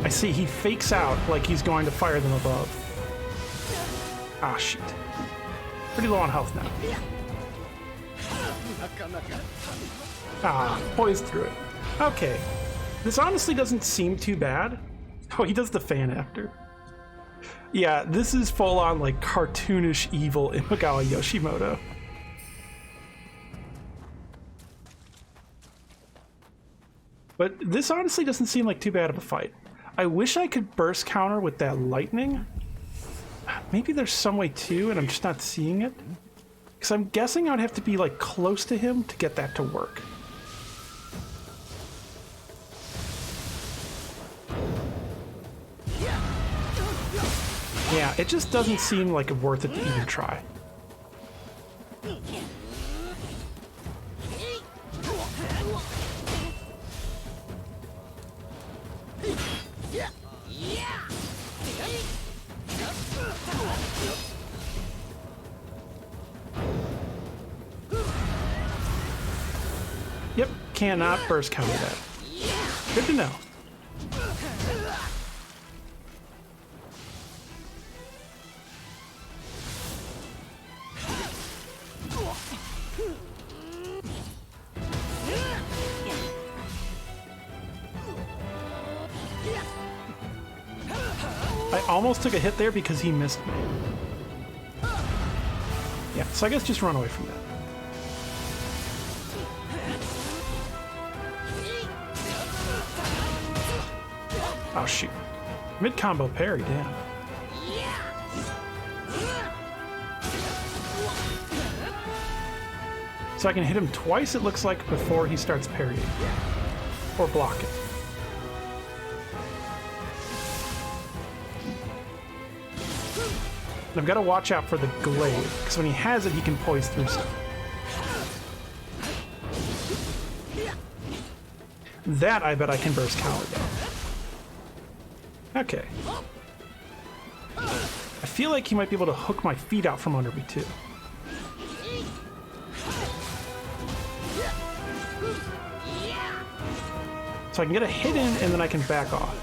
I see, he fakes out like he's going to fire them above. Ah, shoot. Pretty low on health now. Ah, poised through it. Okay. This honestly doesn't seem too bad. Oh, he does the fan after. Yeah, this is full on like cartoonish evil Imagawa Yoshimoto. But this honestly doesn't seem like too bad of a fight. I wish I could burst counter with that lightning. Maybe there's some way too, and I'm just not seeing it. Because I'm guessing I'd have to be like close to him to get that to work. Yeah, it just doesn't seem like worth it to even try. Yep, cannot burst counter that. Good to know. I almost took a hit there because he missed me. Yeah, so I guess just run away from that. Oh shoot. Mid-combo parry, damn. So I can hit him twice, it looks like, before he starts parrying. Or blocking. And I've got to watch out for the glaive, because when he has it, he can poise through stuff. That I bet I can burst counter though. Okay. I feel like he might be able to hook my feet out from under me too. So I can get a hit in and then I can back off.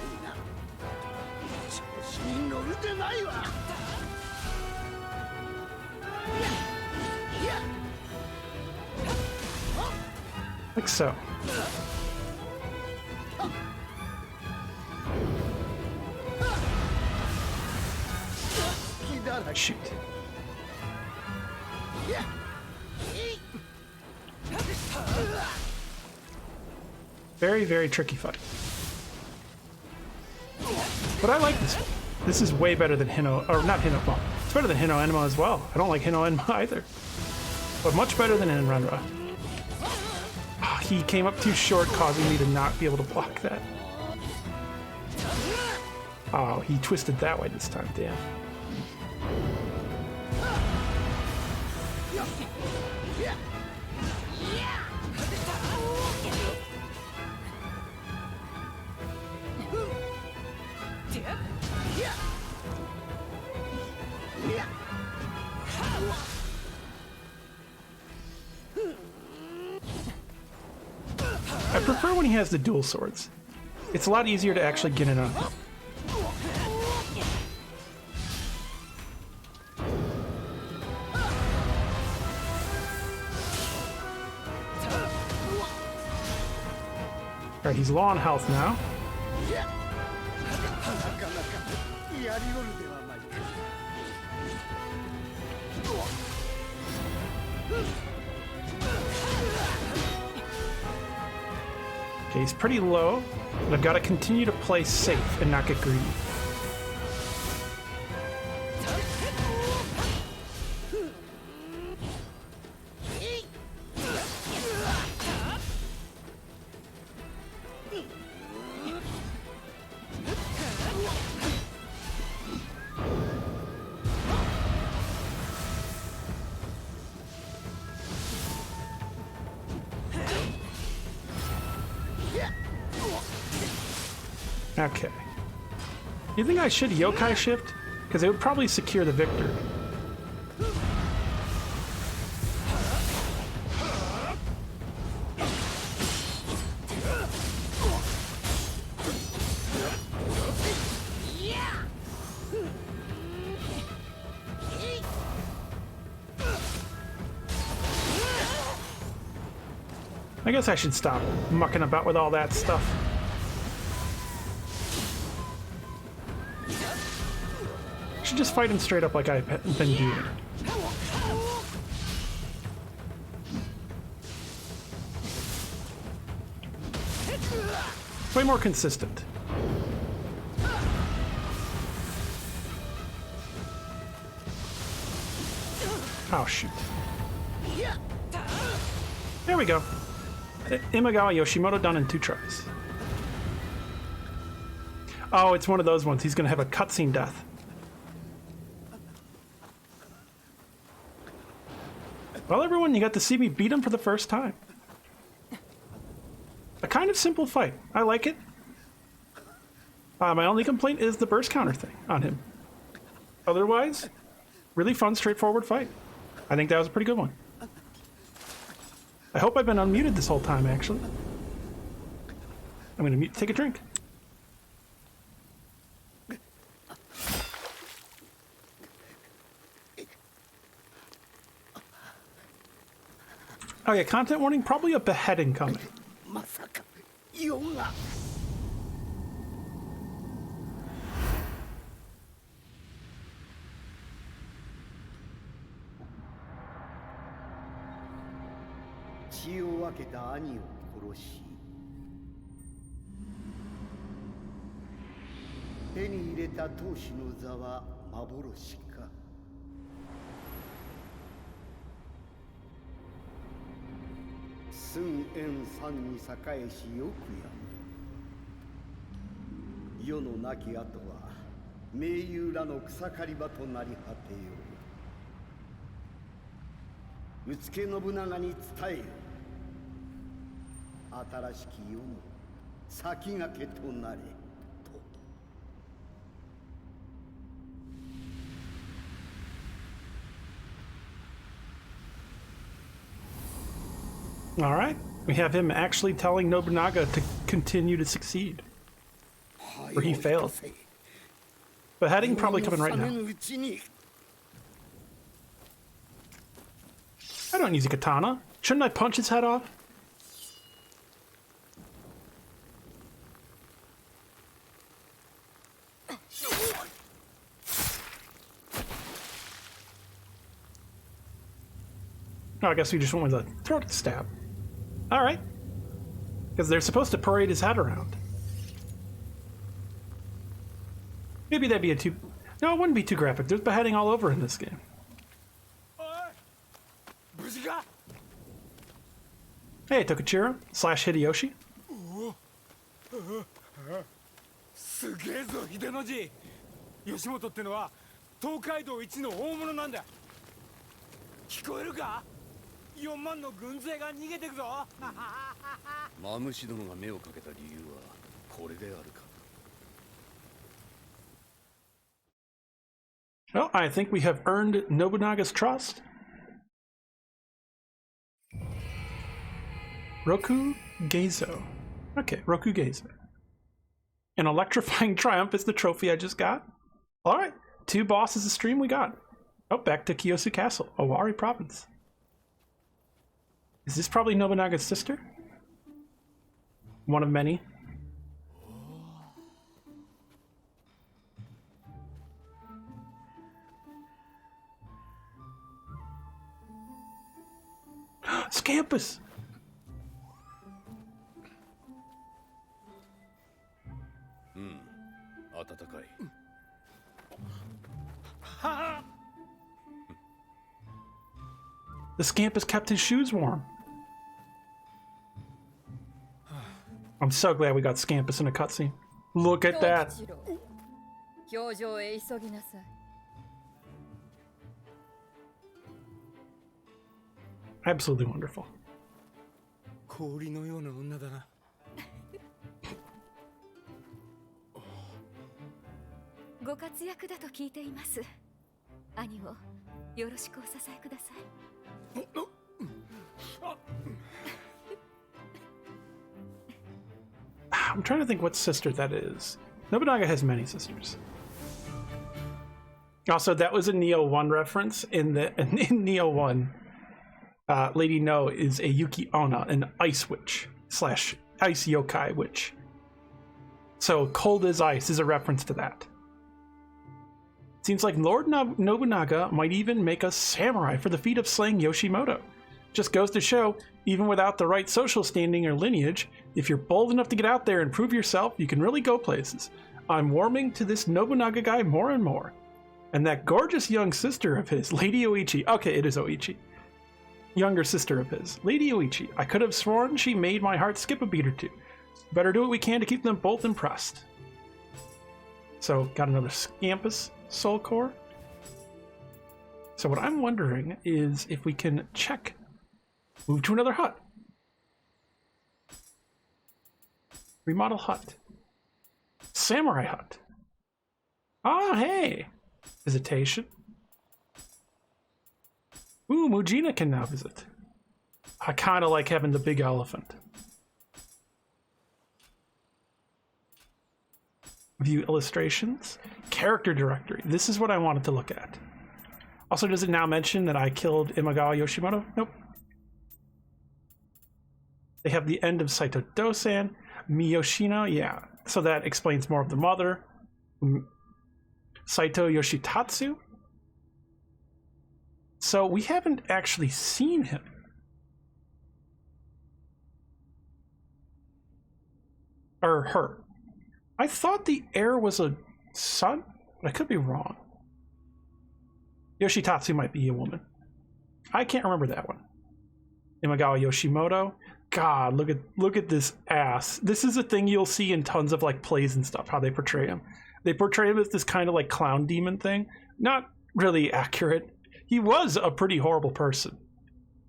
Like so. Shoot. Very, very tricky fight. But I like this one. This is way better than Hino, or not Hino, well, it's better than Hino Enma as well. I don't like Hino Enma either. But much better than Enrenra. Oh, he came up too short, causing me to not be able to block that. Oh, he twisted that way this time, damn. I prefer when he has the dual swords. It's a lot easier to actually get in on him. Alright, he's low on health now. Okay, he's pretty low, but I've got to continue to play safe and not get greedy. Okay. You think I should yokai shift? Because it would probably secure the victory. I guess I should stop mucking about with all that stuff. should just fight him straight up like I've been doing. Way more consistent. Oh, shoot. There we go. Imagawa Yoshimoto done in 2 tries. Oh, it's one of those ones. He's going to have a cutscene death. Well, everyone, you got to see me beat him for the first time. A kind of simple fight. I like it. My only complaint is the burst counter thing on him. Otherwise, really fun, straightforward fight. I think that was a pretty good one. I hope I've been unmuted this whole time, actually. I'm going to take a drink. Oh yeah, content warning, probably a beheading coming. まさかヨガ血を分けた兄を殺し手に入れた当主の座は幻か寸円山に栄えしよくやむ世の亡き後は盟友らの草刈り場となり果てよううつけ信長に伝えよ新しき世の先駆けとなれと All right, we have him actually telling Nobunaga to continue to succeed, where he failed. Beheading probably coming right now. I don't use a katana. Shouldn't I punch his head off? Oh, I guess we just went with a throat stab. All right. Because they're supposed to parade his head around. Maybe that'd be a too... No, it wouldn't be too graphic. There's beheading all over in this game. Hey, Tokichiro / Hideyoshi. すげえぞ秀の字吉本ってのは東海道一の大物なんだ聞こえるか4万の軍勢が逃げてくぞマムシ殿が目をかけた理由はこれであるか Well, I think we have earned Nobunaga's trust. Roku Geizo. Okay, Roku Geizo. An electrifying triumph is the trophy I just got. All right, 2 bosses a stream we got. Oh, back to Kiyosu Castle, Owari Province. Is this probably Nobunaga's sister? One of many. Scampus! The Scampus kept his shoes warm. I'm so glad we got Scampus in a cutscene. Look at that. 表情へ急ぎなさい Absolutely wonderful. 氷のような女だなご活躍だと聞いています兄をよろしくお支えください I'm trying to think what sister that is. Nobunaga has many sisters. Also, that was a Nioh 1 reference. In Nioh 1, Lady No is a Yuki Onna, an ice witch / ice yokai witch. So cold as ice is a reference to that. Seems like Lord Nobunaga might even make us samurai for the feat of slaying Yoshimoto. Just goes to show, even without the right social standing or lineage, if you're bold enough to get out there and prove yourself, you can really go places. I'm warming to this Nobunaga guy more and more. And that gorgeous young sister of his, Lady Oichi. Okay, it is Oichi. Younger sister of his, Lady Oichi. I could have sworn she made my heart skip a beat or two. Better do what we can to keep them both impressed. So, got another Scampus Soul Core. So what I'm wondering is if we can check. Move to another hut. Remodel hut. Samurai hut. Ah, hey! Visitation. Ooh, Mujina can now visit. I kind of like having the big elephant. View illustrations. Character directory. This is what I wanted to look at. Also, does it now mention that I killed Imagawa Yoshimoto? Nope. They have the end of Saito Dosan. Miyoshino, yeah. So that explains more of the mother. Saito Yoshitatsu. So we haven't actually seen him. Or her. I thought the heir was a son, but I could be wrong. Yoshitatsu might be a woman. I can't remember that one. Imagawa Yoshimoto. God, look at this ass. This is a thing you'll see in tons of like plays and stuff, how they portray him. They portray him as this kind of like clown demon thing. Not really accurate. He was a pretty horrible person.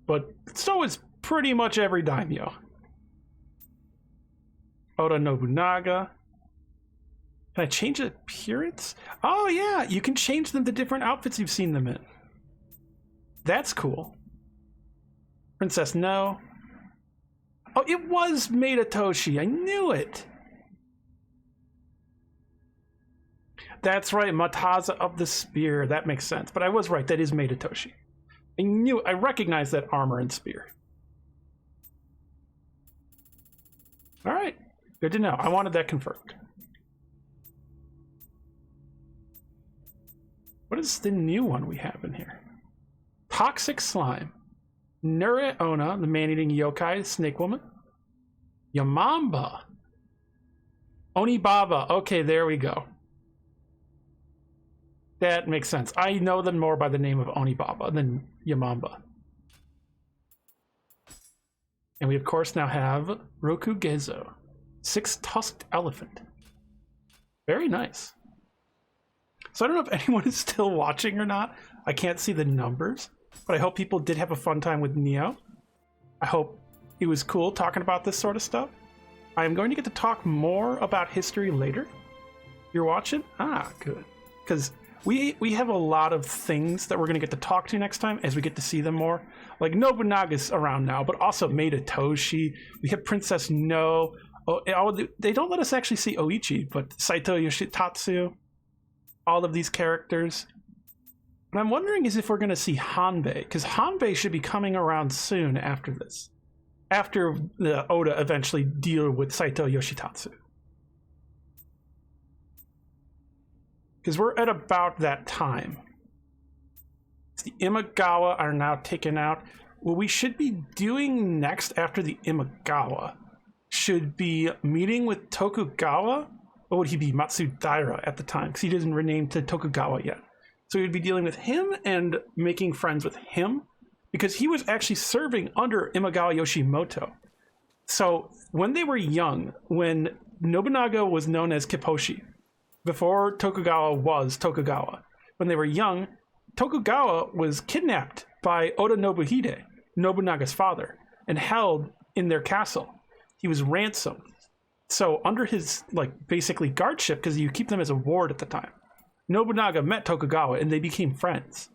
But so is pretty much every daimyo. Oda Nobunaga. Can I change the appearance? Oh yeah, you can change them to different outfits you've seen them in. That's cool. Princess No. Oh, it was Maida Toshi. I knew it. That's right, Mataza of the Spear. That makes sense. But I was right. That is Maida Toshi. I recognized that armor and spear. All right. Good to know. I wanted that confirmed. What is the new one we have in here? Toxic Slime. Nure Ona, the man-eating yokai, snake woman. Yamamba. Onibaba. Okay, there we go. That makes sense. I know them more by the name of Onibaba than Yamamba. And we, of course, now have Roku Gezo. 6-tusked elephant. Very nice. So I don't know if anyone is still watching or not. I can't see the numbers. But I hope people did have a fun time with Nioh. I hope it was cool talking about this sort of stuff. I am going to get to talk more about history later. You're watching? Ah, good. Because we have a lot of things that we're going to get to talk to next time as we get to see them more. Like Nobunaga's around now, but also Maida Toshi. We have Princess No. They don't let us actually see Oichi, but Saito Yoshitatsu. All of these characters. What I'm wondering is if we're going to see Hanbei, because Hanbei should be coming around soon after this. After the Oda eventually deal with Saito Yoshitatsu. Because we're at about that time. The Imagawa are now taken out. What we should be doing next after the Imagawa should be meeting with Tokugawa. What would he be? Matsudaira at the time, because he doesn't rename to Tokugawa yet. So we'd be dealing with him and making friends with him, because he was actually serving under Imagawa Yoshimoto. So when they were young, when Nobunaga was known as Kipposhi, before Tokugawa was Tokugawa, when they were young, Tokugawa was kidnapped by Oda Nobuhide, Nobunaga's father, and held in their castle. He was ransomed. So under his, basically guardship, because you keep them as a ward at the time, Nobunaga met Tokugawa and they became friends.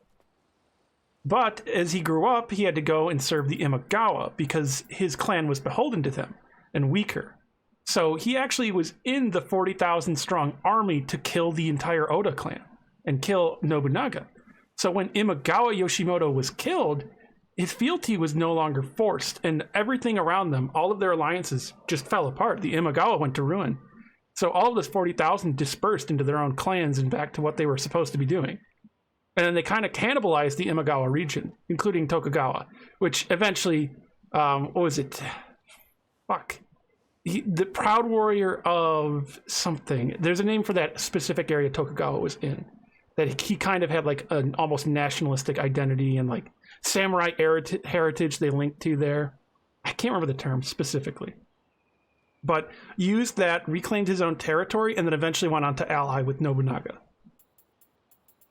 But as he grew up, he had to go and serve the Imagawa because his clan was beholden to them and weaker. So he actually was in the 40,000 strong army to kill the entire Oda clan and kill Nobunaga. So when Imagawa Yoshimoto was killed, his fealty was no longer forced, and everything around them, all of their alliances just fell apart. The Imagawa went to ruin. So all of this 40,000 dispersed into their own clans and back to what they were supposed to be doing. And then they kind of cannibalized the Imagawa region, including Tokugawa, which eventually, what was it? Fuck. The Proud Warrior of something. There's a name for that specific area Tokugawa was in. That he kind of had like an almost nationalistic identity and like samurai heritage they linked to there. I can't remember the term specifically. But used that, reclaimed his own territory, and then eventually went on to ally with Nobunaga.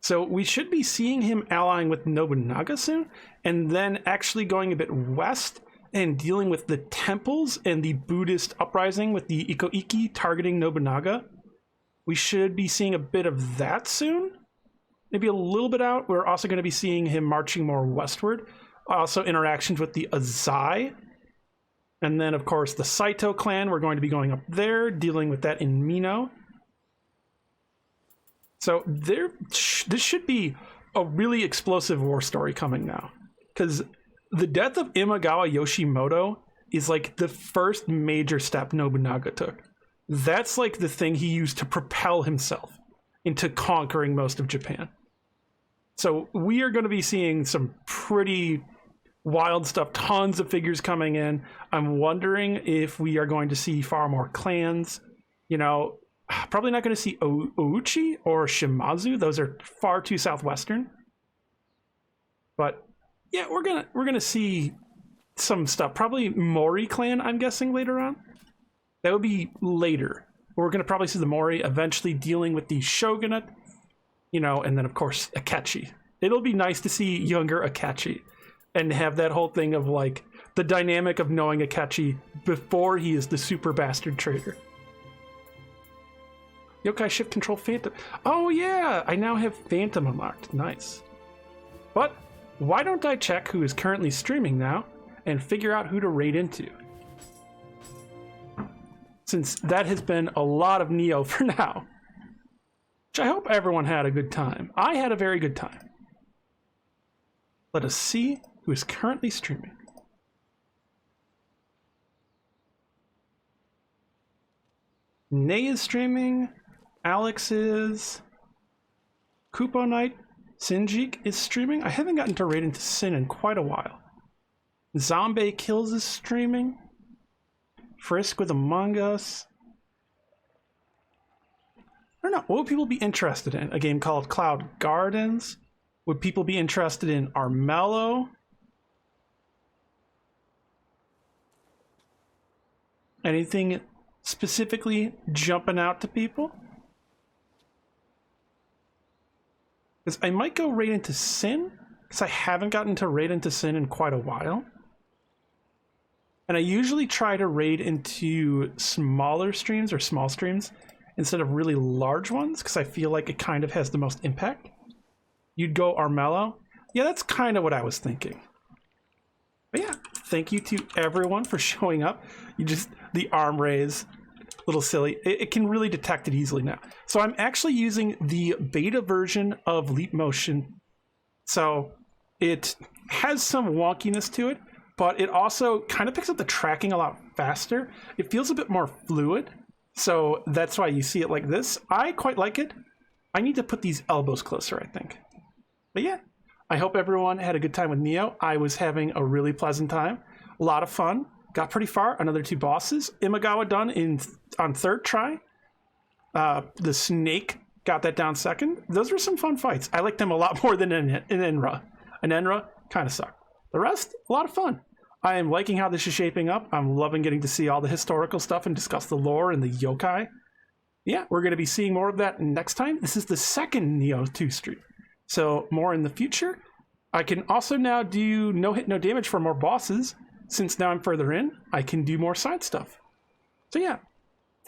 So we should be seeing him allying with Nobunaga soon, and then actually going a bit west and dealing with the temples and the Buddhist uprising with the Iko-Iki targeting Nobunaga. We should be seeing a bit of that soon. Maybe a little bit out. We're also going to be seeing him marching more westward. Also interactions with the Azai. And then, of course, the Saito clan. We're going to be going up there, dealing with that in Mino. So this should be a really explosive war story coming now. Because the death of Imagawa Yoshimoto is like the first major step Nobunaga took. That's like the thing he used to propel himself into conquering most of Japan. So we are going to be seeing some pretty wild stuff, tons of figures coming in. I'm wondering if we are going to see far more clans. You know, probably not going to see Ouchi or Shimazu. Those are far too southwestern. But yeah, we're gonna see some stuff. Probably Mori clan, I'm guessing, later on. That would be later. We're gonna probably see the Mori eventually dealing with the shogunate, you know, and then of course Akechi. It'll be nice to see younger Akechi and have that whole thing of like the dynamic of knowing Akechi before he is the super bastard traitor. Yokai shift control Phantom. Oh yeah, I now have Phantom unlocked. Nice. But why don't I check who is currently streaming now and figure out who to raid into? Since that has been a lot of Nioh for now. Which I hope everyone had a good time. I had a very good time. Let us see who is currently streaming. Nay is streaming. Alex is. Kupo Knight. Sinjik is streaming. I haven't gotten to raid into Sin in quite a while. Zombie Kills is streaming. Frisk with Among Us. I don't know. What would people be interested in? A game called Cloud Gardens? Would people be interested in Armello? Anything specifically jumping out to people? Because I might go raid into Sin, because I haven't gotten to raid into Sin in quite a while. And I usually try to raid into smaller streams or small streams instead of really large ones, because I feel like it kind of has the most impact. You'd go Armello? Yeah, that's kind of what I was thinking. But yeah, thank you to everyone for showing up. The arm raise, little silly. It can really detect it easily now. So I'm actually using the beta version of Leap Motion. So it has some wonkiness to it, but it also kind of picks up the tracking a lot faster. It feels a bit more fluid. So that's why you see it like this. I quite like it. I need to put these elbows closer, I think. But yeah, I hope everyone had a good time with Nioh. I was having a really pleasant time. A lot of fun. Got pretty far. Another 2 bosses. Imagawa done on 3rd try. The snake got that down 2nd. Those were some fun fights. I liked them a lot more than in Enra. An Enra kind of sucked. The rest, a lot of fun. I am liking how this is shaping up. I'm loving getting to see all the historical stuff and discuss the lore and the yokai. Yeah, we're going to be seeing more of that next time. This is the 2nd Nioh 2 stream. So more in the future. I can also now do no hit, no damage for more bosses. Since now I'm further in, I can do more side stuff. So yeah,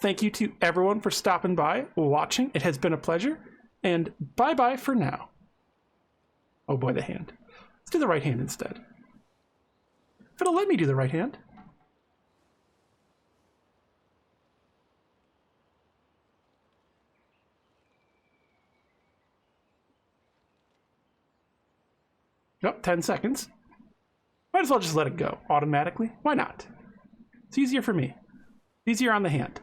thank you to everyone for stopping by, watching. It has been a pleasure. And bye-bye for now. Oh boy, the hand. Let's do the right hand instead. If it'll let me do the right hand. Yep, 10 seconds. Might as well just let it go automatically. Why not? It's easier for me. Easier on the hand.